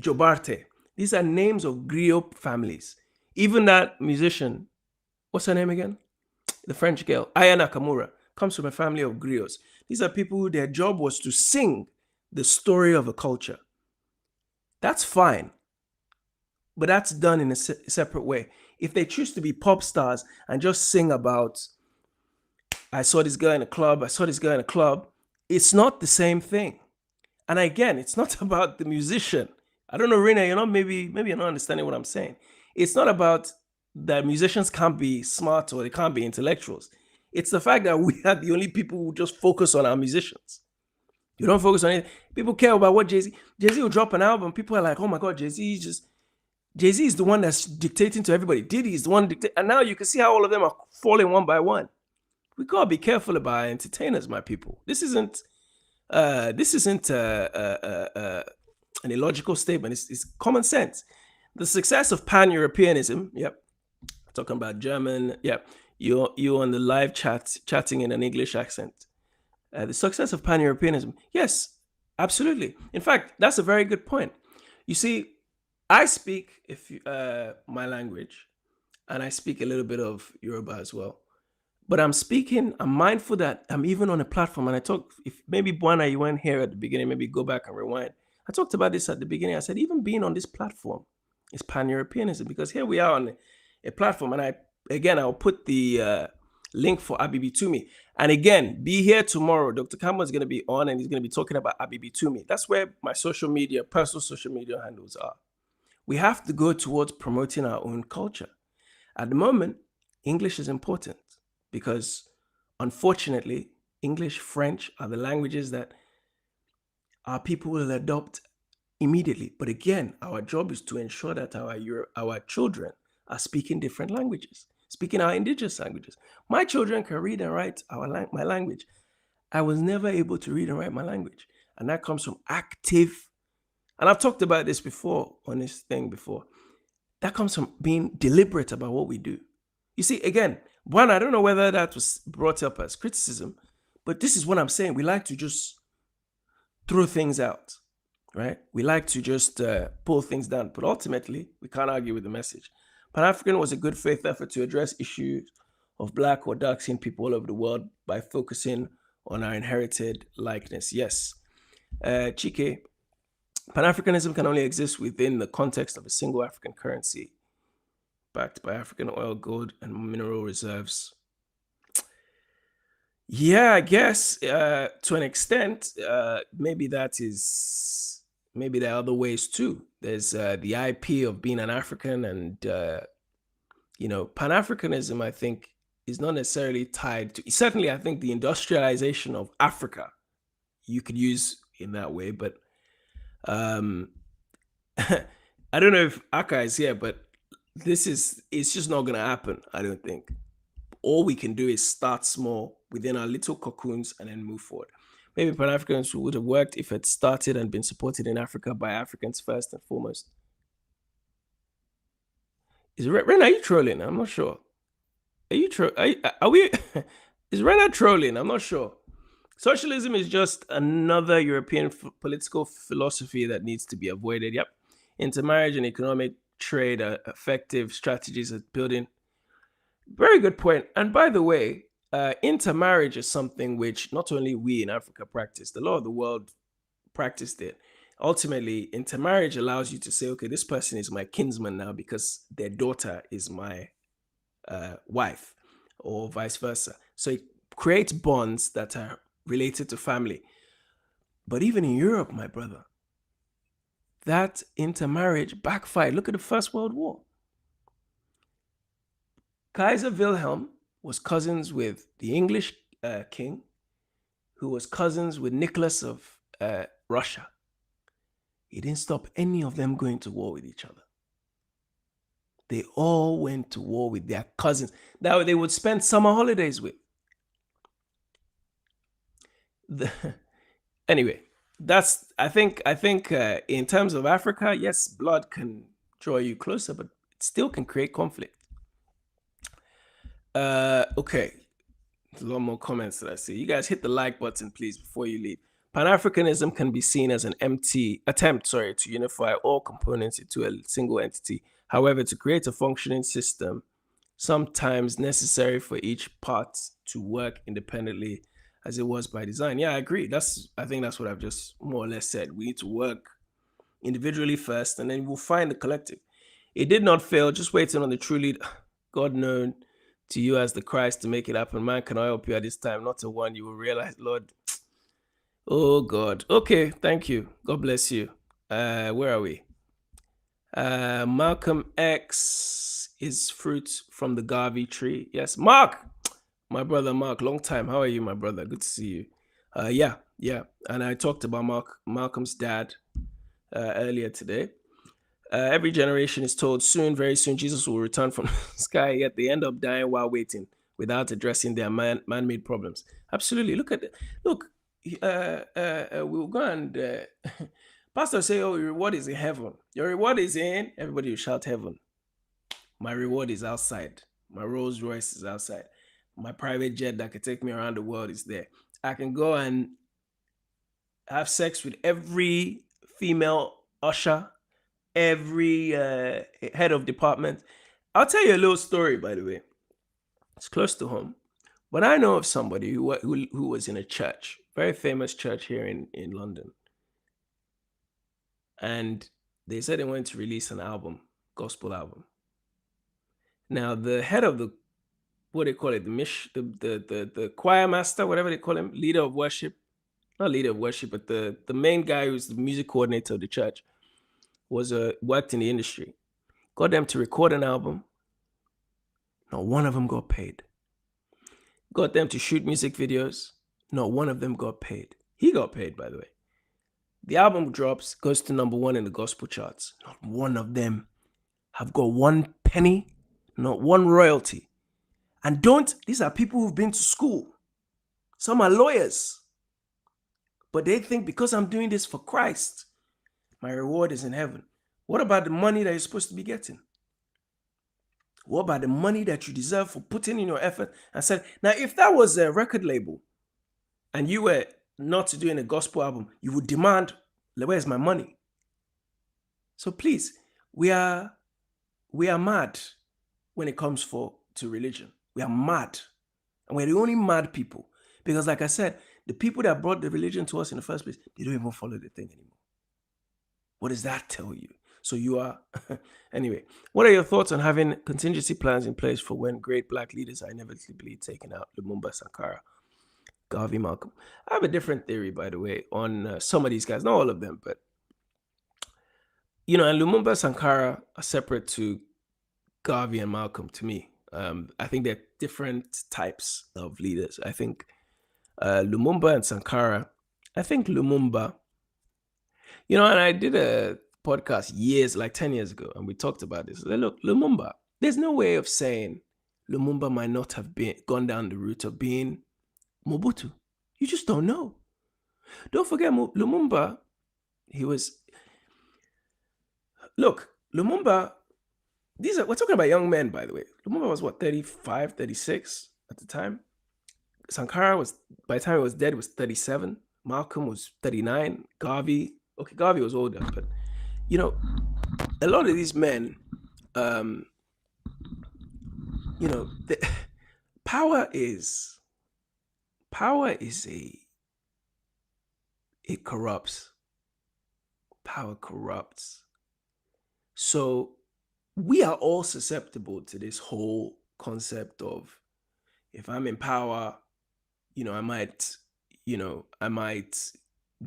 Jobarte. These are names of griot families. Even that musician, what's her name again? The French girl, Aya Nakamura, comes from a family of griots. These are people who their job was to sing the story of a culture. That's fine, but that's done in a separate way. If they choose to be pop stars and just sing about, I saw this girl in a club, it's not the same thing. And again, it's not about the musician. I don't know, Rena, maybe you're not understanding what I'm saying. It's not about that musicians can't be smart or they can't be intellectuals. It's the fact that we are the only people who just focus on our musicians. You don't focus on it. People care about what Jay-Z will drop an album. People are like, oh my God, Jay-Z is the one that's dictating to everybody. Diddy is the one dictating. And now you can see how all of them are falling one by one. We gotta be careful about our entertainers, my people. This isn't an illogical statement. It's common sense. The success of Pan-Europeanism, yep, talking about German, yep, you on the live chatting in an English accent. The success of Pan-Europeanism, yes, absolutely. In fact, that's a very good point. You see, I speak my language, and I speak a little bit of Yoruba as well. But I'm mindful that I'm even on a platform, and I talk, if maybe Buana, you weren't here at the beginning, maybe go back and rewind. I talked about this at the beginning. I said, even being on this platform is Pan-Europeanism, because here we are on a platform, and I'll put the link for Abibitumi. And again, be here tomorrow. Dr. Campbell is going to be on, and he's going to be talking about Abibitumi. That's where my personal social media handles are. We have to go towards promoting our own culture. At the moment, English is important because, unfortunately, English, French are the languages that our people will adopt immediately. But again, our job is to ensure that our children are speaking different languages, speaking our indigenous languages. My children can read and write my language. I was never able to read and write my language. And that comes from active, and I've talked about this before on this thing before. That comes from being deliberate about what we do. You see, again, one, I don't know whether that was brought up as criticism, but this is what I'm saying. We like to just throw things out, right? We like to just pull things down, but ultimately, we can't argue with the message. Pan-African was a good faith effort to address issues of Black or dark-skinned people all over the world by focusing on our inherited likeness. Yes. Cheikh, Pan-Africanism can only exist within the context of a single African currency backed by African oil, gold, and mineral reserves. Yeah, I guess to an extent, maybe there are other ways too. There's the IP of being an African, and Pan-Africanism, I think, is not necessarily tied to. Certainly, I think the industrialization of Africa you could use in that way, but I don't know if Aka is here, but it's just not going to happen. I don't think. All we can do is start small within our little cocoons and then move forward. Maybe Pan Africans would have worked if it started and been supported in Africa by Africans first and foremost. Is Ren, are you trolling? I'm not sure. Are you are we? Is Rena trolling? I'm not sure. Socialism is just another European political philosophy that needs to be avoided. Yep. Intermarriage and economic trade are effective strategies at building. Very good point. And by the way, intermarriage is something which not only we in Africa practice, the law of the world practiced it. Ultimately, intermarriage allows you to say, okay, this person is my kinsman now because their daughter is my wife, or vice versa. So it creates bonds that are related to family. But even in Europe, my brother, that intermarriage backfired. Look at the First World War. Kaiser Wilhelm was cousins with the English king, who was cousins with Nicholas of Russia. It didn't stop any of them going to war with each other. They all went to war with their cousins that they would spend summer holidays with. Anyway, I think in terms of Africa, yes, blood can draw you closer, but it still can create conflict. Okay, there's a lot more comments that I see. You guys hit the like button, please, before you leave. Pan-Africanism can be seen as an attempt to unify all components into a single entity. However, to create a functioning system, sometimes necessary for each part to work independently as it was by design. Yeah, I agree. I think that's what I've just more or less said. We need to work individually first, and then we'll find the collective. It did not fail, just waiting on the true lead, God known to you as the Christ to make it happen. Man, can I help you at this time? Not a one, you will realize, Lord. Oh God. Okay, thank you. God bless you. Where are we? Malcolm X is fruit from the Garvey tree. Yes, Mark, my brother Mark. Long time. How are you, my brother? Good to see you. Yeah. And I talked about Malcolm's dad earlier today. Every generation is told soon, very soon, Jesus will return from the sky, yet they end up dying while waiting without addressing their man-made problems. Absolutely. Look, we'll go and pastor say, oh, your reward is in heaven. Your reward is in, everybody will shout heaven. My reward is outside. My Rolls Royce is outside. My private jet that can take me around the world is there. I can go and have sex with every female usher, every head of department. I'll tell you a little story, by the way. It's close to home. But I know of somebody who was in a church, very famous church here in London. And they said they wanted to release an album, gospel album. Now, the head of the, what they call it, the choir master, whatever they call him, leader of worship, not leader of worship, but the main guy who's the music coordinator of the church, worked in the industry. Got them to record an album. Not one of them got paid. Got them to shoot music videos. Not one of them got paid. He got paid, by the way. The album drops, goes to number one in the gospel charts. Not one of them have got one penny, not one royalty. And these are people who've been to school. Some are lawyers. But they think because I'm doing this for Christ, my reward is in heaven. What about the money that you're supposed to be getting? What about the money that you deserve for putting in your effort? And said, now, if that was a record label and you were not doing a gospel album, you would demand, where's my money? So please, we are mad when it comes to religion. We are mad. And we're the only mad people. Because like I said, the people that brought the religion to us in the first place, they don't even follow the thing anymore. What does that tell you? So you are, anyway, what are your thoughts on having contingency plans in place for when great black leaders are inevitably taken out? Lumumba, Sankara, Garvey, Malcolm. I have a different theory, by the way, on some of these guys, not all of them, but, and Lumumba, Sankara are separate to Garvey and Malcolm to me. I think they're different types of leaders. I think Lumumba and Sankara, Lumumba, and I did a podcast like 10 years ago, and we talked about this. Look, Lumumba, there's no way of saying Lumumba might not have gone down the route of being Mobutu. You just don't know. Don't forget Lumumba, Lumumba, we're talking about young men, by the way. Lumumba was 35, 36 at the time. Sankara by the time he was dead, was 37. Malcolm was 39. Garvey was older, but a lot of these men, power is it corrupts. Power corrupts. So we are all susceptible to this whole concept of, if I'm in power, I might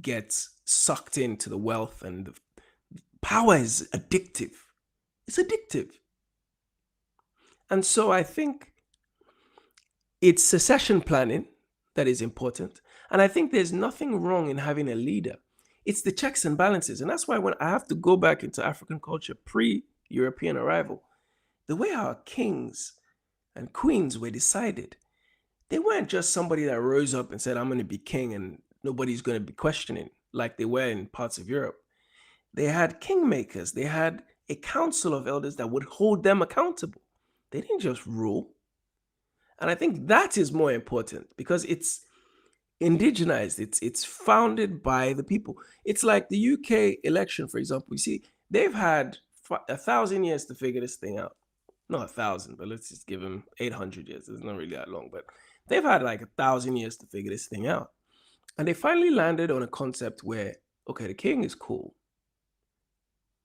get sucked into the wealth, and power is addictive. It's addictive. And so I think it's succession planning that is important. And I think there's nothing wrong in having a leader. It's the checks and balances. And that's why when I have to go back into African culture pre-European arrival, the way our kings and queens were decided, they weren't just somebody that rose up and said, I'm going to be king and nobody's going to be questioning, like they were in parts of Europe. They had kingmakers. They had a council of elders that would hold them accountable. They didn't just rule. And I think that is more important because it's indigenized. It's founded by the people. It's like the UK election, for example. You see, they've had 1,000 years to figure this thing out. Not 1,000, but let's just give them 800 years. It's not really that long, but they've had like 1,000 years to figure this thing out. And they finally landed on a concept where, okay, the king is cool.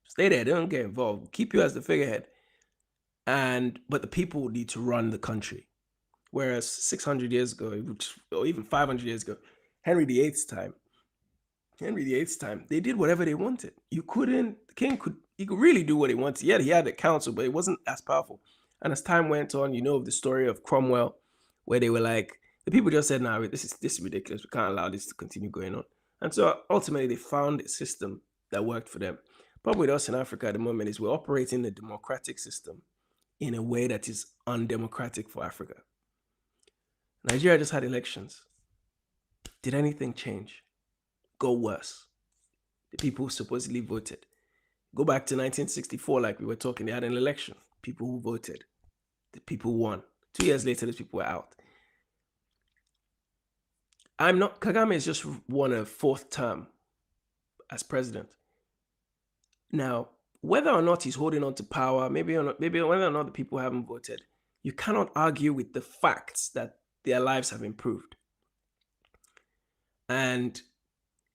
Stay there, don't get involved. Keep you as the figurehead. But the people need to run the country. Whereas 600 years ago, or even 500 years ago, Henry VIII's time, they did whatever they wanted. The king could really do what he wanted. Yeah, he had a council, but it wasn't as powerful. And as time went on, of the story of Cromwell, where they were like, the people just said, no, this is ridiculous. We can't allow this to continue going on. And so ultimately they found a system that worked for them. Problem with us in Africa at the moment is we're operating a democratic system in a way that is undemocratic for Africa. Nigeria just had elections. Did anything change? Go worse. The people who supposedly voted. Go back to 1964, like we were talking, they had an election. People who voted. The people won. 2 years later, those people were out. Kagame has just won a 4th term as president. Now, whether or not he's holding on to power, maybe whether or not the people haven't voted, you cannot argue with the facts that their lives have improved. And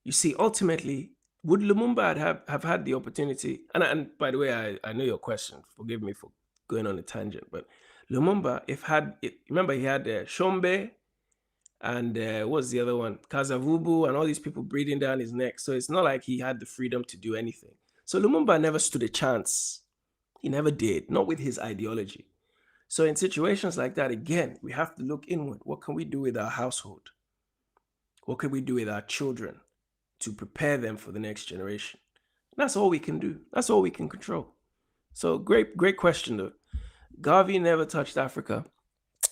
you see, ultimately, would Lumumba have had the opportunity? And by the way, I know your question. Forgive me for going on a tangent, but Lumumba, remember he had Shombe and what's the other one? Kazavubu and all these people breathing down his neck. So it's not like he had the freedom to do anything. So Lumumba never stood a chance. He never did, not with his ideology. So in situations like that, again, we have to look inward. What can we do with our household? What can we do with our children? to prepare them for the next generation. That's all we can do. That's all we can control. So great question though. Garvey never touched Africa.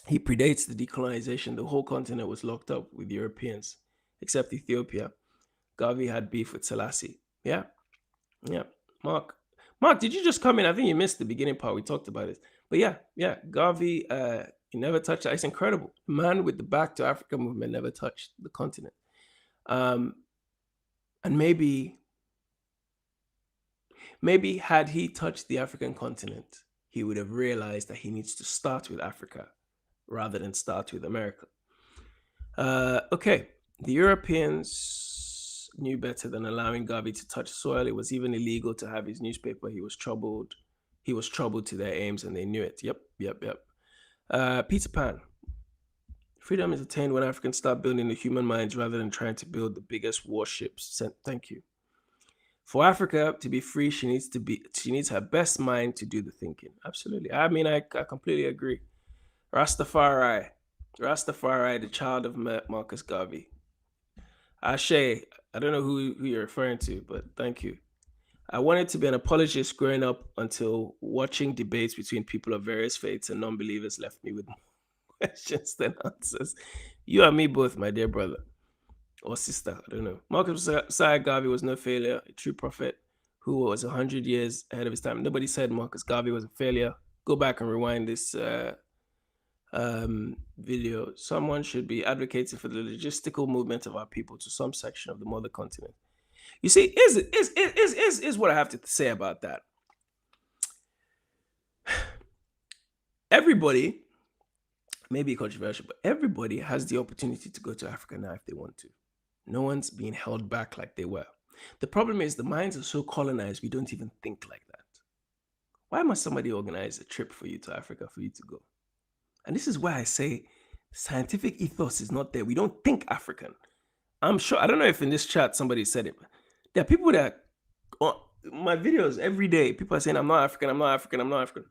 He predates the decolonization. The whole continent was locked up with Europeans, except Ethiopia. Garvey had beef with Selassie. Yeah, yeah. Mark, did you just come in? I think you missed the beginning part. We talked about it. But yeah. Garvey, he never touched. It's incredible. Man with the Back to Africa movement never touched the continent. And maybe had he touched the African continent, he would have realized that he needs to start with Africa rather than start with America. Okay, the Europeans knew better than allowing Garvey to touch soil. It was even illegal to have his newspaper. He was troubled to their aims, and they knew it. Yep. Peter Pan. Freedom is attained when Africans start building the human minds rather than trying to build the biggest warships. Thank you. For Africa to be free, she needs her best mind to do the thinking. Absolutely. I mean, I completely agree. Rastafari, the child of Marcus Garvey. Ashe, I don't know who you're referring to, but thank you. I wanted to be an apologist growing up until watching debates between people of various faiths and non-believers left me with more questions than answers. You and me both, my dear brother or sister, I don't know. Marcus Garvey was no failure, a true prophet who was 100 years ahead of his time. Nobody said Marcus Garvey was a failure. Go back and rewind this video. Someone should be advocating for the logistical movement of our people to some section of the mother continent. You see, is what I have to say about that. Everybody, maybe controversial, but everybody has the opportunity to go to Africa now if they want to. No one's being held back like they were. The problem is the minds are so colonized, we don't even think like that. Why must somebody organize a trip for you to Africa for you to go? And this is why I say scientific ethos is not there. We don't think African. I'm sure, I don't know if in this chat somebody said it, but there are people that, on my videos every day, people are saying, I'm not African, I'm not African, I'm not African.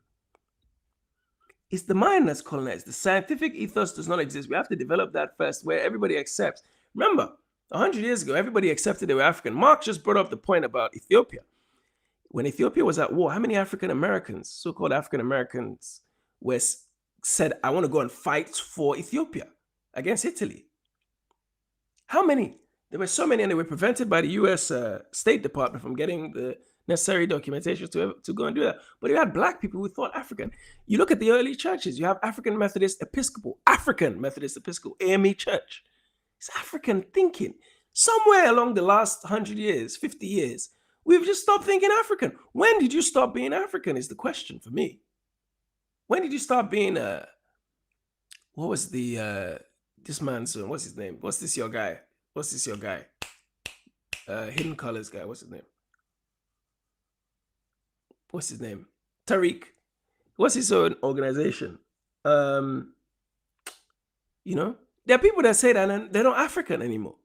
It's the mind that's colonized. The scientific ethos does not exist. We have to develop that first, where everybody accepts. Remember, 100 years ago, everybody accepted they were African. Mark just brought up the point about Ethiopia. When Ethiopia was at war, how many African Americans, so-called African Americans, said, I want to go and fight for Ethiopia against Italy? How many? There were so many, and they were prevented by the U.S. State Department from getting the necessary documentation to go and do that. But you had black people who thought African. You look at the early churches, you have African Methodist Episcopal, AME Church. It's African thinking. Somewhere along the last 100 years, 50 years, we've just stopped thinking African. When did you stop being African is the question for me. When did you start being, what was the, this man's, what's his name? What's this your guy? Hidden Colors guy, what's his name? Tariq. What's his own organization? You know, there are people that say that and they're not African anymore.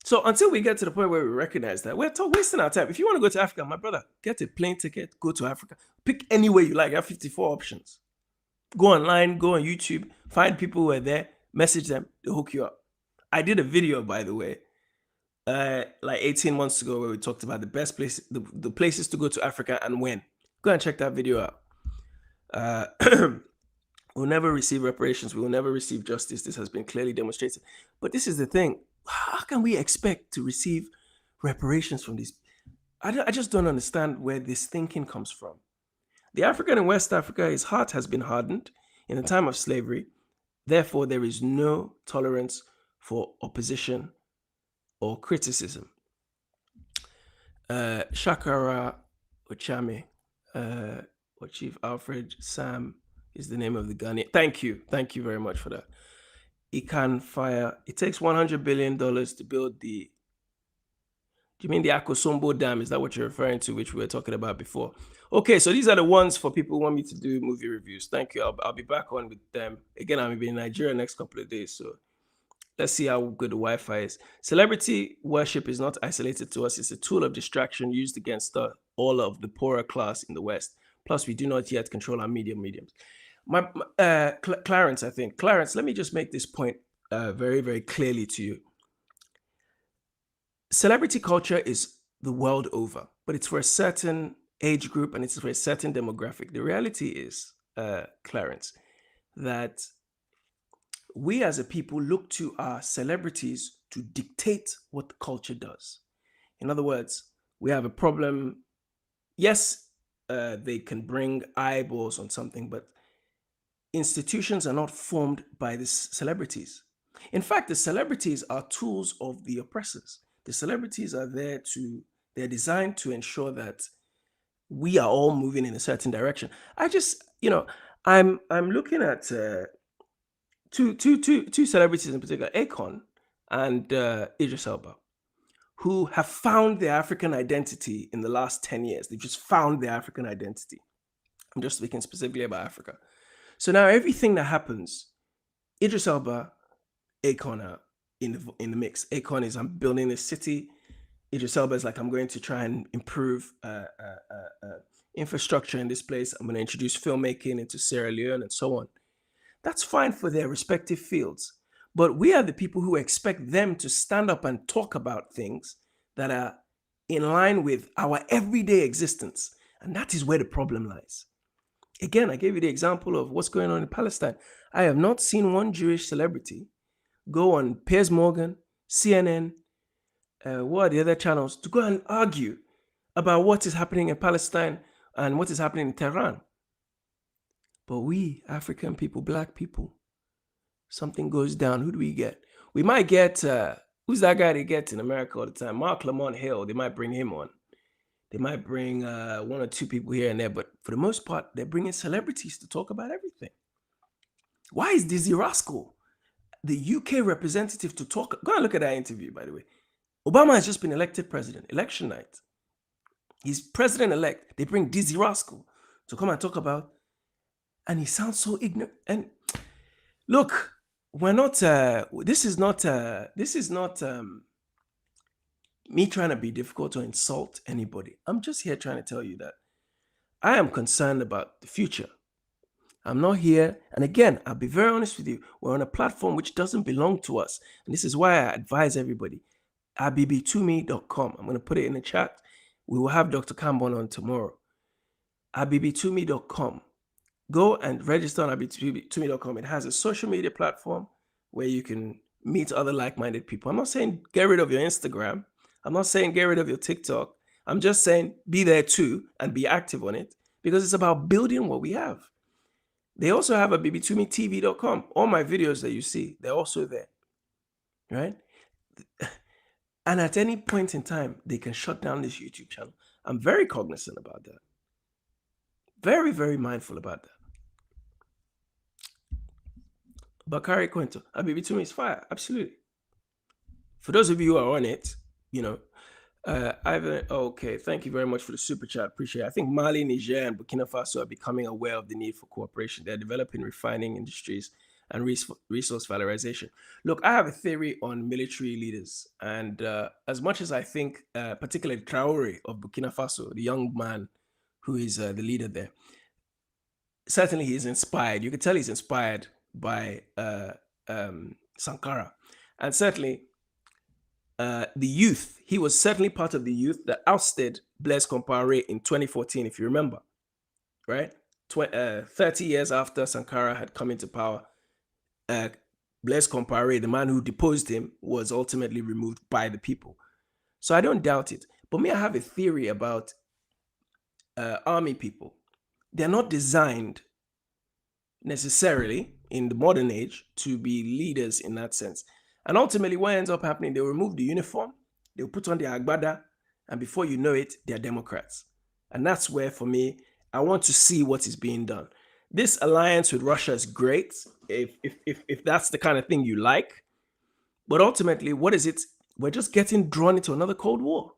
So until we get to the point where we recognize that, we're wasting our time. If you want to go to Africa, my brother, get a plane ticket, go to Africa. Pick anywhere you like. You have 54 options. Go online, go on YouTube, find people who are there, message them, they'll hook you up. I did a video, by the way, like 18 months ago where we talked about the best places, the places to go to Africa and when. Go and check that video out. We'll never receive reparations. We will never receive justice. This has been clearly demonstrated. But this is the thing. How can we expect to receive reparations from these? I just don't understand where this thinking comes from. The African in West Africa, his heart has been hardened in the time of slavery. Therefore, there is no tolerance for opposition or criticism. Shakara Ochame, or Chief Alfred Sam is the name of the Ghanaian. Thank you very much for that. Ikan Fire. It takes $100 billion to build the. Do you mean the Akosombo Dam? Is that what you're referring to, which we were talking about before? Okay, so these are the ones for people who want me to do movie reviews. Thank you. I'll be back on with them. Again, I'm in Nigeria next couple of days, so let's see how good the Wi-Fi is. Celebrity worship is not isolated to us. It's a tool of distraction used against all of the poorer class in the West. Plus, we do not yet control our mediums. Clarence, let me just make this point very, very clearly to you. celebrity culture is the world over, but it's for a certain age group and it's for a certain demographic. The reality is, Clarence, that we as a people look to our celebrities to dictate what the culture does. In other words, we have a problem. Yes, they can bring eyeballs on something, but institutions are not formed by the celebrities. In fact, the celebrities are tools of the oppressors. The celebrities are they're designed to ensure that we are all moving in a certain direction. I just, I'm looking at two celebrities in particular, Akon and Idris Elba, who have found their African identity in the last 10 years. They've just found their African identity. I'm just speaking specifically about Africa. So now everything that happens, Idris Elba, Akon are in the mix. Akon is, I'm building this city. Idris Elba is like, I'm going to try and improve infrastructure in this place. I'm going to introduce filmmaking into Sierra Leone and so on. That's fine for their respective fields. But we are the people who expect them to stand up and talk about things that are in line with our everyday existence. And that is where the problem lies. Again, I gave you the example of what's going on in Palestine. I have not seen one Jewish celebrity go on Piers Morgan, CNN, what are the other channels, to go and argue about what is happening in Palestine and what is happening in Tehran. But we, African people, black people, something goes down. Who do we get? We might get, who's that guy they get in America all the time? Mark Lamont Hill. They might bring him on. They might bring one or two people here and there. But for the most part, they're bringing celebrities to talk about everything. Why is Dizzy Rascal the UK representative to talk? Go and look at that interview, by the way. Obama has just been elected president, election night. He's president-elect. They bring Dizzy Rascal to come and talk about, and he sounds so ignorant. And look, we're not, this is not me trying to be difficult or insult anybody. I'm just here trying to tell you that I am concerned about the future. I'm not here. And again, I'll be very honest with you. We're on a platform which doesn't belong to us. And this is why I advise everybody. Abibitumi.com. I'm going to put it in the chat. We will have Dr. Kambon on tomorrow. Abibitumi.com. Go and register on abibitumi.com. It has a social media platform where you can meet other like-minded people. I'm not saying get rid of your Instagram. I'm not saying get rid of your TikTok. I'm just saying be there too and be active on it, because it's about building what we have. They also have a abibitumitv.com. All my videos that you see, they're also there, right? And at any point in time, they can shut down this YouTube channel. I'm very cognizant about that. Very, very mindful about that. Bakari Quento, Abibitumi is fire. Absolutely. For those of you who are on it, Ivan, okay, thank you very much for the super chat. Appreciate it. I think Mali, Niger, and Burkina Faso are becoming aware of the need for cooperation. They're developing refining industries and resource valorization. Look, I have a theory on military leaders. And as much as I think, particularly Traore of Burkina Faso, the young man who is the leader there, certainly he is inspired. You can tell he's inspired by Sankara. And certainly the youth, he was certainly part of the youth that ousted Blaise Compaoré in 2014, if you remember, right? 30 years after Sankara had come into power, Blaise Compaoré, the man who deposed him, was ultimately removed by the people. So I don't doubt it. But me, I have a theory about army people. They're not designed necessarily in the modern age to be leaders in that sense. And ultimately, what ends up happening, they'll remove the uniform, they'll put on their agbada, and before you know it, they're Democrats. And that's where, for me, I want to see what is being done. This alliance with Russia is great, if that's the kind of thing you like. But ultimately, what is it? We're just getting drawn into another Cold War.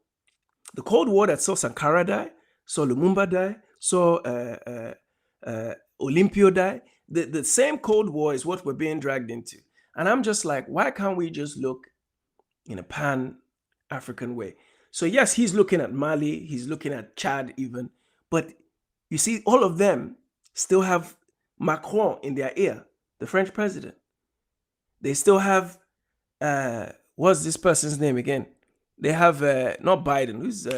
The Cold War that saw Sankara die, saw Lumumba die, saw Olympio die. The same Cold War is what we're being dragged into. And I'm just like, why can't we just look in a Pan-African way? So yes, he's looking at Mali, he's looking at Chad even, but you see, all of them still have Macron in their ear, the French president. They still have, what's this person's name again? They have not Biden, who's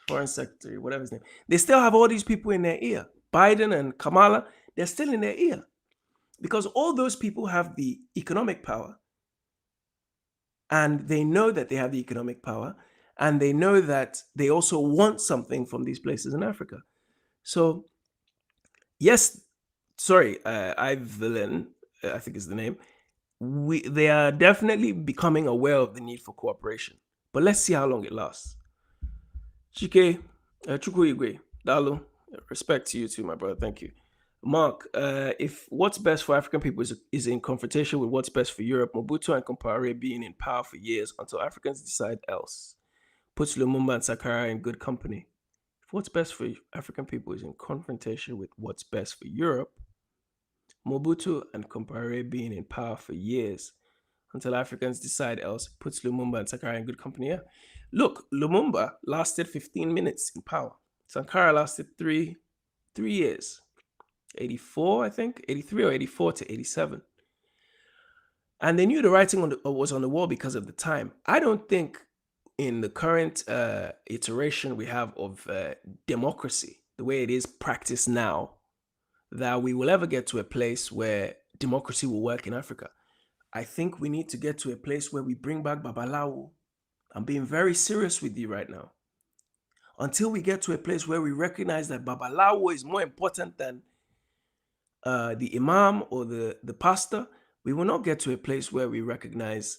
foreign secretary, whatever his name. They still have all these people in their ear. Biden and Kamala, they're still in their ear because all those people have the economic power, and they know that they have the economic power, and they know that they also want something from these places in Africa. So yes, sorry, Ivelin, I think is the name. They are definitely becoming aware of the need for cooperation, but let's see how long it lasts. Chike, Chukwuigwe, Dalu, respect to you too, my brother. Thank you. Mark, if what's best for African people is in confrontation with what's best for Europe, Mobutu and Compaoré being in power for years until Africans decide else, puts Lumumba and Sankara in good company. If what's best for African people is in confrontation with what's best for Europe, Mobutu and Compaoré being in power for years until Africans decide else, puts Lumumba and Sankara in good company. Yeah. Look, Lumumba lasted 15 minutes in power. Sankara lasted three years. 84, I think, 83 or 84 to 87. And they knew the writing was on the wall because of the time. I don't think in the current iteration we have of democracy, the way it is practiced now, that we will ever get to a place where democracy will work in Africa. I think we need to get to a place where we bring back Babalawo. I'm being very serious with you right now. Until we get to a place where we recognize that Babalawo is more important than the imam or the pastor, we will not get to a place where we recognize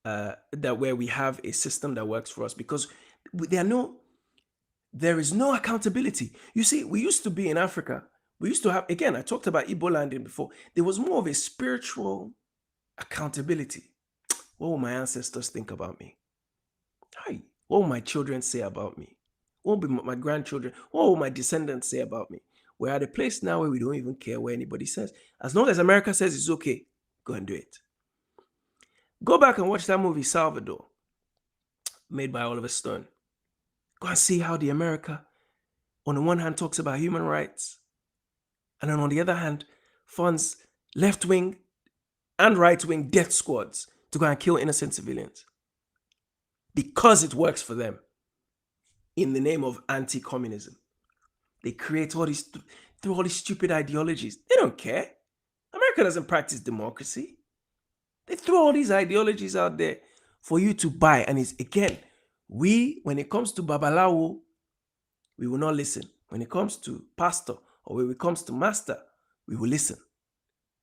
that where we have a system that works for us, because there is no accountability. You see, we used to be in Africa. We used to have, again, I talked about Ibo Landing before. There was more of a spiritual accountability. What will my ancestors think about me? Hi. What will my children say about me? What will my grandchildren? What will my descendants say about me? We're at a place now where we don't even care what anybody says. As long as America says it's okay, go and do it. Go back and watch that movie Salvador, made by Oliver Stone. Go and see how the America, on the one hand, talks about human rights, and then on the other hand, funds left-wing and right-wing death squads to go and kill innocent civilians because it works for them in the name of anti-communism. They create all these, through all these stupid ideologies. They don't care. America doesn't practice democracy. They throw all these ideologies out there for you to buy. And it's, again, when it comes to Babalawo, we will not listen. When it comes to pastor or when it comes to master, we will listen.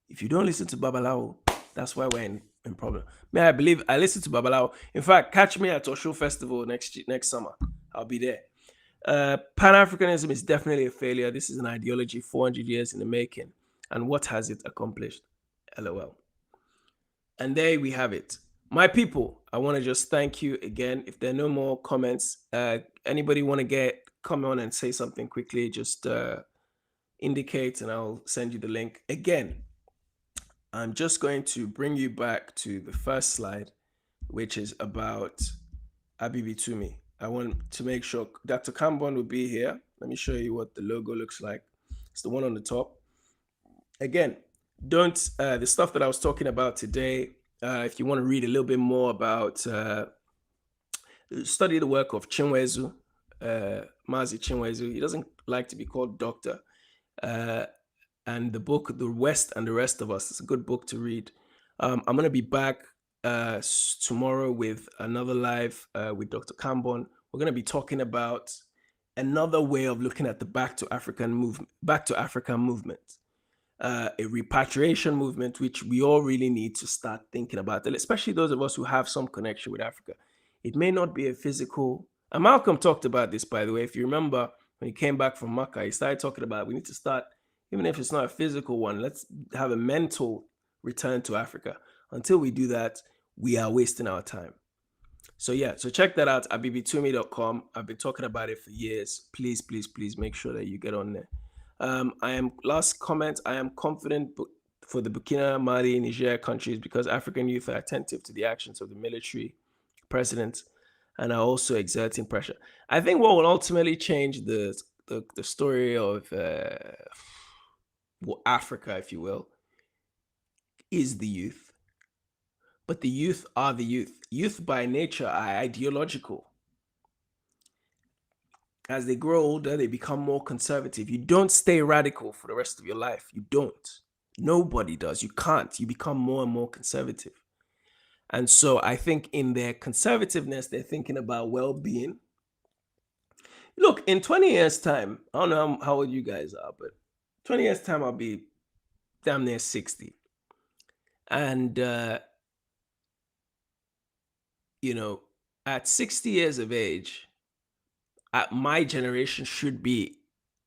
If you don't listen to Babalawo, that's why we're in problem. May I believe I listen to Babalawo. In fact, catch me at Osho Festival next summer. I'll be there. Pan-Africanism is definitely a failure. This is an ideology 400 years in the making. And what has it accomplished? LOL. And there we have it. My people, I want to just thank you again. If there are no more comments, anybody want to come on and say something quickly, just indicate and I'll send you the link. Again, I'm just going to bring you back to the first slide, which is about Abibitumi. I want to make sure Dr. Kambon will be here. Let me show you what the logo looks like. It's the one on the top. Again, the stuff that I was talking about today, if you want to read a little bit more about, study the work of Chinweizu, Mazi Chinweizu. He doesn't like to be called doctor. And the book, The West and the Rest of Us, is a good book to read. I'm going to be back tomorrow with another live with Dr. Kambon. We're going to be talking about another way of looking at the Back to Africa movement, a repatriation movement, which we all really need to start thinking about, especially those of us who have some connection with Africa. It may not be a physical. And Malcolm talked about this, by the way. If you remember, when he came back from Makkah, he started talking about we need to start, even if it's not a physical one, let's have a mental return to Africa. Until we do that, we are wasting our time. So yeah, so check that out, abibitumi.com. I've been talking about it for years. Please, please, please make sure that you get on there. Last comment, I am confident for the Burkina, Mali, Niger countries because African youth are attentive to the actions of the military presidents and are also exerting pressure. I think what will ultimately change the story of Africa, if you will, is the youth. But the youth are the youth. Youth by nature are ideological. As they grow older, they become more conservative. You don't stay radical for the rest of your life. You don't. Nobody does. You can't. You become more and more conservative. And so I think in their conservativeness, they're thinking about well being. Look, in 20 years' time, I don't know how old you guys are, but 20 years' time, I'll be damn near 60. And, at 60 years of age, my generation should be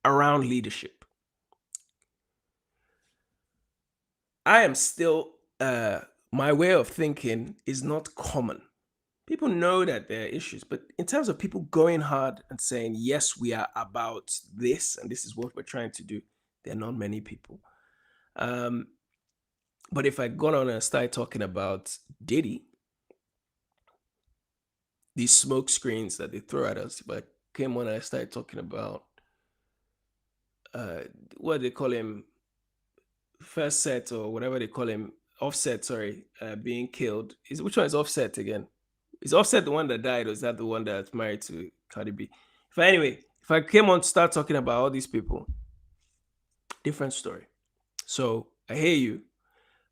around leadership. I am still, my way of thinking is not common. People know that there are issues, but in terms of people going hard and saying, yes, we are about this, and this is what we're trying to do, there are not many people. But if I got on and started talking about Diddy, these smoke screens that they throw at us, if I came on and I started talking about, what they call him, First Set or whatever they call him, Offset, sorry, being killed. Which one is Offset again? Is Offset the one that died, or is that the one that's married to Cardi B? If I came on to start talking about all these people, different story. So I hear you,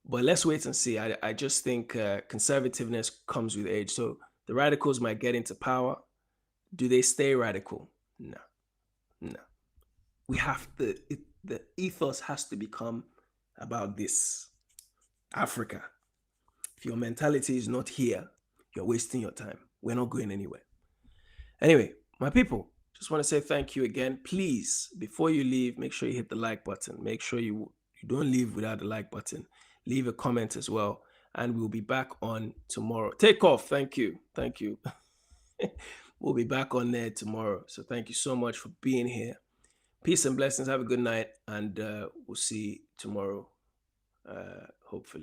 but let's wait and see. I just think conservativeness comes with age. So the radicals might get into power. Do they stay radical? No, no. We have to. The ethos has to become about this Africa. If your mentality is not here, you're wasting your time. We're not going anywhere. Anyway, my people, just want to say thank you again. Please, before you leave, make sure you hit the like button. Make sure you don't leave without the like button. Leave a comment as well. And we'll be back on tomorrow. Take off. Thank you. Thank you. We'll be back on there tomorrow. So thank you so much for being here. Peace and blessings. Have a good night. And we'll see you tomorrow, hopefully.